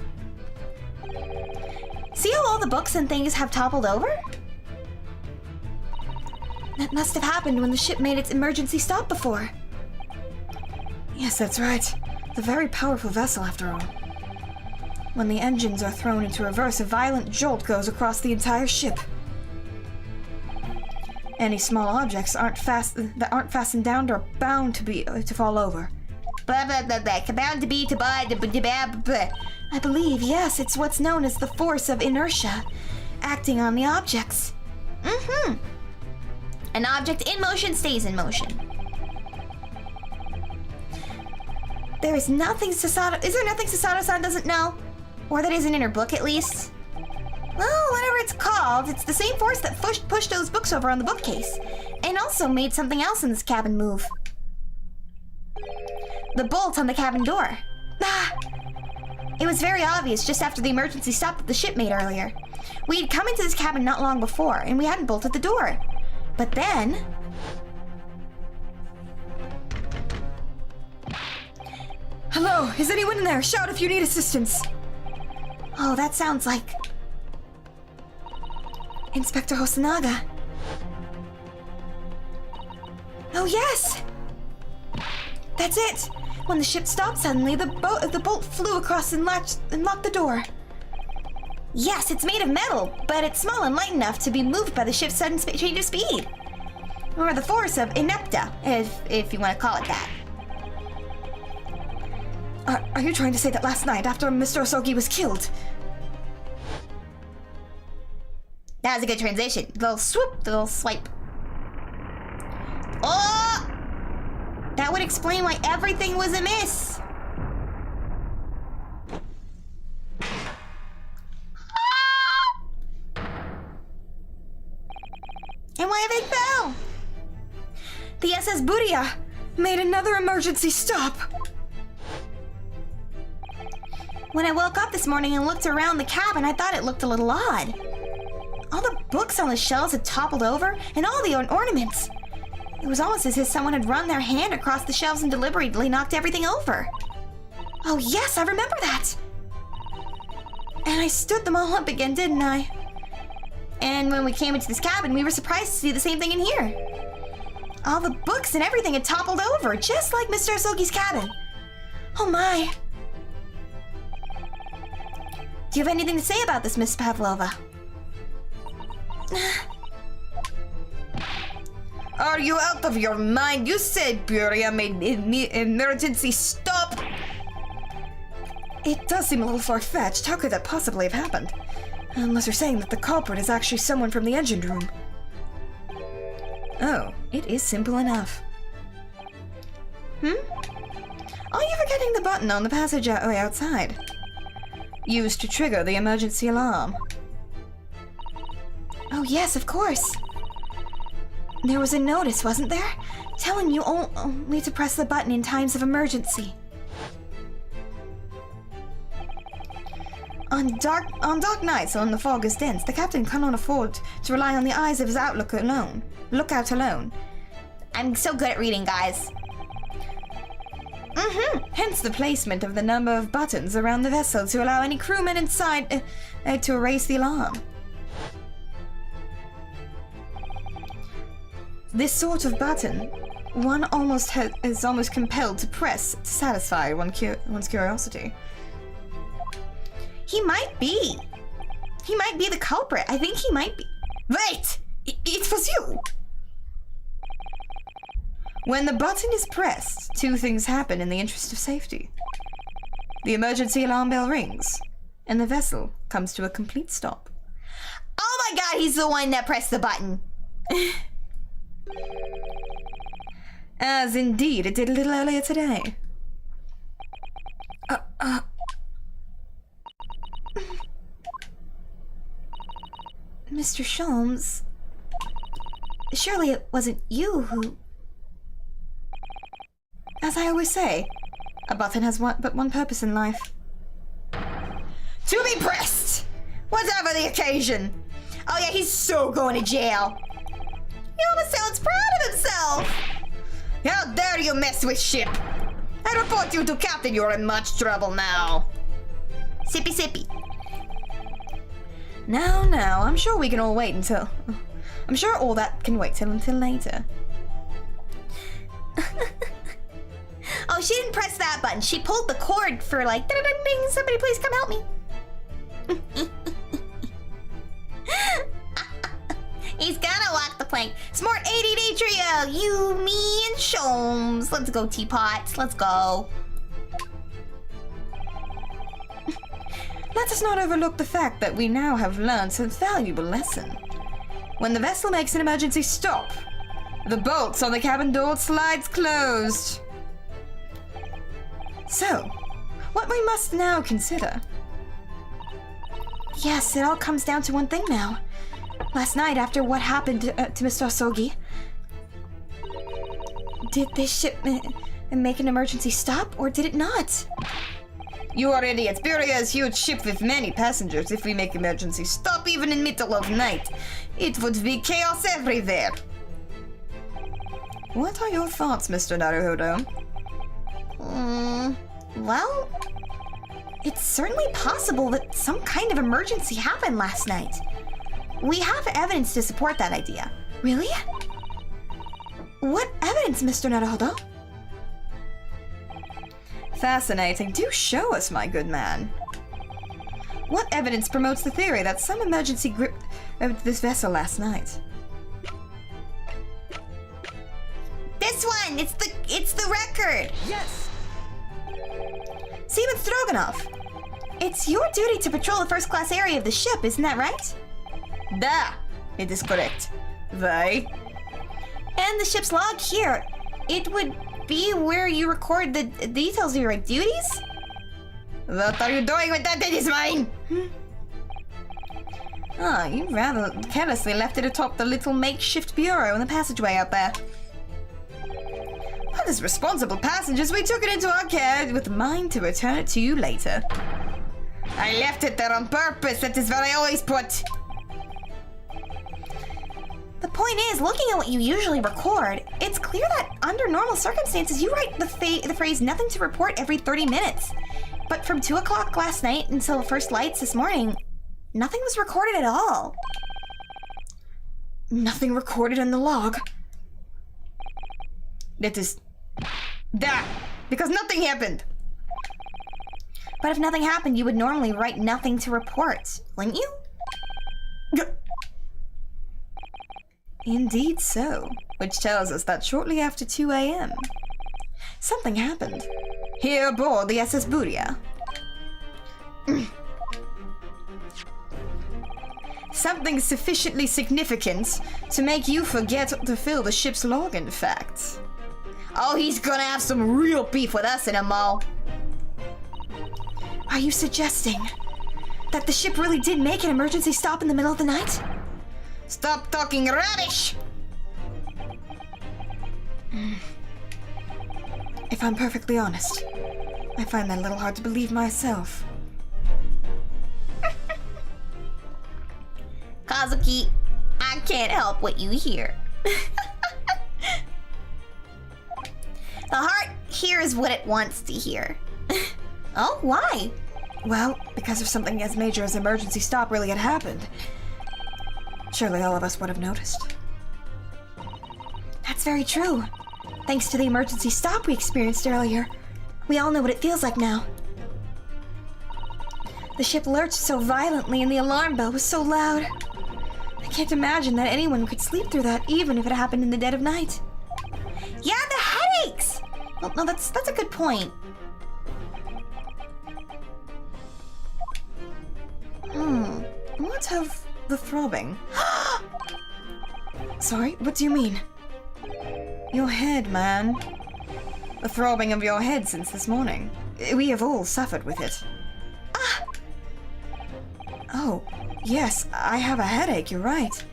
See how all the books and things have toppled over? That must have happened when the ship made its emergency stop before. Yes, that's right. The very powerful vessel, after all. When the engines are thrown into reverse, a violent jolt goes across the entire ship. Any small objects that aren't fastened down are bound to fall over. Bound to be I believe, yes, it's what's known as the force of inertia, acting on the objects. An object in motion stays in motion. There is nothing Sasato... Is there nothing Sasato-san doesn't know? Or that isn't in her book, at least? Well, whatever it's called, it's the same force that pushed those books over on the bookcase. And also made something else in this cabin move. The bolt on the cabin door. It was very obvious just after the emergency stop that the ship made earlier. We had come into this cabin not long before, and we hadn't bolted the door. But then... Hello, is anyone in there? Shout if you need assistance. Oh, that sounds like Inspector Hosonaga. Oh, yes! That's it! When the ship stopped suddenly, the bolt flew across and locked the door. Yes, it's made of metal, but it's small and light enough to be moved by the ship's sudden change of speed. Or the force of inepta, if you want to call it that. Are you trying to say that last night, after Mr. Osogi was killed? That was a good transition. The little swoop, the little swipe. Oh! That would explain why everything was amiss. And why a big bell? The SS Buria made another emergency stop. When I woke up this morning and looked around the cabin, I thought it looked a little odd. All the books on the shelves had toppled over, and all the ornaments. It was almost as if someone had run their hand across the shelves and deliberately knocked everything over. Oh yes, I remember that! And I stood them all up again, didn't I? And when we came into this cabin, we were surprised to see the same thing in here. All the books and everything had toppled over, just like Mr. Osogi's cabin. Oh my. Do you have anything to say about this, Miss Pavlova? Are you out of your mind? You said Buria made emergency stop. It does seem a little far-fetched. How could that possibly have happened? Unless you're saying that the culprit is actually someone from the engine room. Oh, it is simple enough. Are you forgetting the button on the passageway outside? Used to trigger the emergency alarm. Oh yes, of course. There was a notice, wasn't there? Telling you only to press the button in times of emergency. On dark nights when the fog is dense, the captain cannot afford to rely on the eyes of his lookout alone. I'm so good at reading, guys. Hence the placement of the number of buttons around the vessel to allow any crewmen inside to erase the alarm. This sort of button, one is almost compelled to press to satisfy one's curiosity. He might be. He might be the culprit. I think he might be. Wait! It was you! When the button is pressed, two things happen in the interest of safety. The emergency alarm bell rings, and the vessel comes to a complete stop. Oh my god, he's the one that pressed the button. As indeed it did a little earlier today. Mr. Sholmes, surely it wasn't you who... As I always say, a button has but one purpose in life. To be pressed! Whatever the occasion! Oh yeah, he's so going to jail. He almost sounds proud of himself. How dare you mess with ship! I report you to Captain, you're in much trouble now. Sippy sippy. Now, I'm sure we can all wait until... I'm sure all that can wait until later. Oh, she didn't press that button. She pulled the cord for like, ding, ding, ding, somebody please come help me. He's gonna walk the plank. Smart ADD trio, you, me, and Sholmes. Let's go, teapots. Let's go. Let us not overlook the fact that we now have learned a valuable lesson. When the vessel makes an emergency stop, the bolts on the cabin door slides closed. So, what we must now consider... Yes, it all comes down to one thing now. Last night, after what happened to Mr. Osogi, did this ship make an emergency stop, or did it not? You are idiots. Buria is a huge ship with many passengers. If we make emergency stop even in middle of night, it would be chaos everywhere. What are your thoughts, Mr. Naruhodo? Well, it's certainly possible that some kind of emergency happened last night. We have evidence to support that idea. Really? What evidence, Mr. Naruhodo? Fascinating. Do show us, my good man. What evidence promotes the theory that some emergency gripped this vessel last night? This one! It's the record! Yes! Seaman Stroganoff, it's your duty to patrol the first-class area of the ship, isn't that right? Da! It is correct. Why? And the ship's log here, it would be where you record the details of your duties? What are you doing with that? It is mine! Ah, you rather carelessly left it atop the little makeshift bureau in the passageway out there. But as responsible passengers, we took it into our care with a mind to return it to you later. I left it there on purpose. That is where I always put. The point is, looking at what you usually record, it's clear that under normal circumstances, you write the phrase "nothing to report" every 30 minutes. But from 2 o'clock last night until the first lights this morning, nothing was recorded at all. Nothing recorded in the log. That is... Da! Because nothing happened! But if nothing happened, you would normally write "nothing to report," wouldn't you? Indeed so. Which tells us that shortly after 2 a.m., something happened. Here aboard the SS Buria. Something sufficiently significant to make you forget to fill the ship's log, in fact. Oh, he's gonna have some real beef with us in a mo. Are you suggesting that the ship really did make an emergency stop in the middle of the night? Stop talking rubbish! If I'm perfectly honest, I find that a little hard to believe myself. Kazuki, I can't help what you hear. The heart hears what it wants to hear. Oh, why? Well, because if something as major as emergency stop really had happened, surely all of us would have noticed. That's very true. Thanks to the emergency stop we experienced earlier, we all know what it feels like now. The ship lurched so violently and the alarm bell was so loud. I can't imagine that anyone could sleep through that, even if it happened in the dead of night. Yeah, the headaches! Well, no, that's a good point. What of the throbbing? Sorry, what do you mean? Your head, man. The throbbing of your head since this morning. We have all suffered with it. Ah! Oh, yes, I have a headache, you're right.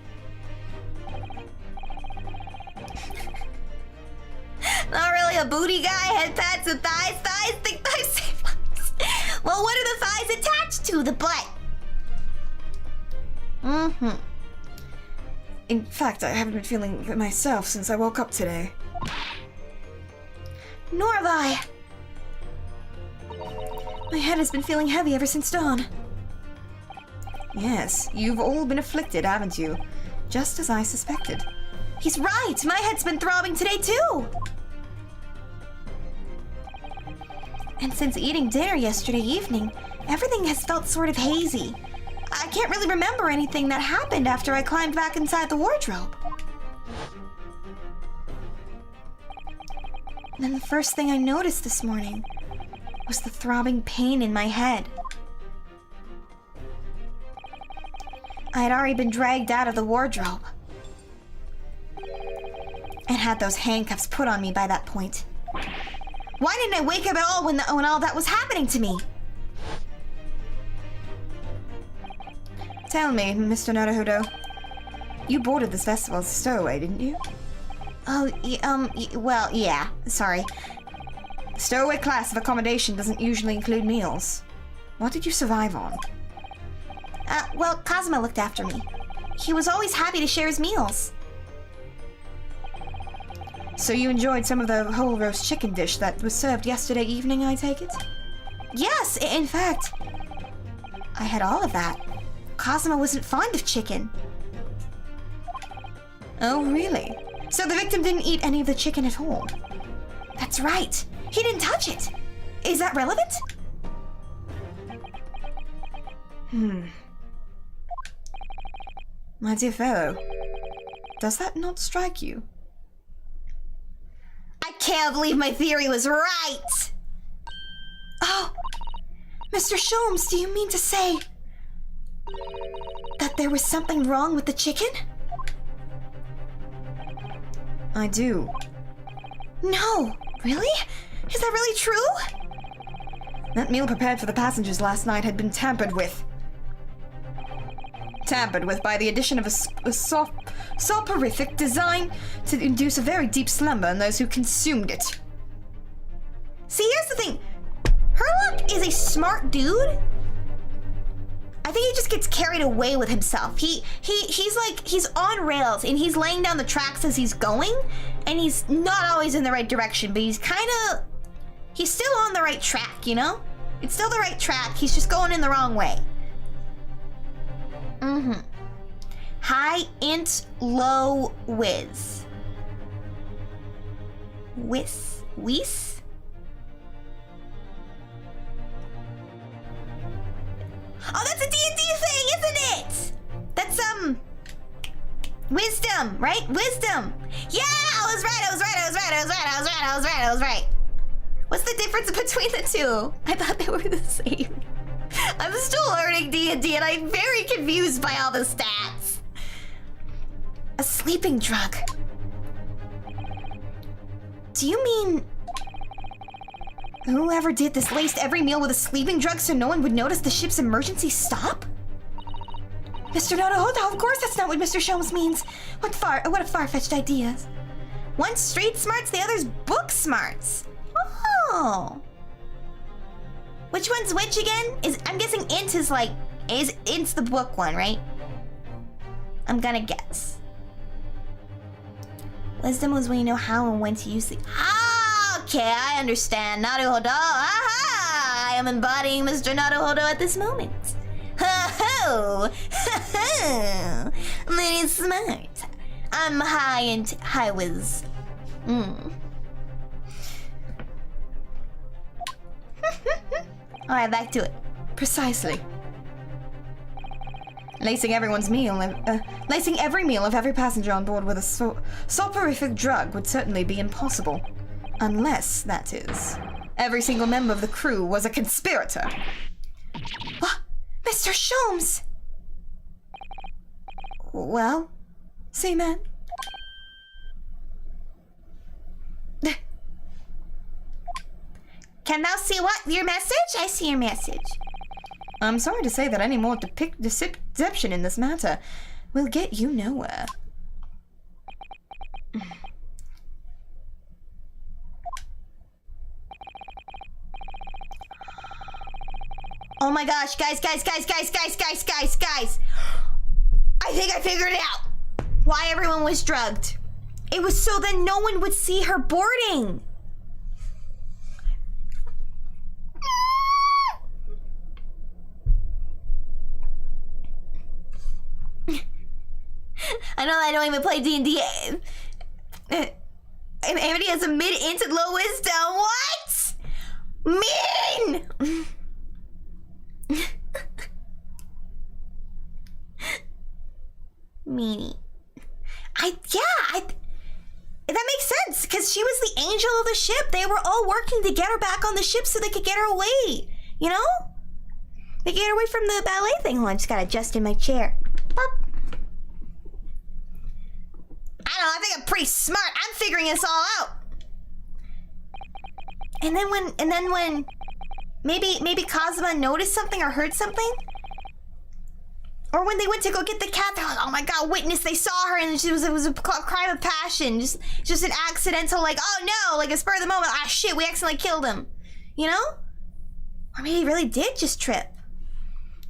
Not really a booty guy, head pats and thighs, thick thighs save lives. Well, what are the thighs attached to? The butt? In fact, I haven't been feeling it myself since I woke up today. Nor have I. My head has been feeling heavy ever since dawn. Yes, you've all been afflicted, haven't you? Just as I suspected. He's right! My head's been throbbing today too! And since eating dinner yesterday evening, everything has felt sort of hazy. I can't really remember anything that happened after I climbed back inside the wardrobe. Then the first thing I noticed this morning was the throbbing pain in my head. I had already been dragged out of the wardrobe and had those handcuffs put on me by that point. Why didn't I wake up at all when all that was happening to me? Tell me, Mr. Naruhodo, you boarded this vessel as a stowaway, didn't you? Oh, well, yeah, sorry. The stowaway class of accommodation doesn't usually include meals. What did you survive on? Well, Kazuma looked after me. He was always happy to share his meals. So you enjoyed some of the whole roast chicken dish that was served yesterday evening, I take it? Yes, in fact, I had all of that. Kazuma wasn't fond of chicken. Oh, really? So the victim didn't eat any of the chicken at all? That's right. He didn't touch it. Is that relevant? My dear fellow, does that not strike you? I can't believe my theory was right! Oh! Mr. Sholmes, do you mean to say that there was something wrong with the chicken? I do. No! Really? Is that really true? That meal prepared for the passengers last night had been tampered with. Tampered with by the addition of a soporific designed to induce a very deep slumber in those who consumed it. See, here's the thing. Herlock is a smart dude. I think he just gets carried away with himself. He's on rails and he's laying down the tracks as he's going, and he's not always in the right direction, but he's still on the right track, you know? It's still the right track, he's just going in the wrong way. High int, low whiz. Whis? Oh, that's a D&D thing, isn't it? That's, wisdom, right? Wisdom. Yeah, I was right. What's the difference between the two? I thought they were the same. I'm still learning D&D and I'm very confused by all the stats. A sleeping drug. Do you mean whoever did this laced every meal with a sleeping drug so no one would notice the ship's emergency stop? Mr. Naruhodo, of course that's not what Mr. Sholmes means. What a far-fetched idea. One's street smarts, the other's book smarts. Oh. Which one's which again? I'm guessing int is int's the book one, right? I'm gonna guess. Wisdom was when you know how and when to use the... Ah, okay, I understand. Naruhodo. Aha! I am embodying Mr. Naruhodo at this moment. Ho ho! Ho ho! Very smart. I'm high and high whiz. Alright, back to it. Precisely. Lacing every meal of every passenger on board with a soporific drug would certainly be impossible. Unless, that is, every single member of the crew was a conspirator. Mr. Sholmes! Well? Seaman? Can thou see what? Your message? I see your message. I'm sorry to say that any more deception in this matter will get you nowhere. Oh my gosh, guys. I think I figured it out. Why everyone was drugged. It was so that no one would see her boarding. I know I don't even play D&D. Amity has a mid-int and low wisdom. What? Mean! Meanie. That makes sense, because she was the angel of the ship. They were all working to get her back on the ship so they could get her away. You know? They get her away from the ballet thing. Hold on, I just gotta adjust in my chair. Pop. I don't know, I think I'm pretty smart. I'm figuring this all out. And then when maybe Kazuma noticed something or heard something? Or when they went to go get the cat, they're like, oh my god, witness, they saw her and it was a crime of passion. Just an accidental, like, oh no, like a spur of the moment, ah shit, we accidentally killed him. You know? Or maybe he really did just trip.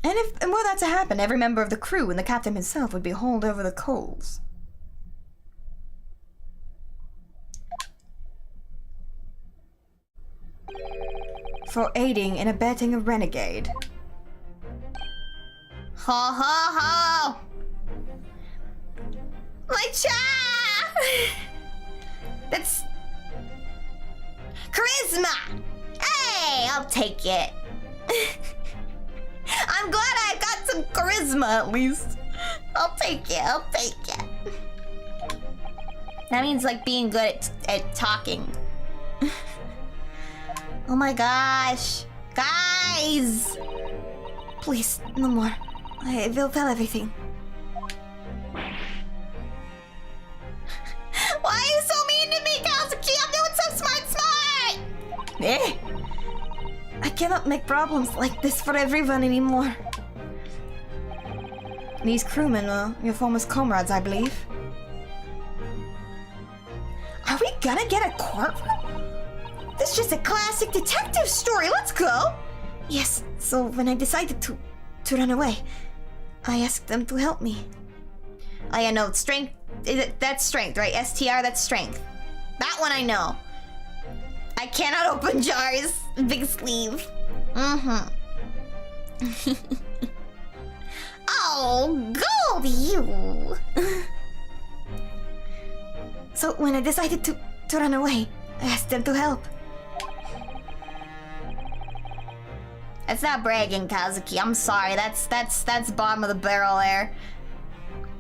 And were that to happen, every member of the crew and the captain himself would be hauled over the coals. for aiding and abetting a renegade. Ho ho ho! My cha! That's charisma! Hey, I'll take it. I'm glad I got some charisma at least. I'll take it, I'll take it. That means like being good at talking. Oh my gosh. Guys! Please, no more. I will tell everything. Why are you so mean to me, Kazuki? I'm doing so smart! Eh? I cannot make problems like this for everyone anymore. These crewmen are your former comrades, I believe. Are we gonna get a courtroom? This is just a classic detective story. Let's go! Yes, so when I decided to run away, I asked them to help me. Oh yeah, no, strength, that's strength, right? STR, that's strength. That one I know. I cannot open jars. Big sleeve. Mm-hmm. Oh, go you! So when I decided to run away, I asked them to help. That's not bragging, Kazuki. I'm sorry. That's bottom of the barrel there.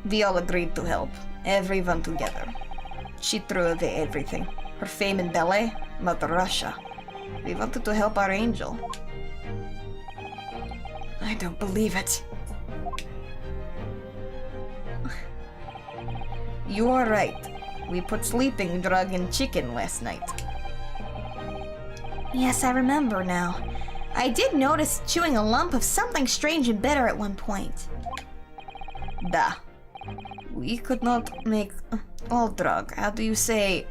We all agreed to help. Everyone together. She threw away everything. Her fame in ballet, Mother Russia. We wanted to help our angel. I don't believe it. You are right. We put sleeping drug in chicken last night. Yes, I remember now. I did notice chewing a lump of something strange and bitter at one point. Da. We could not make all drug. How do you say?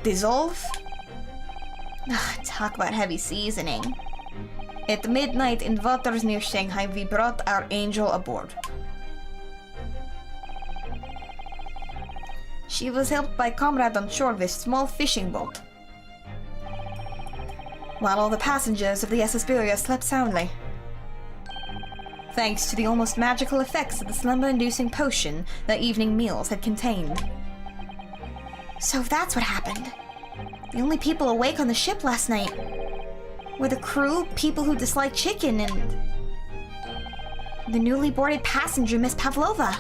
Dissolve? Talk about heavy seasoning. At midnight in waters near Shanghai, we brought our angel aboard. She was helped by a comrade on shore with a small fishing boat, while all the passengers of the SS Beria slept soundly. Thanks to the almost magical effects of the slumber-inducing potion that evening meals had contained. So that's what happened. The only people awake on the ship last night were the crew, people who dislike chicken, and the newly boarded passenger, Miss Pavlova.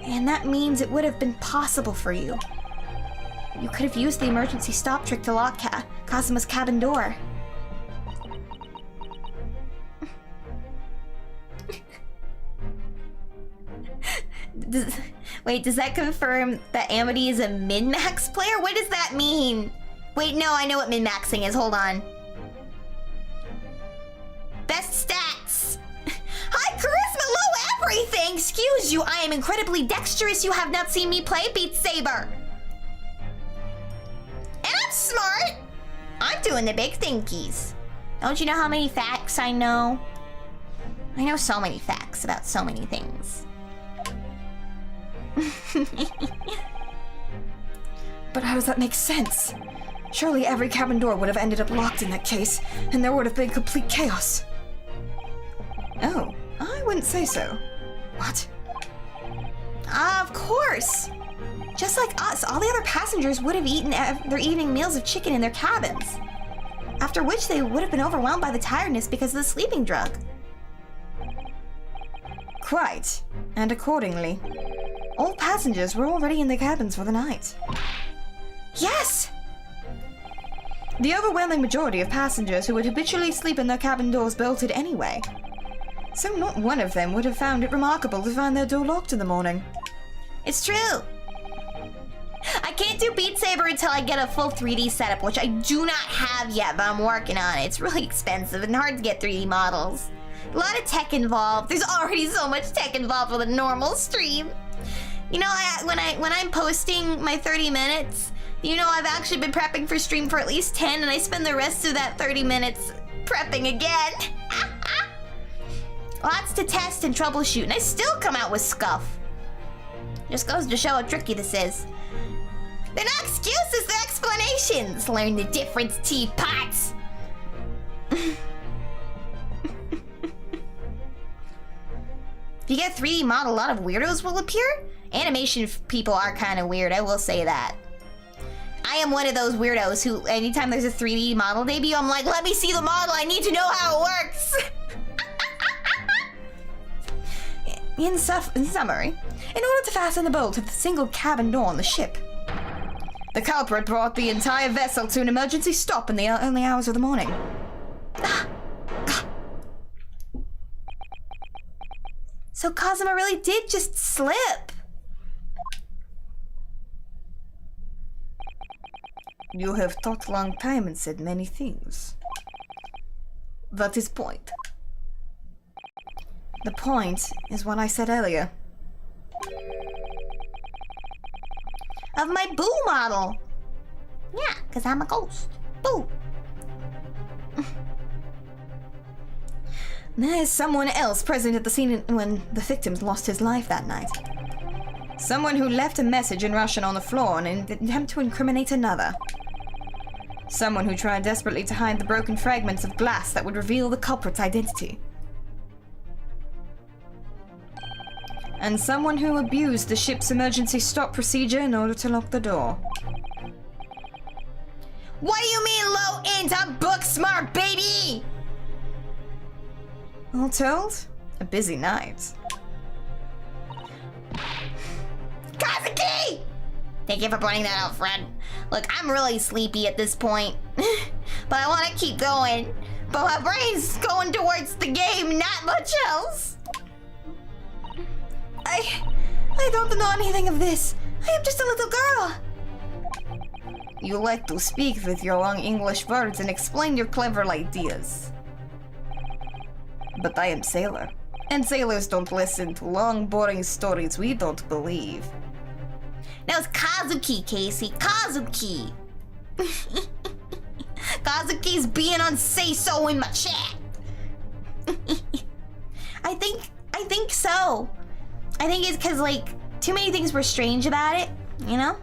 And that means it would have been possible for you. You could have used the emergency stop trick to lock Kazuma's cabin door. Wait, does that confirm that Amity is a min-max player? What does that mean? Wait, no, I know what min-maxing is. Hold on. Best stats. High charisma, low everything. Excuse you, I am incredibly dexterous. You have not seen me play Beat Saber. And I'm smart. I'm doing the big thinkies. Don't you know how many facts I know? I know so many facts about so many things. But how does that make sense? Surely every cabin door would have ended up locked in that case, and there would have been complete chaos. Oh, I wouldn't say so. What? Of course! Just like us, all the other passengers would have eaten their evening meals of chicken in their cabins. After which they would have been overwhelmed by the tiredness because of the sleeping drug. Quite. And accordingly, all passengers were already in their cabins for the night. Yes! The overwhelming majority of passengers who would habitually sleep in their cabin doors bolted anyway. So not one of them would have found it remarkable to find their door locked in the morning. It's true. I can't do Beat Saber until I get a full 3D setup, which I do not have yet, but I'm working on it. It's really expensive and hard to get 3D models. A lot of tech involved. There's already so much tech involved with a normal stream. You know, when I'm posting my 30 minutes, you know I've actually been prepping for stream for at least 10, and I spend the rest of that 30 minutes prepping again. Lots to test and troubleshoot, and I still come out with scuff. Just goes to show how tricky this is. They're not excuses, they're explanations. Learn the difference, teapots. If you get a 3D model, a lot of weirdos will appear. Animation people are kind of weird, I will say that. I am one of those weirdos who, anytime there's a 3D model debut, I'm like, let me see the model, I need to know how it works. In summary, in order to fasten the bolt of the single cabin door on the ship, the culprit brought the entire vessel to an emergency stop in the early hours of the morning. So Kazuma really did just slip. You have thought long time and said many things. That is point. The point is what I said earlier. Of my boo model. Yeah, because I'm a ghost. Boo. There is someone else present at the scene when the victim lost his life that night. Someone who left a message in Russian on the floor in an attempt to incriminate another. Someone who tried desperately to hide the broken fragments of glass that would reveal the culprit's identity. And someone who abused the ship's emergency stop procedure in order to lock the door. What do you mean low end? I'm book smart, baby! All told, a busy night. Kazuki! Thank you for pointing that out, friend. Look, I'm really sleepy at this point. But I want to keep going. But my brain's going towards the game, not much else. I don't know anything of this. I am just a little girl. You like to speak with your long English words and explain your clever ideas. But I am sailor. And sailors don't listen to long, boring stories we don't believe. That was Kazuki, Casey. Kazuki. Kazuki's being on say-so in my chat. I think so. I think it's because, like, too many things were strange about it, you know?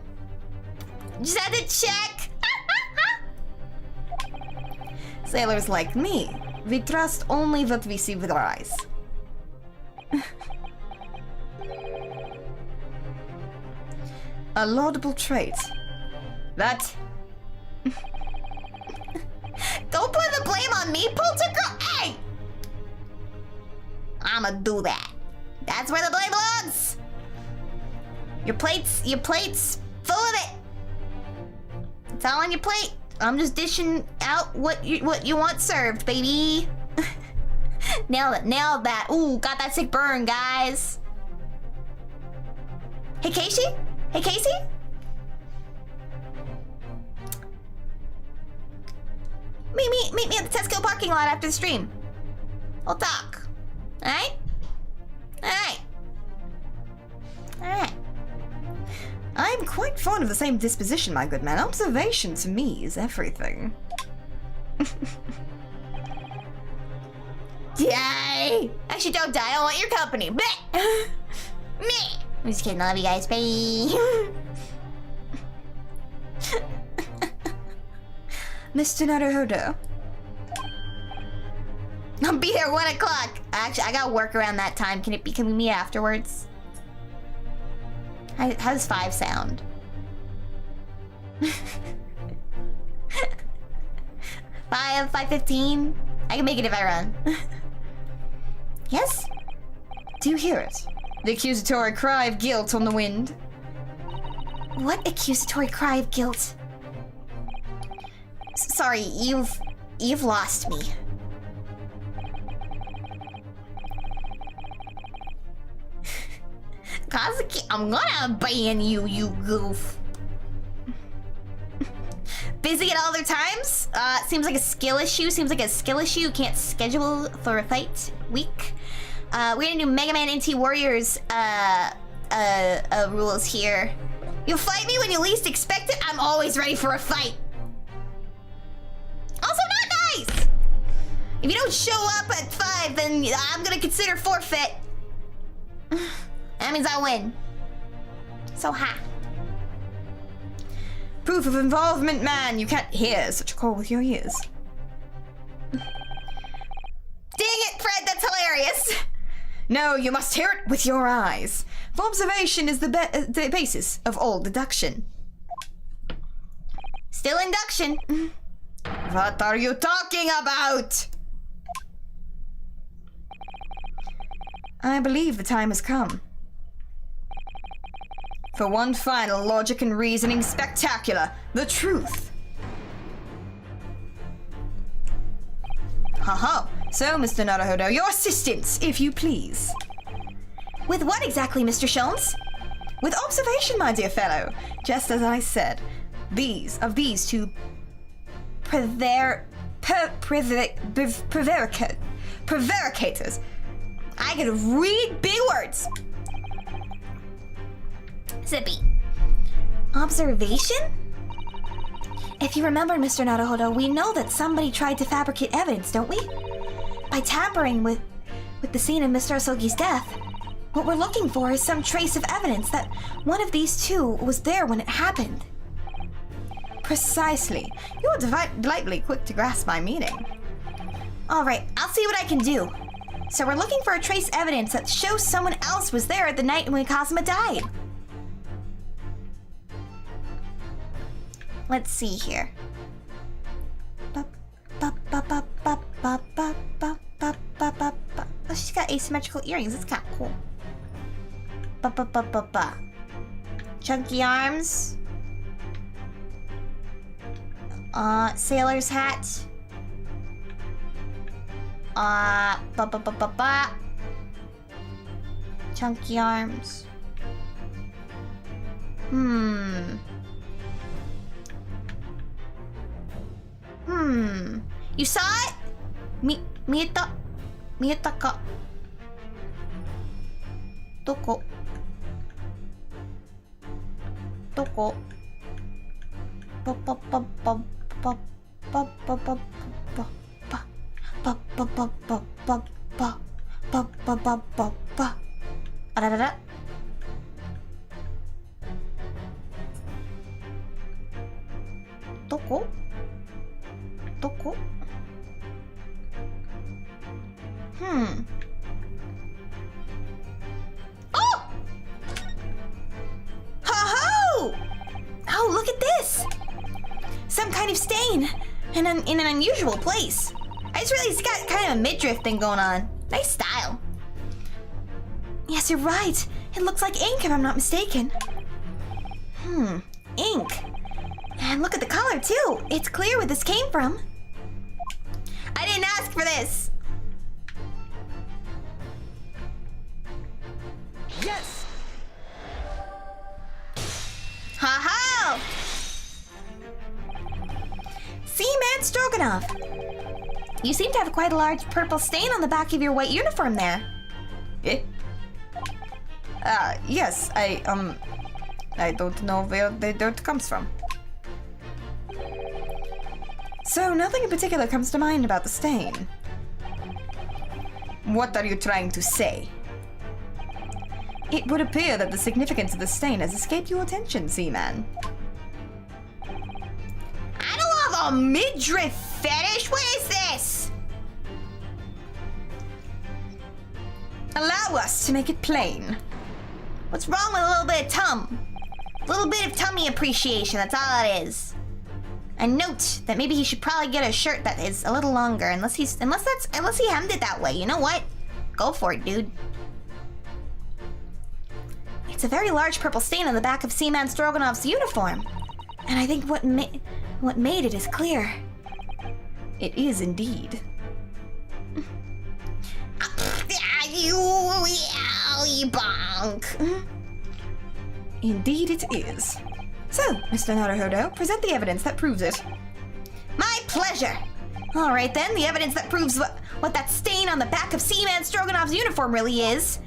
Just had to check. Sailors like me, we trust only what we see with our eyes. A laudable trait. That... Don't put the blame on me, Poltergeist! Hey! I'ma do that. That's where the blame belongs! Your plate's full of it! It's all on your plate. I'm just dishing out what you want served, baby. Nailed that. Ooh, got that sick burn, guys. Hey, Casey? Hey, Casey? Meet me at the Tesco parking lot after the stream. We'll talk. Alright? Alright. Alright. I am quite fond of the same disposition, my good man. Observation to me is everything. Die! Actually, don't die. I want your company. Bleh! Me! I'm just kidding. I love you guys. Bye! Mr. Naruhodo. I'll be there 1 o'clock. Actually, I gotta work around that time. Can we meet afterwards? How does 5 sound? 5:15? I can make it if I run. Yes? Do you hear it? The accusatory cry of guilt on the wind. What accusatory cry of guilt? Sorry, you've lost me. Kazuki, I'm gonna ban you, you goof. Busy at all other times? Seems like a skill issue. You can't schedule for a fight week. We're gonna do Mega Man NT Warriors rules here. You'll fight me when you least expect it. I'm always ready for a fight. Also not nice! If you don't show up at 5, then I'm gonna consider forfeit. That means I win. So ha. Proof of involvement, man! You can't hear such a call with your ears. Dang it, Fred, that's hilarious! No, you must hear it with your eyes. For observation is the basis of all deduction. Still induction. What are you talking about? I believe the time has come. For one final logic and reasoning spectacular, the truth. Haha. So, Mr. Naruhodo, your assistance, if you please. With what exactly, Mr. Sholmes? With observation, my dear fellow. Just as I said, these two prevaricators. I could read big words. Zippy. Observation? If you remember, Mr. Naruhodo, we know that somebody tried to fabricate evidence, don't we? By tampering with the scene of Mr. Asogi's death. What we're looking for is some trace of evidence that one of these two was there when it happened. Precisely. You are delightfully quick to grasp my meaning. Alright, I'll see what I can do. So we're looking for a trace evidence that shows someone else was there at the night when Kazuma died. Let's see here. Oh, she's got asymmetrical earrings. It's kind of cool. Chunky arms. Sailor's hat. Chunky arms. You saw it? Mieta ka. Doko? Ararara. Doko? Oh! Ho-ho! Oh, look at this! Some kind of stain in an unusual place. I just realized it's got kind of a midriff thing going on. Nice style. Yes, you're right. It looks like ink, if I'm not mistaken. Ink. And look at the color, too. It's clear where this came from. I didn't ask for this. Yes! Ha-ha! Seaman Stroganoff. You seem to have quite a large purple stain on the back of your white uniform there. Eh? Yes, I don't know where the dirt comes from. So, nothing in particular comes to mind about the stain. What are you trying to say? It would appear that the significance of the stain has escaped your attention, Seaman. I don't have a midriff fetish. What is this? Allow us to make it plain. What's wrong with a little bit of tum? A little bit of tummy appreciation, that's all it is. And note that maybe he should probably get a shirt that is a little longer, unless he hemmed it that way. You know what? Go for it, dude. It's a very large purple stain on the back of Seaman Stroganoff's uniform. And I think what made it is clear. It is indeed. You bonk. Indeed it is. So, Mr. Naruhodo, present the evidence that proves it. My pleasure. All right then, the evidence that proves what that stain on the back of Seaman Stroganoff's uniform really is.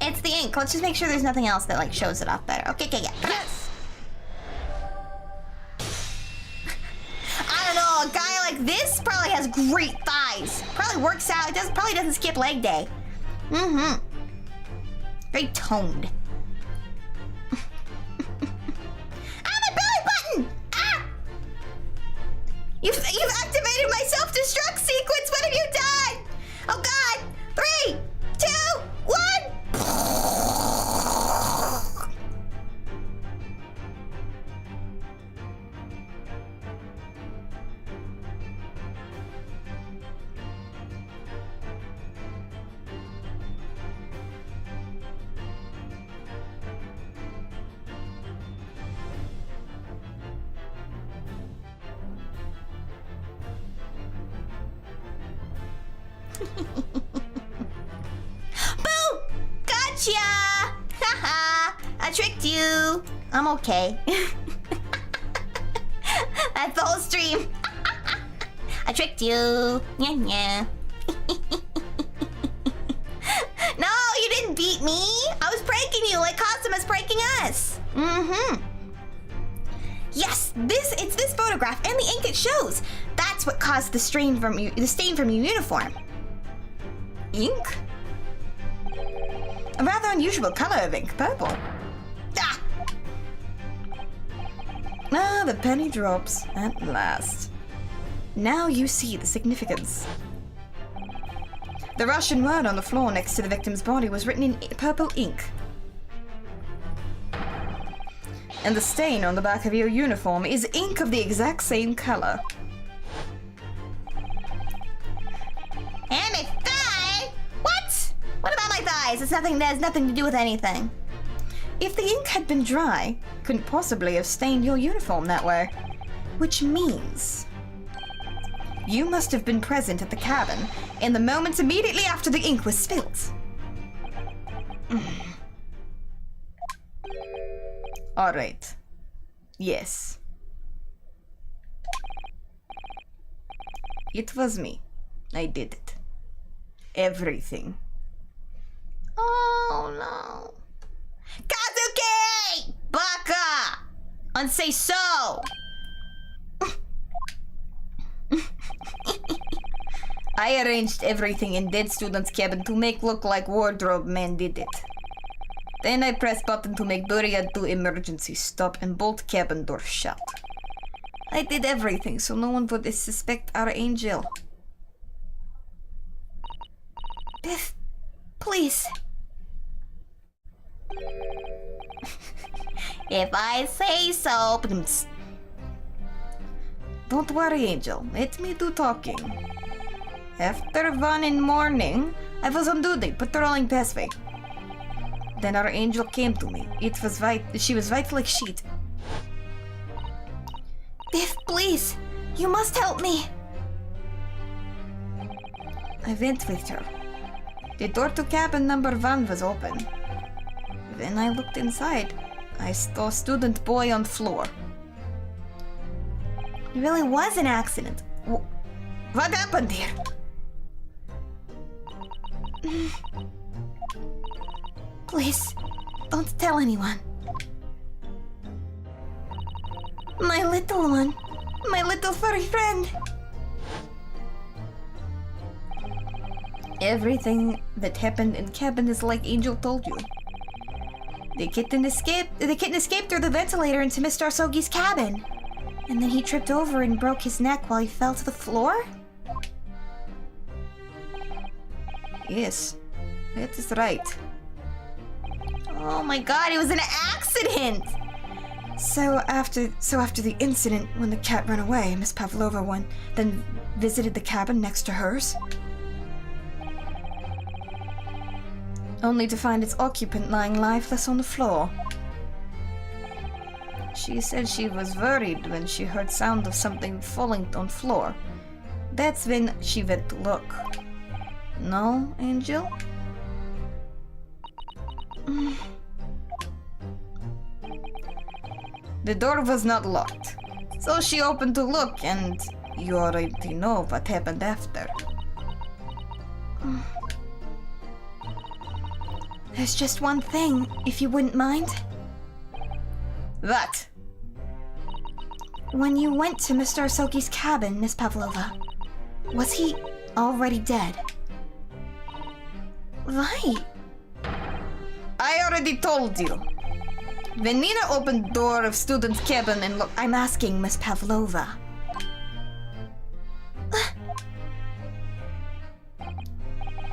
It's the ink. Let's just make sure there's nothing else that like shows it off better. Okay, yeah. Yes! I don't know. A guy like this probably has great thighs. Probably works out. Probably doesn't skip leg day. Very toned. Boo! Gotcha! Haha! I tricked you. I'm okay. That's the whole stream. I tricked you. Yeah, yeah. No, you didn't beat me. I was pranking you like Kazuma's pranking us. Mm-hmm. Yes, it's this photograph and the ink it shows. That's what caused the stain from your uniform. Ink? A rather unusual color of ink, purple. Ah, the penny drops at last. Now you see the significance. The Russian word on the floor next to the victim's body was written in purple ink. And the stain on the back of your uniform is ink of the exact same color. And my thigh? What? What about my thighs? It has nothing to do with anything. If the ink had been dry, couldn't possibly have stained your uniform that way. Which means you must have been present at the cabin in the moments immediately after the ink was spilt. All right. Yes. It was me. I did it. Everything. Oh no. Kazuki! Baka! Unsay so! I arranged everything in dead student's cabin to make look like wardrobe man did it. Then I press button to make Buried do emergency stop and bolt cabin door shut. I did everything so no one would suspect our angel. Biff, please. If I say so. Don't worry, Angel. Let me do talking. After 1 in morning, I was on duty, patrolling pathway. Then our angel came to me. It was white. She was white like sheet. Biff, please. You must help me. I went with her. The door to cabin number 1 was open. When I looked inside, I saw student boy on floor. It really was an accident. What happened here? Please, don't tell anyone. My little one. My little furry friend. Everything that happened in cabin is like Angel told you. The kitten escaped through the ventilator into Mr. Asogi's cabin. And then he tripped over and broke his neck while he fell to the floor? Yes, that is right. Oh my god, it was an accident! So after the incident, when the cat ran away, Miss Pavlova then visited the cabin next to hers? Only to find its occupant lying lifeless on the floor. She said she was worried when she heard sound of something falling on floor. That's when she went to look. No, Angel? The door was not locked, so she opened to look, and you already know what happened after. There's just one thing, if you wouldn't mind. What? When you went to Mr. Asogi's cabin, Miss Pavlova, was he already dead? Why? I already told you. When Nina opened door of student's cabin and looked... I'm asking Miss Pavlova.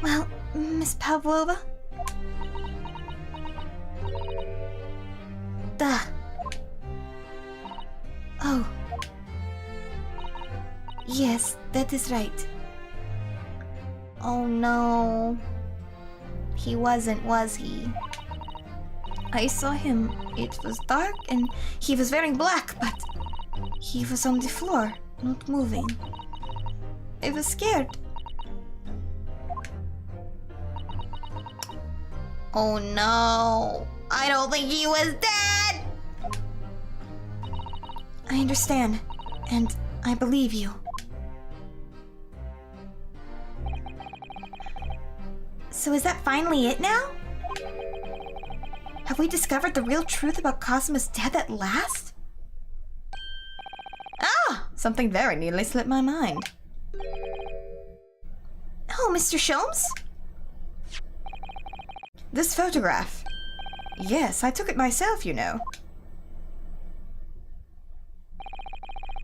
Well, Miss Pavlova? Duh. Oh. Yes, that is right. Oh no. He wasn't, was he? I saw him. It was dark and he was wearing black, but he was on the floor, not moving. I was scared. Oh no. I don't think he was dead! I understand, and I believe you. So is that finally it now? Have we discovered the real truth about Kazuma's death at last? Ah! Something very nearly slipped my mind. Oh, Mr. Sholmes? This photograph. Yes, I took it myself, you know.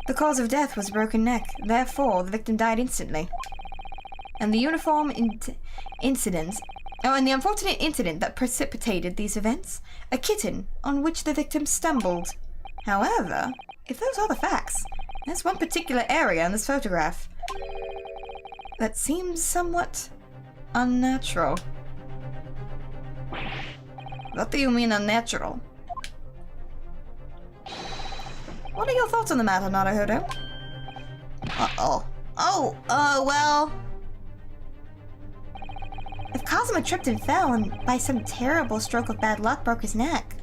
The cause of death was broken neck, therefore the victim died instantly. And the uniform incident, and the unfortunate incident that precipitated these events, a kitten on which the victim stumbled. However, if those are the facts, there's one particular area in this photograph that seems somewhat unnatural. What do you mean unnatural? What are your thoughts on the matter, Naruhodo? Uh-oh. Well... If Kazuma tripped and fell and by some terrible stroke of bad luck broke his neck,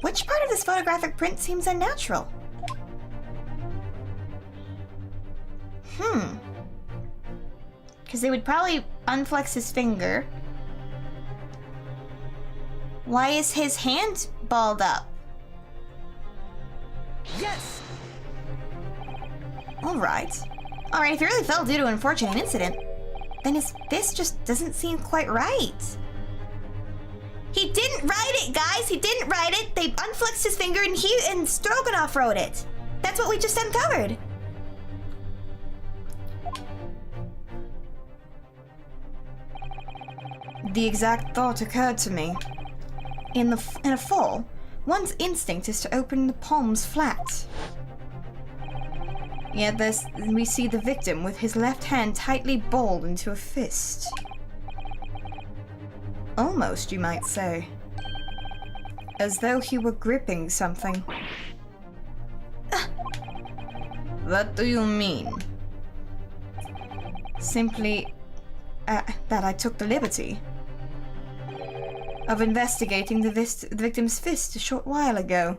which part of this photographic print seems unnatural? Because they would probably unflex his finger. Why is his hand balled up? Yes! Alright, if he really fell due to an unfortunate incident, then his fist just doesn't seem quite right. He didn't write it, guys! He didn't write it! They unflexed his finger and Stroganoff wrote it! That's what we just uncovered! The exact thought occurred to me. In a fall, one's instinct is to open the palms flat. Yet we see the victim with his left hand tightly balled into a fist. Almost, you might say. As though he were gripping something. What do you mean? Simply that I took the liberty of investigating the victim's fist a short while ago.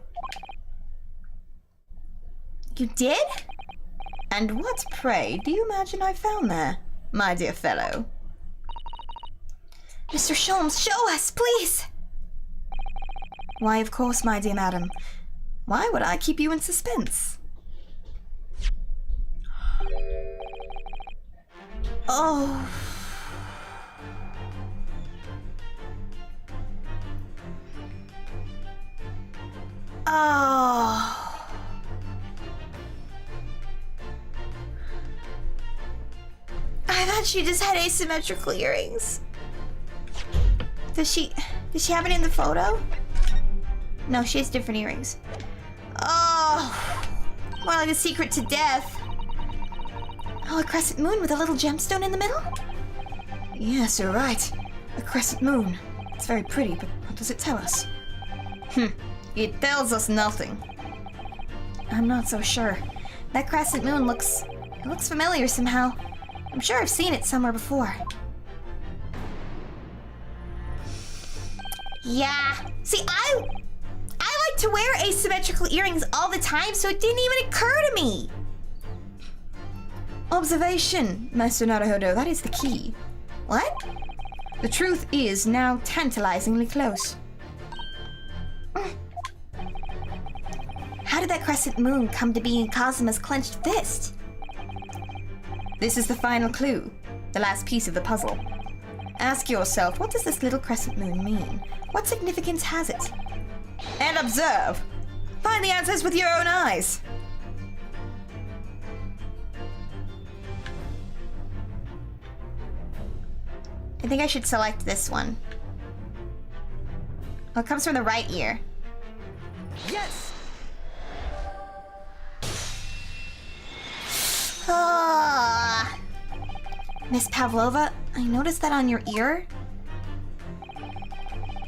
You did? And what, pray, do you imagine I found there, my dear fellow? Mr. Sholmes, show us, please! Why, of course, my dear madam. Why would I keep you in suspense? Oh... Oh... I thought she just had asymmetrical earrings. Does she have it in the photo? No, she has different earrings. Oh, more like a secret to death. Oh, a crescent moon with a little gemstone in the middle? Yes, you're right. A crescent moon. It's very pretty, but what does it tell us? It tells us nothing. I'm not so sure. That crescent moon looks familiar somehow. I'm sure I've seen it somewhere before. Yeah. See, I like to wear asymmetrical earrings all the time, so it didn't even occur to me. Observation, Master Naruhodo, that is the key. What? The truth is now tantalizingly close. How did that crescent moon come to be in Kazuma's clenched fist? This is the final clue, the last piece of the puzzle. Ask yourself, what does this little crescent moon mean? What significance has it? And observe! Find the answers with your own eyes! I think I should select this one. Oh, it comes from the right ear. Yes! Ah. Miss Pavlova, I noticed that on your ear,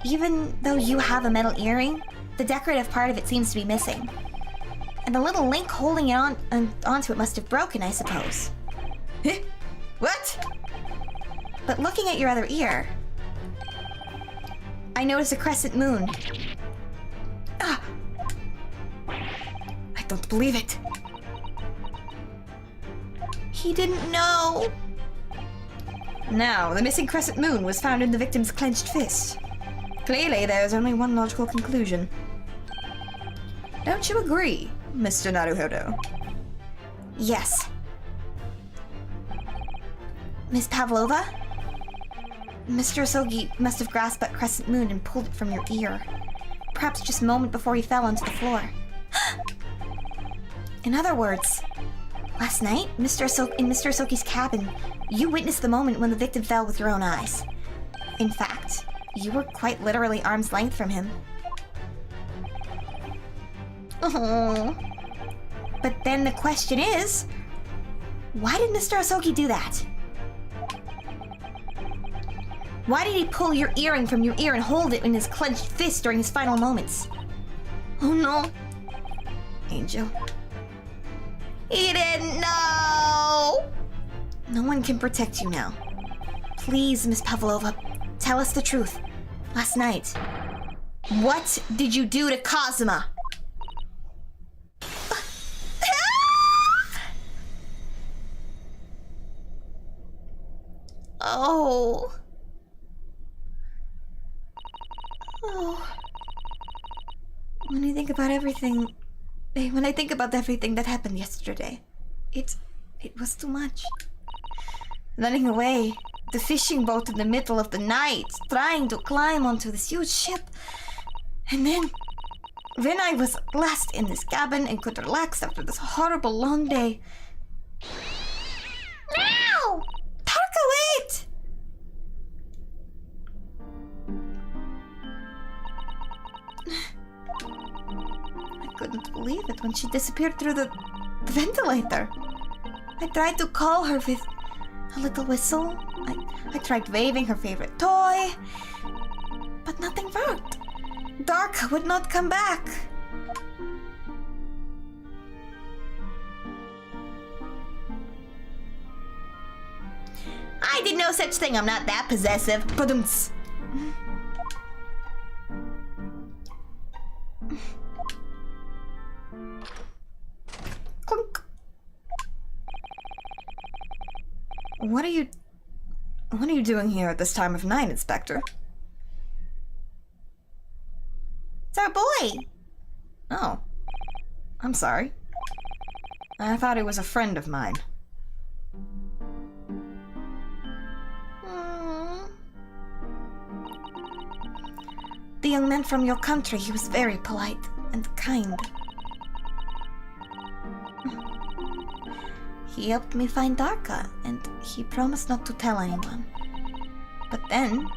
even though you have a metal earring, the decorative part of it seems to be missing. And the little link holding it onto it must have broken, I suppose. What? But looking at your other ear, I noticed a crescent moon. Ah! I don't believe it. He didn't know. Now, the missing crescent moon was found in the victim's clenched fist. Clearly, there is only one logical conclusion. Don't you agree, Mr. Naruhodo? Yes. Miss Pavlova? Mr. Asogi must have grasped that crescent moon and pulled it from your ear. Perhaps just a moment before he fell onto the floor. In other words, last night, in Mr. Asogi's cabin, you witnessed the moment when the victim fell with your own eyes. In fact, you were quite literally arm's length from him. Oh. But then the question is, why did Mr. Asogi do that? Why did he pull your earring from your ear and hold it in his clenched fist during his final moments? Oh no. Angel. He didn't know! No one can protect you now. Please, Miss Pavlova, tell us the truth. Last night, what did you do to Kazuma? Oh. Oh. When I think about everything that happened yesterday, it was too much. Running away, the fishing boat in the middle of the night, trying to climb onto this huge ship. And then, when I was at last in this cabin and could relax after this horrible long day. No! Tarka, wait! I couldn't believe it when she disappeared through the ventilator. I tried to call her with a little whistle. I tried waving her favorite toy, but nothing worked. Dark would not come back. I did no such thing. I'm not that possessive. Badumts. Clunk. What are you doing here at this time of night, Inspector? It's our boy! Oh. I'm sorry. I thought he was a friend of mine. The young man from your country, he was very polite and kind. He helped me find Darka, and he promised not to tell anyone. But then,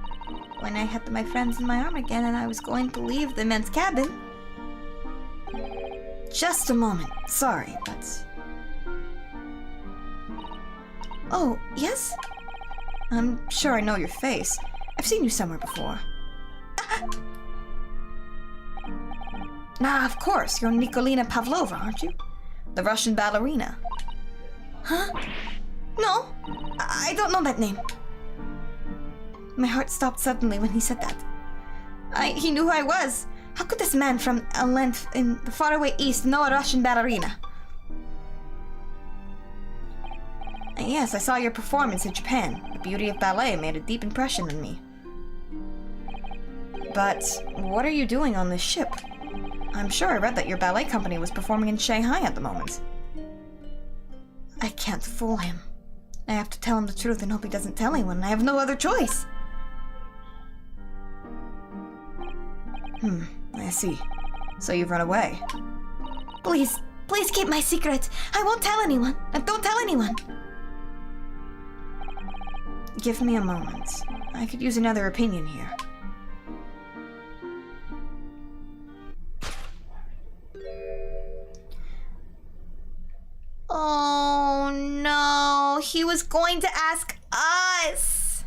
when I had my friends in my arm again and I was going to leave the men's cabin... Just a moment. Sorry, but... Oh, yes? I'm sure I know your face. I've seen you somewhere before. Of course, you're Nikolina Pavlova, aren't you? The Russian ballerina. Huh? No, I don't know that name. My heart stopped suddenly when he said that. He knew who I was. How could this man from a land in the faraway east know a Russian ballerina? Yes, I saw your performance in Japan. The beauty of ballet made a deep impression on me. But what are you doing on this ship? I'm sure I read that your ballet company was performing in Shanghai at the moment. I can't fool him. I have to tell him the truth and hope he doesn't tell anyone. I have no other choice. I see. So you've run away. Please keep my secret. I won't tell anyone. Don't tell anyone. Give me a moment. I could use another opinion here. Oh no, he was going to ask us.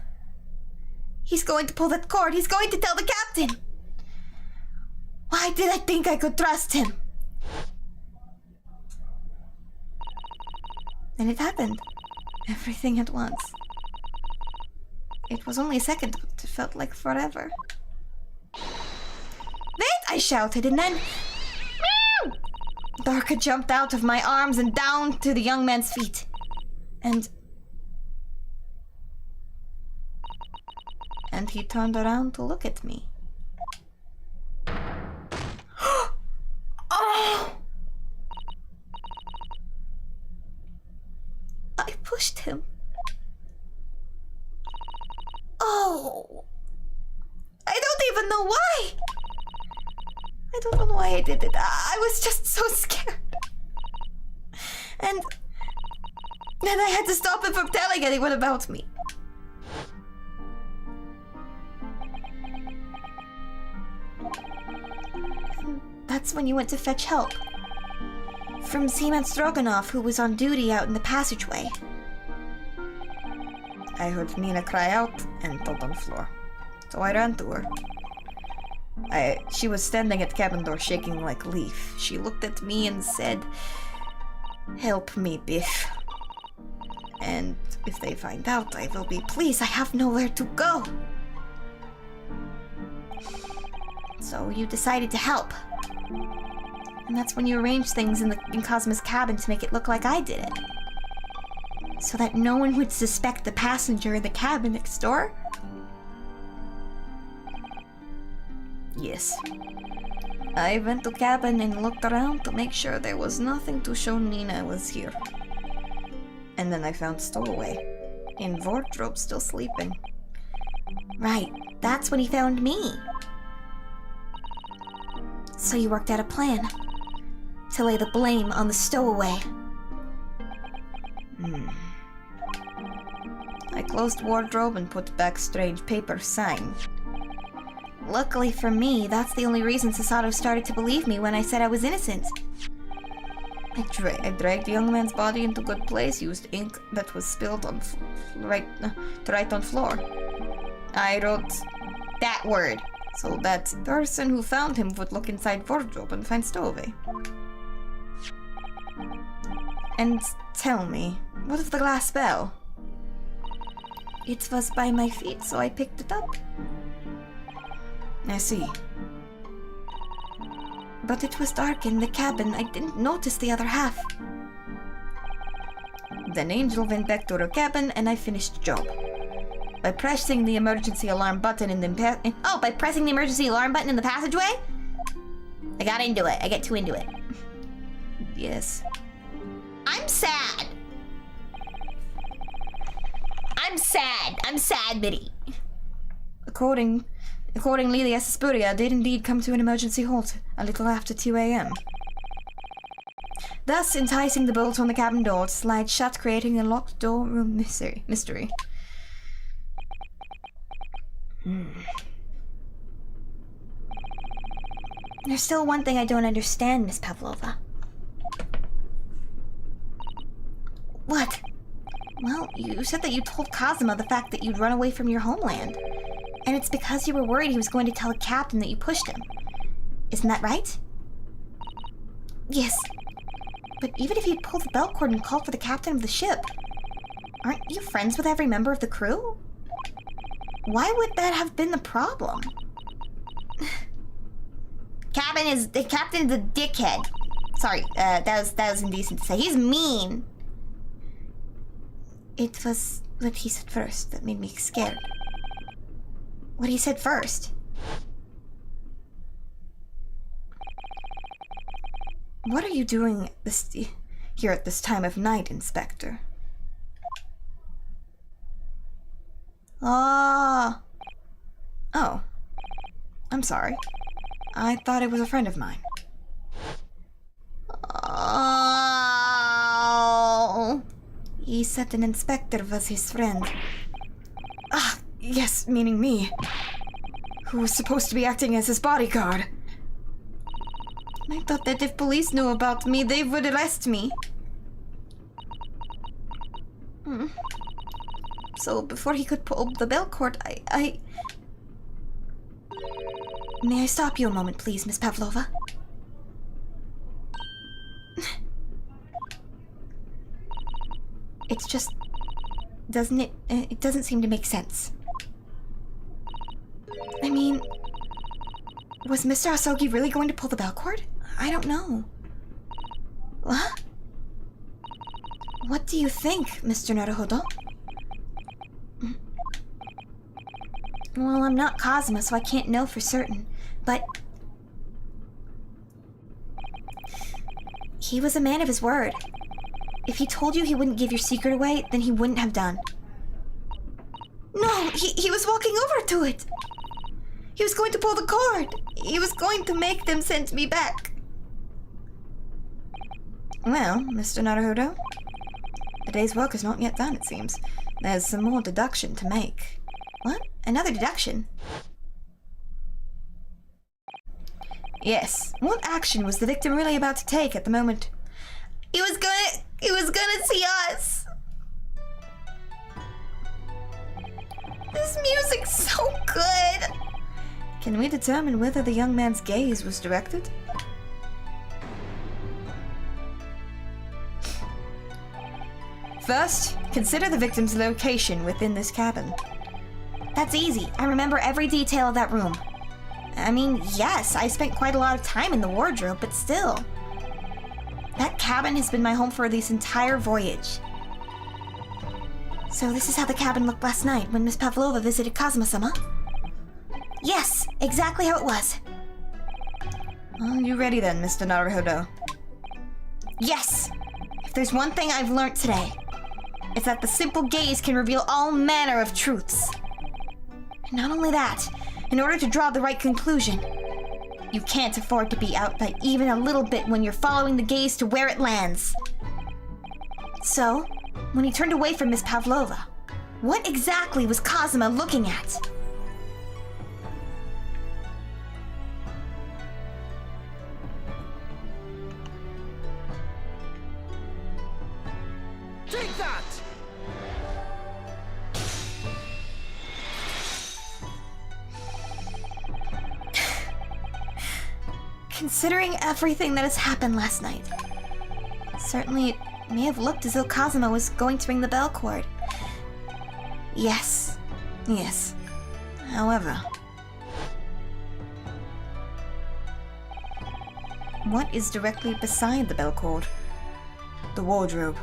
He's going to pull that cord. He's going to tell the captain. Why did I think I could trust him? And it happened. Everything at once. It was only a second, but it felt like forever. I shouted, and then... Meow! Darka jumped out of my arms and down to the young man's feet. And he turned around to look at me. Oh! I pushed him. Oh! I don't even know why! I don't know why I did it. I was just so scared. And then I had to stop him from telling anyone about me. And that's when you went to fetch help. From Seaman Stroganoff, who was on duty out in the passageway. I heard Nina cry out and fell on the floor. So I ran to her. She was standing at the cabin door shaking like a leaf. She looked at me and said, "Help me, Biff. And if they find out, I will be... Please, I have nowhere to go." So you decided to help. And that's when you arranged things in Cosmo's cabin to make it look like I did it. So that no one would suspect the passenger in the cabin next door? Yes. I went to cabin and looked around to make sure there was nothing to show Nina was here. And then I found Stowaway, in wardrobe still sleeping. Right, that's when he found me. So you worked out a plan to lay the blame on the Stowaway. I closed wardrobe and put back strange paper sign. Luckily for me, that's the only reason Sasato started to believe me when I said I was innocent. I dragged the young man's body into good place, used ink that was spilled on to write on floor. I wrote that word, so that person who found him would look inside wardrobe and find Stowaway. And tell me, what of the glass bell? It was by my feet, so I picked it up. I see. But it was dark in the cabin. I didn't notice the other half. Then Angel went back to her cabin and I finished the job. By pressing the emergency alarm button in the by pressing the emergency alarm button in the passageway? I got into it. I get too into it. Yes. I'm sad. I'm sad, Biddy. Accordingly, the Espuria did indeed come to an emergency halt a little after 2 a.m. Thus enticing the bolt on the cabin door to slide shut, creating a locked door room mystery. There's still one thing I don't understand, Miss Pavlova. What? Well, you said that you told Kazuma the fact that you'd run away from your homeland. And it's because you were worried he was going to tell the captain that you pushed him. Isn't that right? Yes. But even if he'd pulled the belt cord and called for the captain of the ship, aren't you friends with every member of the crew? Why would that have been the problem? The captain is a dickhead. Sorry, that was indecent to say. He's mean. It was what he said first that made me scared. What he said first? What are you doing here at this time of night, Inspector? Oh, I'm sorry. I thought it was a friend of mine. Oh. He said an inspector was his friend. Ah, yes, meaning me. Who was supposed to be acting as his bodyguard. I thought that if police knew about me, they would arrest me. So before he could pull the bell cord, I... May I stop you a moment, please, Miss Pavlova? It's just... it doesn't seem to make sense. I mean... Was Mr. Asogi really going to pull the bell cord? I don't know. What? What do you think, Mr. Naruhodo? Well, I'm not Kazuma, so I can't know for certain, but... he was a man of his word. If he told you he wouldn't give your secret away, then he wouldn't have done. No, he was walking over to it! He was going to pull the cord! He was going to make them send me back! Well, Mr. Naruhodo, the day's work is not yet done, it seems. There's some more deduction to make. What? Another deduction? Yes. What action was the victim really about to take at the moment? He was gonna see us! This music's so good! Can we determine whether the young man's gaze was directed? First, consider the victim's location within this cabin. That's easy. I remember every detail of that room. I mean, yes, I spent quite a lot of time in the wardrobe, but still. That cabin has been my home for this entire voyage. So this is how the cabin looked last night when Miss Pavlova visited Kazuma-sama? Yes, exactly how it was. Well, you ready then, Mr. Naruhodo? Yes! If there's one thing I've learned today, it's that the simple gaze can reveal all manner of truths. And not only that, in order to draw the right conclusion, you can't afford to be outdone even a little bit when you're following the gaze to where it lands. So, when he turned away from Miss Pavlova, what exactly was Kazuma looking at? Take that! Considering everything that has happened last night, certainly it may have looked as though Kazuma was going to ring the bell cord. Yes. However, what is directly beside the bell cord? The wardrobe.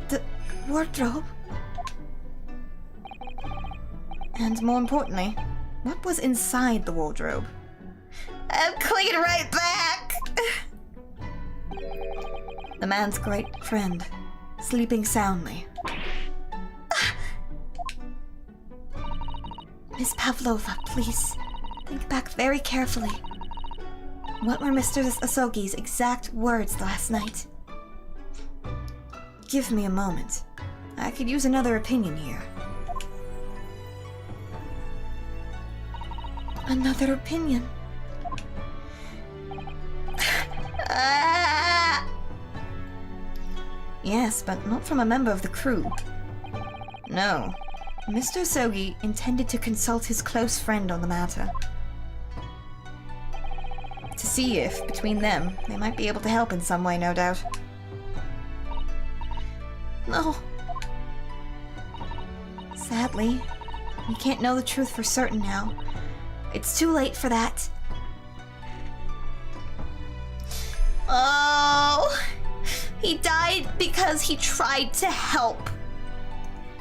The wardrobe? And more importantly, what was inside the wardrobe? I'm clicking right back! The man's great friend, sleeping soundly. Miss Pavlova, please, think back very carefully. What were Mr. Asogi's exact words last night? Give me a moment. I could use another opinion here. Another opinion. Yes, but not from a member of the crew. No. Mr. Asogi intended to consult his close friend on the matter. To see if, between them, they might be able to help in some way, no doubt. No. Sadly, we can't know the truth for certain now. It's too late for that. Oh, he died because he tried to help.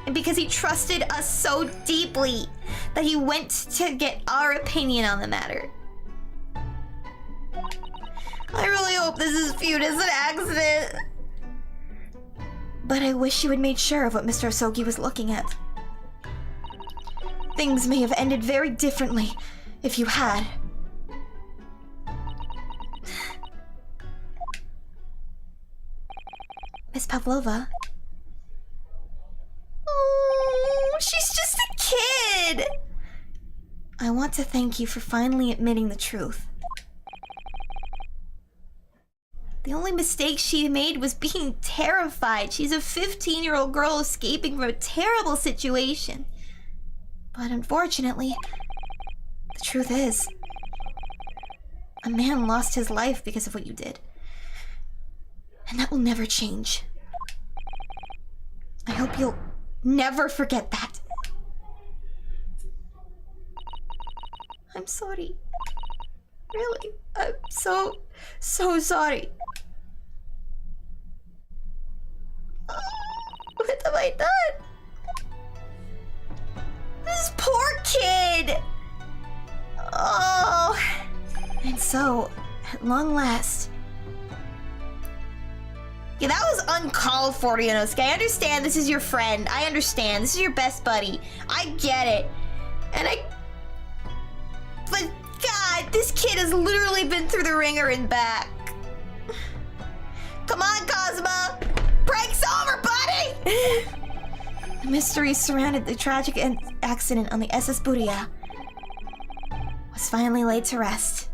And because he trusted us so deeply that he went to get our opinion on the matter. I really hope this is viewed as an accident. But I wish you had made sure of what Mr. Asogi was looking at. Things may have ended very differently if you had. Miss Pavlova? Oh, she's just a kid! I want to thank you for finally admitting the truth. The only mistake she made was being terrified. She's a 15-year-old girl escaping from a terrible situation. But unfortunately, the truth is, a man lost his life because of what you did. And that will never change. I hope you'll never forget that. I'm sorry. Really, I'm so sorry. What have I done? This poor kid! Oh. And so, at long last... Yeah, that was uncalled for, Ryonosuke. I understand this is your friend. I understand. This is your best buddy. I get it. But, God, this kid has literally been through the ringer and back. Come on, Kazuma! Break's over, buddy! The mystery surrounding the tragic accident on the SS Buria was finally laid to rest.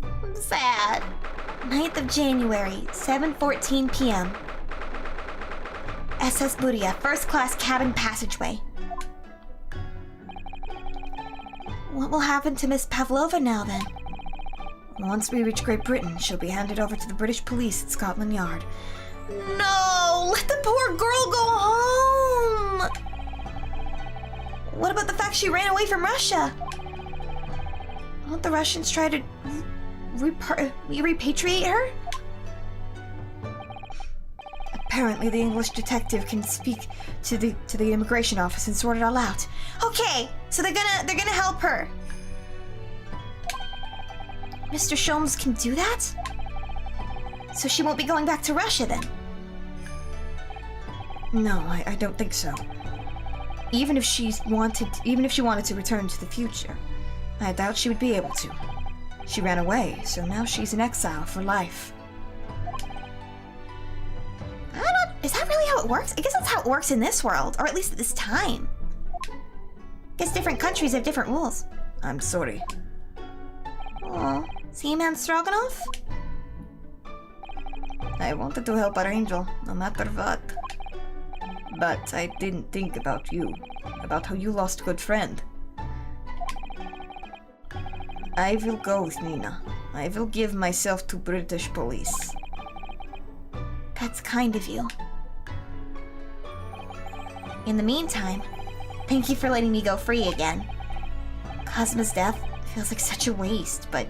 I'm sad. 9th of January, 7:14 p.m. SS Buria, first class cabin passageway. What will happen to Miss Pavlova now then? Once we reach Great Britain, she'll be handed over to the British police at Scotland Yard. No! Let the poor girl go home! What about the fact she ran away from Russia? Won't the Russians try to repatriate her? Apparently the English detective can speak to the immigration office and sort it all out. Okay, so they're gonna help her. Mr. Sholmes can do that? So she won't be going back to Russia then? No, I don't think so. Even if she wanted to return to the future, I doubt she would be able to. She ran away, so now she's in exile for life. Is that really how it works? I guess that's how it works in this world, or at least at this time. I guess different countries have different rules. I'm sorry. Oh, Seaman Stroganoff? I wanted to help our angel, no matter what. But I didn't think about you, about how you lost a good friend. I will go with Nina. I will give myself to British police. That's kind of you. In the meantime, thank you for letting me go free again. Cosmo's death feels like such a waste, but...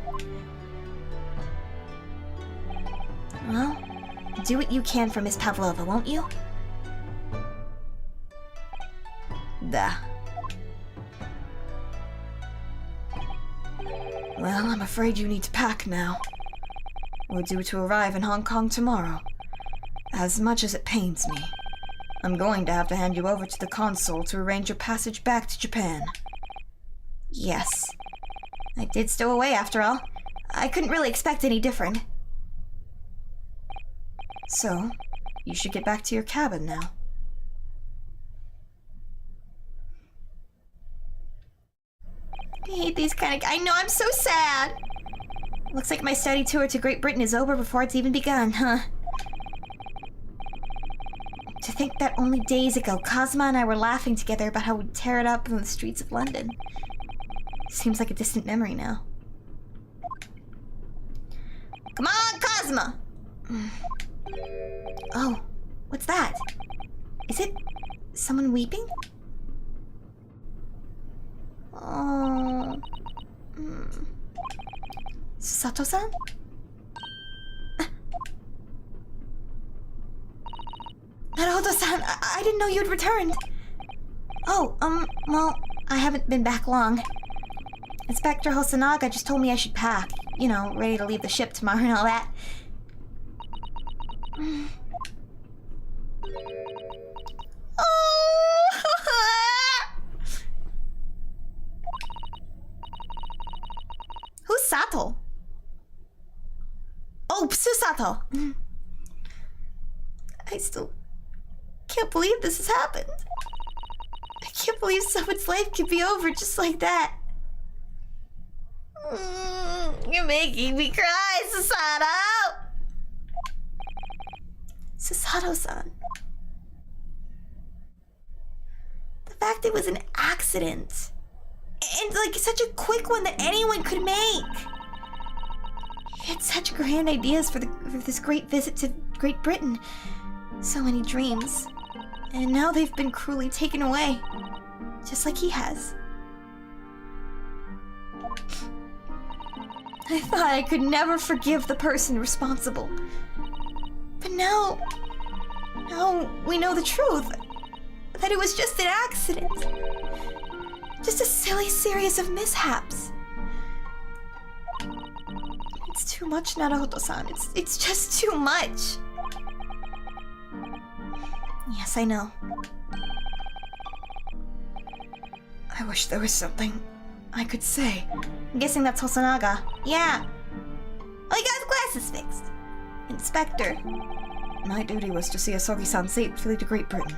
Well, do what you can for Miss Pavlova, won't you? Da. Well, I'm afraid you need to pack now. We're due to arrive in Hong Kong tomorrow. As much as it pains me, I'm going to have to hand you over to the consul to arrange your passage back to Japan. Yes. I did stow away after all. I couldn't really expect any different. So, you should get back to your cabin now. I hate these kind of... I know, I'm so sad! Looks like my study tour to Great Britain is over before it's even begun, huh? To think that only days ago, Cosma and I were laughing together about how we'd tear it up in the streets of London. Seems like a distant memory now. Come on, Cosma! Oh, what's that? Is it someone weeping? Oh... Sato-san? Naruto-san, I didn't know you'd returned. Oh, well, I haven't been back long. Inspector Hosonaga just told me I should pack. You know, ready to leave the ship tomorrow and all that. Oh! Who's Sato? Oh, Susato! I still can't believe this has happened. I can't believe someone's life could be over just like that. You're making me cry, Susato! Susato-san. The fact it was an accident. And like such a quick one that anyone could make. He had such grand ideas for this great visit to Great Britain. So many dreams. And now they've been cruelly taken away. Just like he has. I thought I could never forgive the person responsible. But now we know the truth. That it was just an accident. Just a silly series of mishaps. It's too much, Naruto-san. It's just too much. Yes, I know. I wish there was something I could say. I'm guessing that's Hosonaga. Yeah. Oh, he got his glasses fixed. Inspector. My duty was to see Asogi-san safely to Great Britain.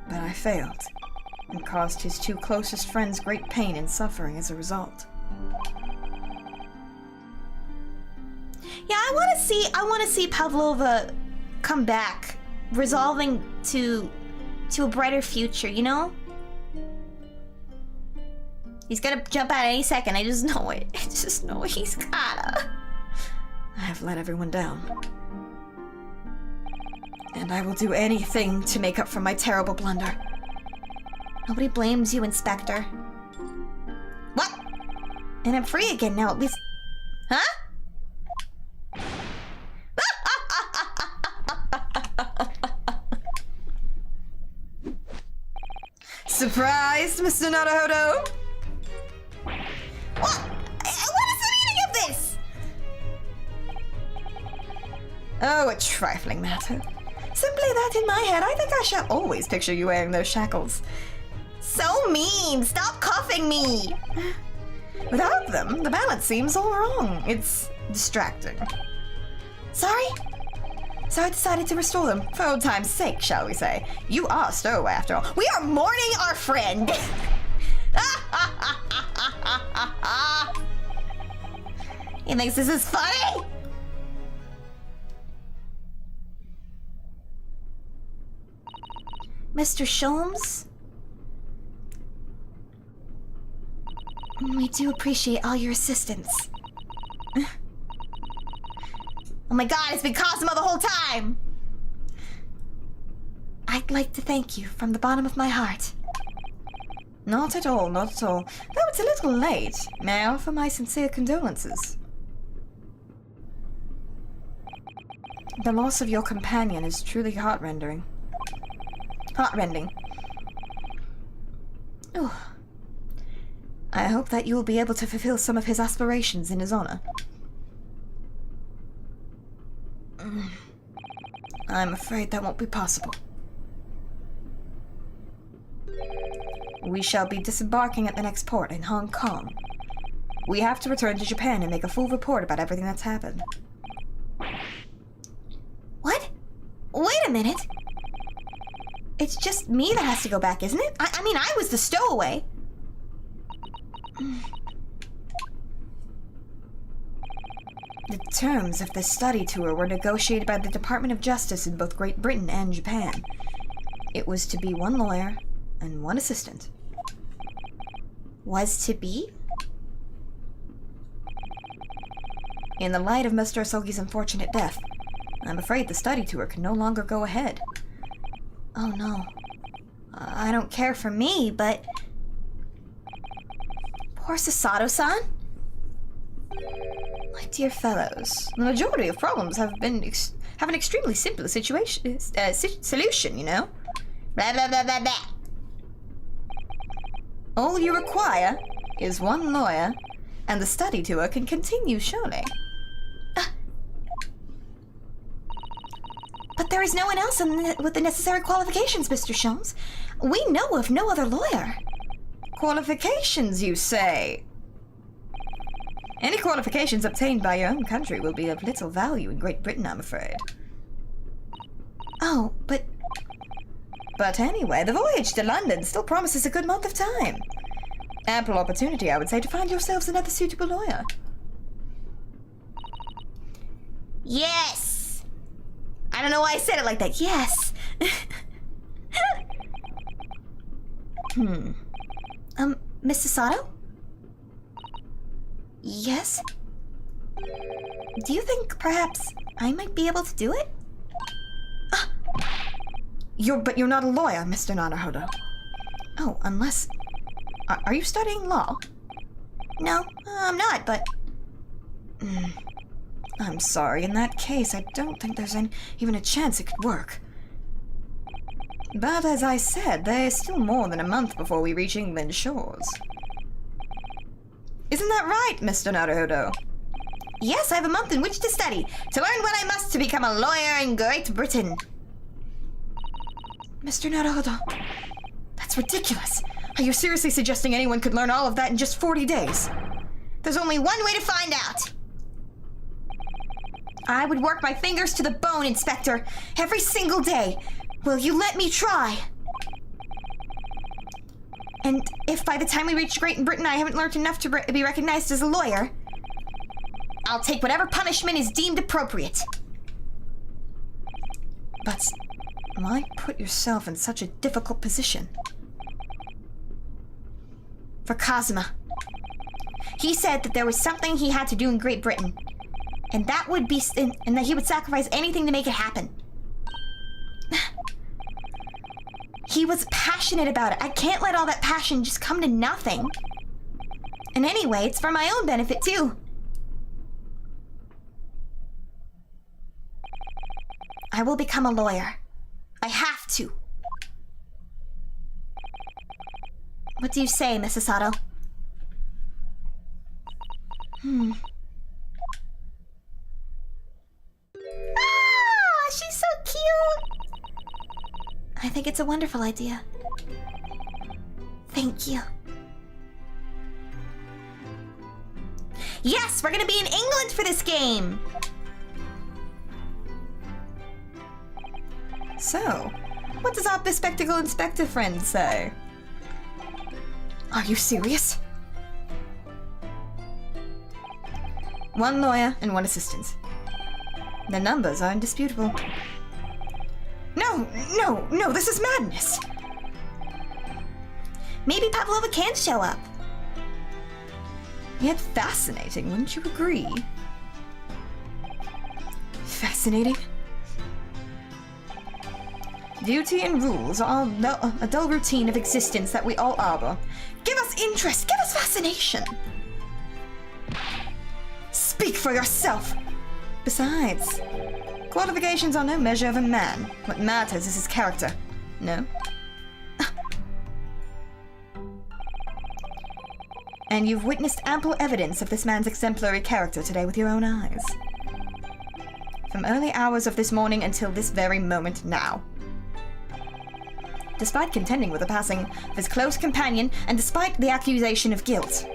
But I failed, and caused his two closest friends great pain and suffering as a result. Yeah, I want to see Pavlova come back, resolving to a brighter future, you know? He's gonna jump out any second, I just know it. I just know he's gotta. I have let everyone down. And I will do anything to make up for my terrible blunder. Nobody blames you, Inspector. What? And I'm free again now, at least... Huh? Surprised, Mr. Naruto? What? What is the meaning of this? Oh, a trifling matter. Simply that in my head, I think I shall always picture you wearing those shackles. So mean! Stop cuffing me! Without them, the balance seems all wrong. It's distracting. Sorry? So I decided to restore them, for old time's sake, shall we say. You are a stowaway after all. We are mourning our friend! He thinks this is funny? Mr. Sholmes? We do appreciate all your assistance. Oh my god, it's been Kazuma the whole time! I'd like to thank you from the bottom of my heart. Not at all, not at all. Though it's a little late, may I offer my sincere condolences? The loss of your companion is truly heartrending. Heartrending. Oh. I hope that you will be able to fulfill some of his aspirations in his honor. I'm afraid that won't be possible. We shall be disembarking at the next port in Hong Kong. We have to return to Japan and make a full report about everything that's happened. What? Wait a minute! It's just me that has to go back, isn't it? I mean, I was the stowaway. The terms of the study tour were negotiated by the Department of Justice in both Great Britain and Japan. It was to be one lawyer and one assistant. Was to be? In the light of Mr. Asogi's unfortunate death, I'm afraid the study tour can no longer go ahead. Oh no. I don't care for me, but... Poor Sasato-san? My dear fellows, the majority of problems have an extremely simple solution, you know? Blah, blah, blah, blah, blah. All you require is one lawyer, and the study tour can continue, surely. But there is no one else with the necessary qualifications, Mr. Sholmes. We know of no other lawyer. Qualifications, you say? Any qualifications obtained by your own country will be of little value in Great Britain, I'm afraid. Oh, but... But anyway, the voyage to London still promises a good month of time. Ample opportunity, I would say, to find yourselves another suitable lawyer. Yes! I don't know why I said it like that. Yes! Mr. Sato? Yes? Do you think perhaps I might be able to do it? But you're not a lawyer, Mr. Naruhodo. Oh, unless... Are you studying law? No, I'm not, but... I'm sorry, in that case, I don't think there's even a chance it could work. But as I said, there's still more than a month before we reach England's shores. Isn't that right, Mr. Naruhodo? Yes, I have a month in which to study, to learn what I must to become a lawyer in Great Britain. Mr. Naruhodo, that's ridiculous. Are you seriously suggesting anyone could learn all of that in just 40 days? There's only one way to find out. I would work my fingers to the bone, Inspector, every single day. Will you let me try? And if by the time we reach Great Britain I haven't learned enough to be recognized as a lawyer, I'll take whatever punishment is deemed appropriate. But why put yourself in such a difficult position? For Kazuma. He said that there was something he had to do in Great Britain, and that he would sacrifice anything to make it happen. He was passionate about it. I can't let all that passion just come to nothing. And anyway, it's for my own benefit too. I will become a lawyer. I have to. What do you say, Mrs. Sato? Ah, she's so cute. I think it's a wonderful idea. Thank you. Yes, we're gonna be in England for this game. So, what does our bespectacled inspector friend say? Are you serious? One lawyer and one assistant. The numbers are indisputable. No, this is madness! Maybe Pavlova can show up. Yet fascinating, wouldn't you agree? Fascinating? Duty and rules are a dull routine of existence that we all arbor. Give us interest, give us fascination! Speak for yourself! Besides, qualifications are no measure of a man. What matters is his character. No? And you've witnessed ample evidence of this man's exemplary character today with your own eyes. From early hours of this morning until this very moment now. Despite contending with the passing of his close companion, and despite the accusation of guilt,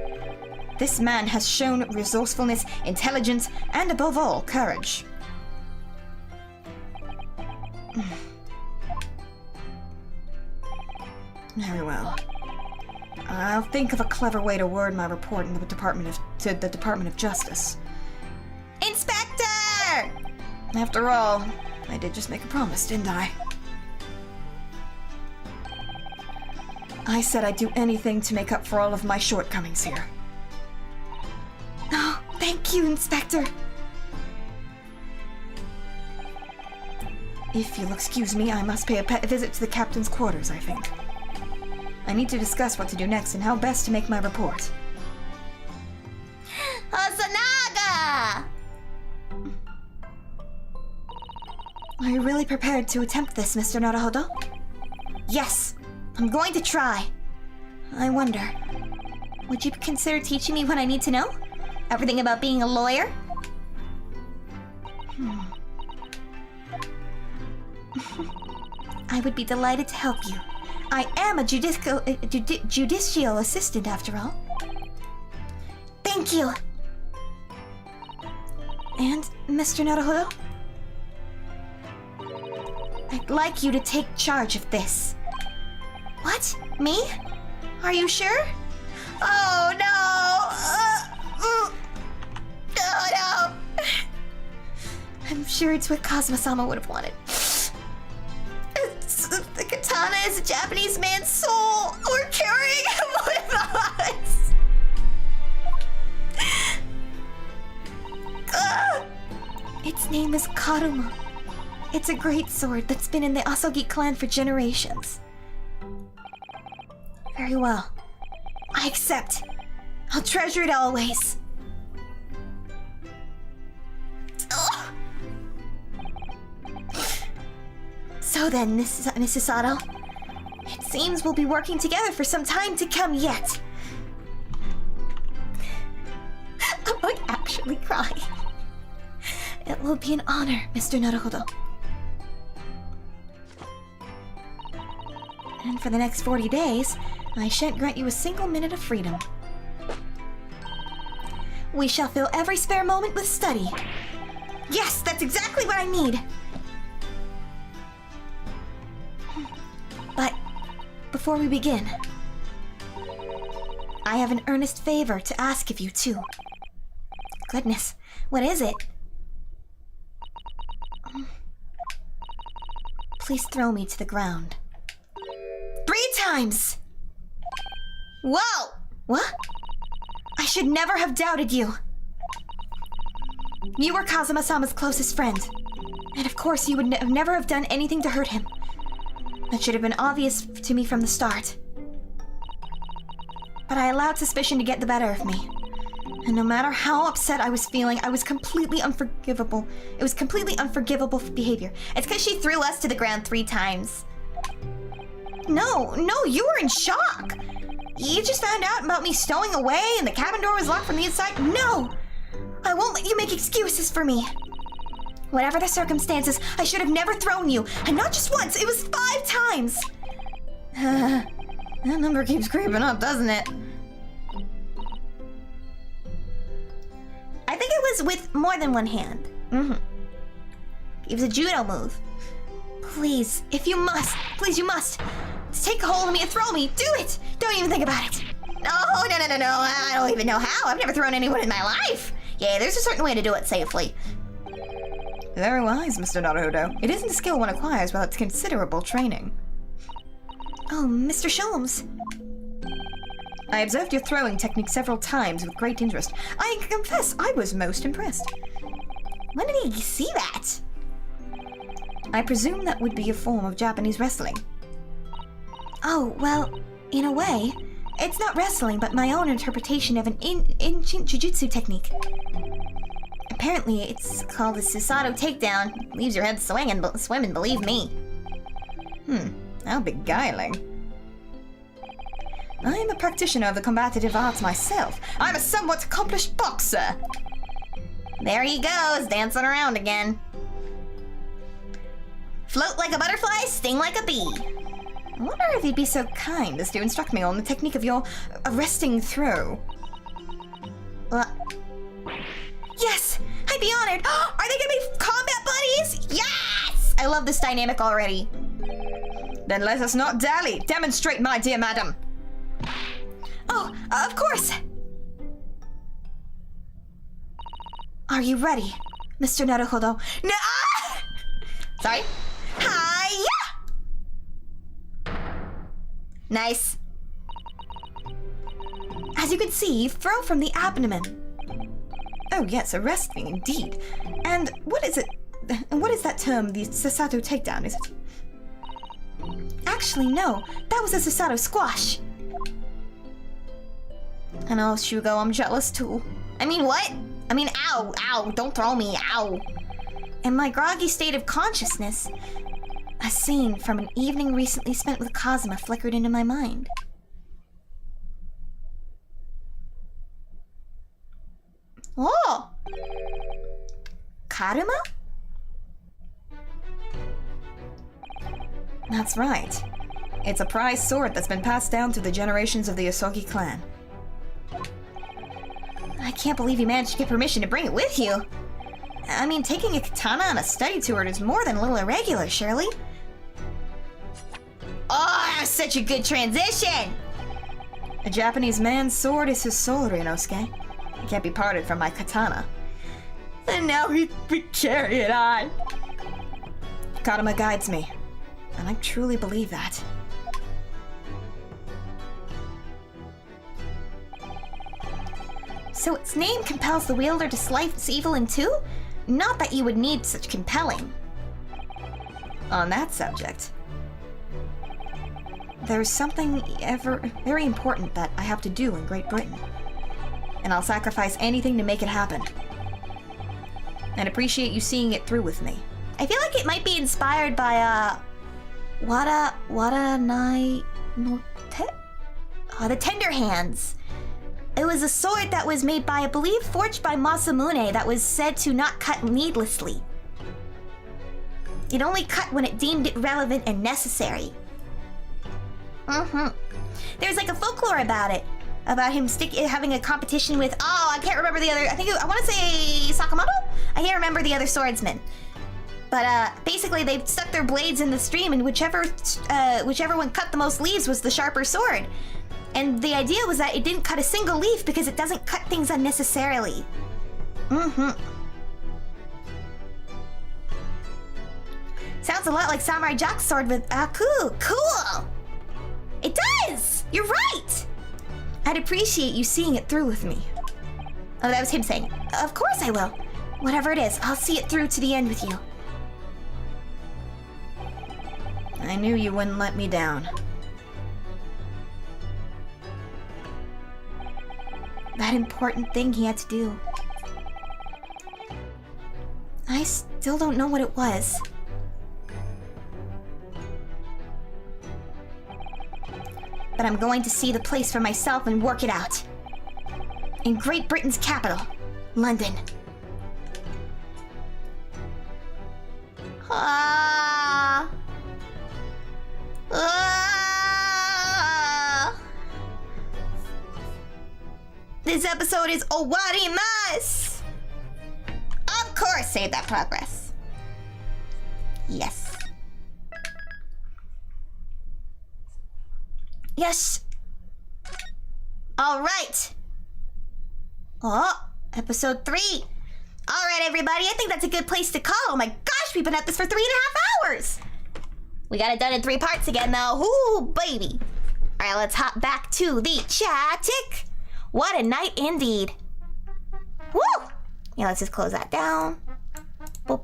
this man has shown resourcefulness, intelligence, and above all, courage. Very well. I'll think of a clever way to word my report in the Department of Justice. Inspector! After all, I did just make a promise, didn't I? I said I'd do anything to make up for all of my shortcomings here. Oh, thank you, Inspector. If you'll excuse me, I must pay a visit to the captain's quarters, I think. I need to discuss what to do next and how best to make my report. Osanaga! Are you really prepared to attempt this, Mr. Naruhodo? Yes, I'm going to try. I wonder, would you consider teaching me what I need to know? Everything about being a lawyer? I would be delighted to help you. I am a judicial assistant, after all. Thank you. And, Mr. Naruhodo? I'd like you to take charge of this. What? Me? Are you sure? Oh, no! Oh, no! I'm sure it's what Kazuma-sama would have wanted. The katana is a Japanese man's soul. We're carrying him with us. Its name is Karuma. It's a great sword that's been in the Asogi clan for generations. Very well. I accept. I'll treasure it always. Ugh. So then, Mrs. Sato, it seems we'll be working together for some time to come yet. I might actually cry. It will be an honor, Mr. Naruhodo. And for the next 40 days, I shan't grant you a single minute of freedom. We shall fill every spare moment with study. Yes, that's exactly what I need! But before we begin, I have an earnest favor to ask of you, too. Goodness, what is it? Please throw me to the ground. 3 times! Whoa! What? I should never have doubted you. You were Kazuma-sama's closest friend. And of course you would never have done anything to hurt him. That should have been obvious to me from the start. But I allowed suspicion to get the better of me. And no matter how upset I was feeling, I was completely unforgivable. It was completely unforgivable behavior. It's because she threw us to the ground 3 times. No, you were in shock. You just found out about me stowing away and the cabin door was locked from the inside. No! I won't let you make excuses for me. Whatever the circumstances, I should have never thrown you. And not just once, it was 5 times. That number keeps creeping up, doesn't it? I think it was with more than one hand. It was a judo move. Please, if you must, please you must. Take a hold of me and throw me. Do it! Don't even think about it. No. I don't even know how. I've never thrown anyone in my life. Yeah, there's a certain way to do it safely. Very wise, Mr. Naruhodo. It isn't a skill one acquires without considerable training. Oh, Mr. Sholmes. I observed your throwing technique several times with great interest. I confess I was most impressed. When did he see that? I presume that would be a form of Japanese wrestling. Oh, well, in a way, it's not wrestling, but my own interpretation of an ancient jujutsu technique. Apparently, it's called the Susato takedown. Leaves your head swimming, believe me. How beguiling. I am a practitioner of the combative arts myself. I'm a somewhat accomplished boxer. There he goes, dancing around again. Float like a butterfly, sting like a bee. I wonder if he'd be so kind as to instruct me on the technique of your arresting throw. Yes! I'd be honored! Are they gonna be combat buddies? Yes! I love this dynamic already. Then let us not dally. Demonstrate, my dear madam. Oh, of course! Are you ready, Mr. Naruhodo? No! Sorry? Hiya! Nice. As you can see, throw from the abdomen. Oh yes, arresting indeed. And what is it? What is that term, the Susato takedown, is it? Actually, no. That was a Susato squash. I know, Shugo, I'm jealous too. I mean, what? I mean, ow, don't throw me, ow. In my groggy state of consciousness, a scene from an evening recently spent with Kazuma flickered into my mind. Oh! Karuma? That's right. It's a prized sword that's been passed down through the generations of the Asogi clan. I can't believe you managed to get permission to bring it with you. I mean, taking a katana on a study tour is more than a little irregular, surely? Oh, that was such a good transition! A Japanese man's sword is his soul, Ryunosuke. It can't be parted from my katana. And now we carry it on. Karuma guides me, and I truly believe that. So its name compels the wielder to slice evil in two? Not that you would need such compelling. On that subject, there's something very important that I have to do in Great Britain. And I'll sacrifice anything to make it happen. And appreciate you seeing it through with me. I feel like it might be inspired by, Waranai no Te? The Tender Hands. It was a sword that was made by, I believe, forged by Masamune that was said to not cut needlessly. It only cut when it deemed it relevant and necessary. There's like a folklore about it. About him having a competition with, I can't remember the other, I want to say Sakamoto? I can't remember the other swordsman. But basically they stuck their blades in the stream and whichever one cut the most leaves was the sharper sword. And the idea was that it didn't cut a single leaf because it doesn't cut things unnecessarily. Sounds a lot like Samurai Jack's sword with Aku. Cool! It does! You're right! I'd appreciate you seeing it through with me. Oh, that was him saying it. Of course I will. Whatever it is, I'll see it through to the end with you. I knew you wouldn't let me down. That important thing he had to do. I still don't know what it was. But I'm going to see the place for myself and work it out. In Great Britain's capital, London. This episode is owarimasu! Of course, save that progress. Yes. Yes. All right. Oh, episode 3. All right, everybody. I think that's a good place to call. Oh my gosh, we've been at this for 3.5 hours. We got it done in 3 parts again, though. Ooh, baby. All right, let's hop back to the chat-ick. What a night indeed. Woo! Yeah, let's just close that down. Boop.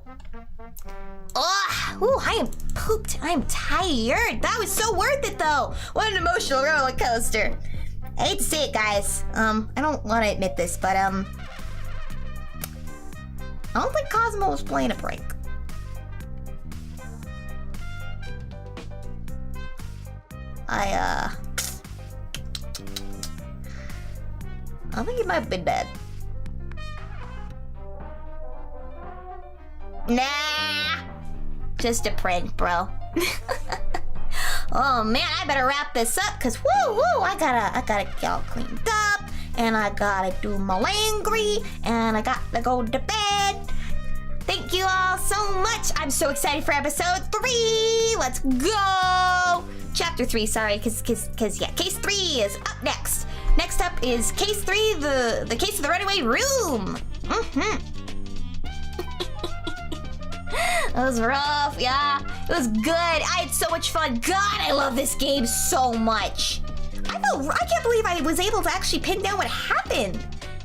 Oh, ooh, I am pooped. I am tired. That was so worth it, though. What an emotional roller coaster. I hate to say it, guys. I don't want to admit this, but I don't think Cosmo was playing a prank. I think he might have been dead. Nah, just a prank, bro. Oh man, I better wrap this up, cause woo, I gotta get all cleaned up, and I gotta do my laundry, and I gotta go to bed. Thank you all so much. I'm so excited for episode 3. Let's go. Chapter 3, sorry, cause yeah, case 3 is up next. Next up is case 3, the case of the runaway room. It was rough, yeah. It was good. I had so much fun. God, I love this game so much. I can't believe I was able to actually pin down what happened.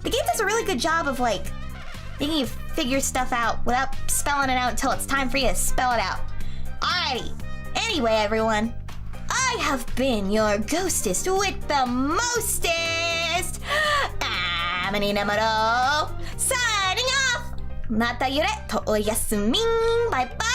The game does a really good job of like making you figure stuff out without spelling it out until it's time for you to spell it out. Alrighty. Anyway, everyone, I have been your ghostess with the mostest, Amity Nemurou, signing off. Mata yure to oyasumin. Bye bye.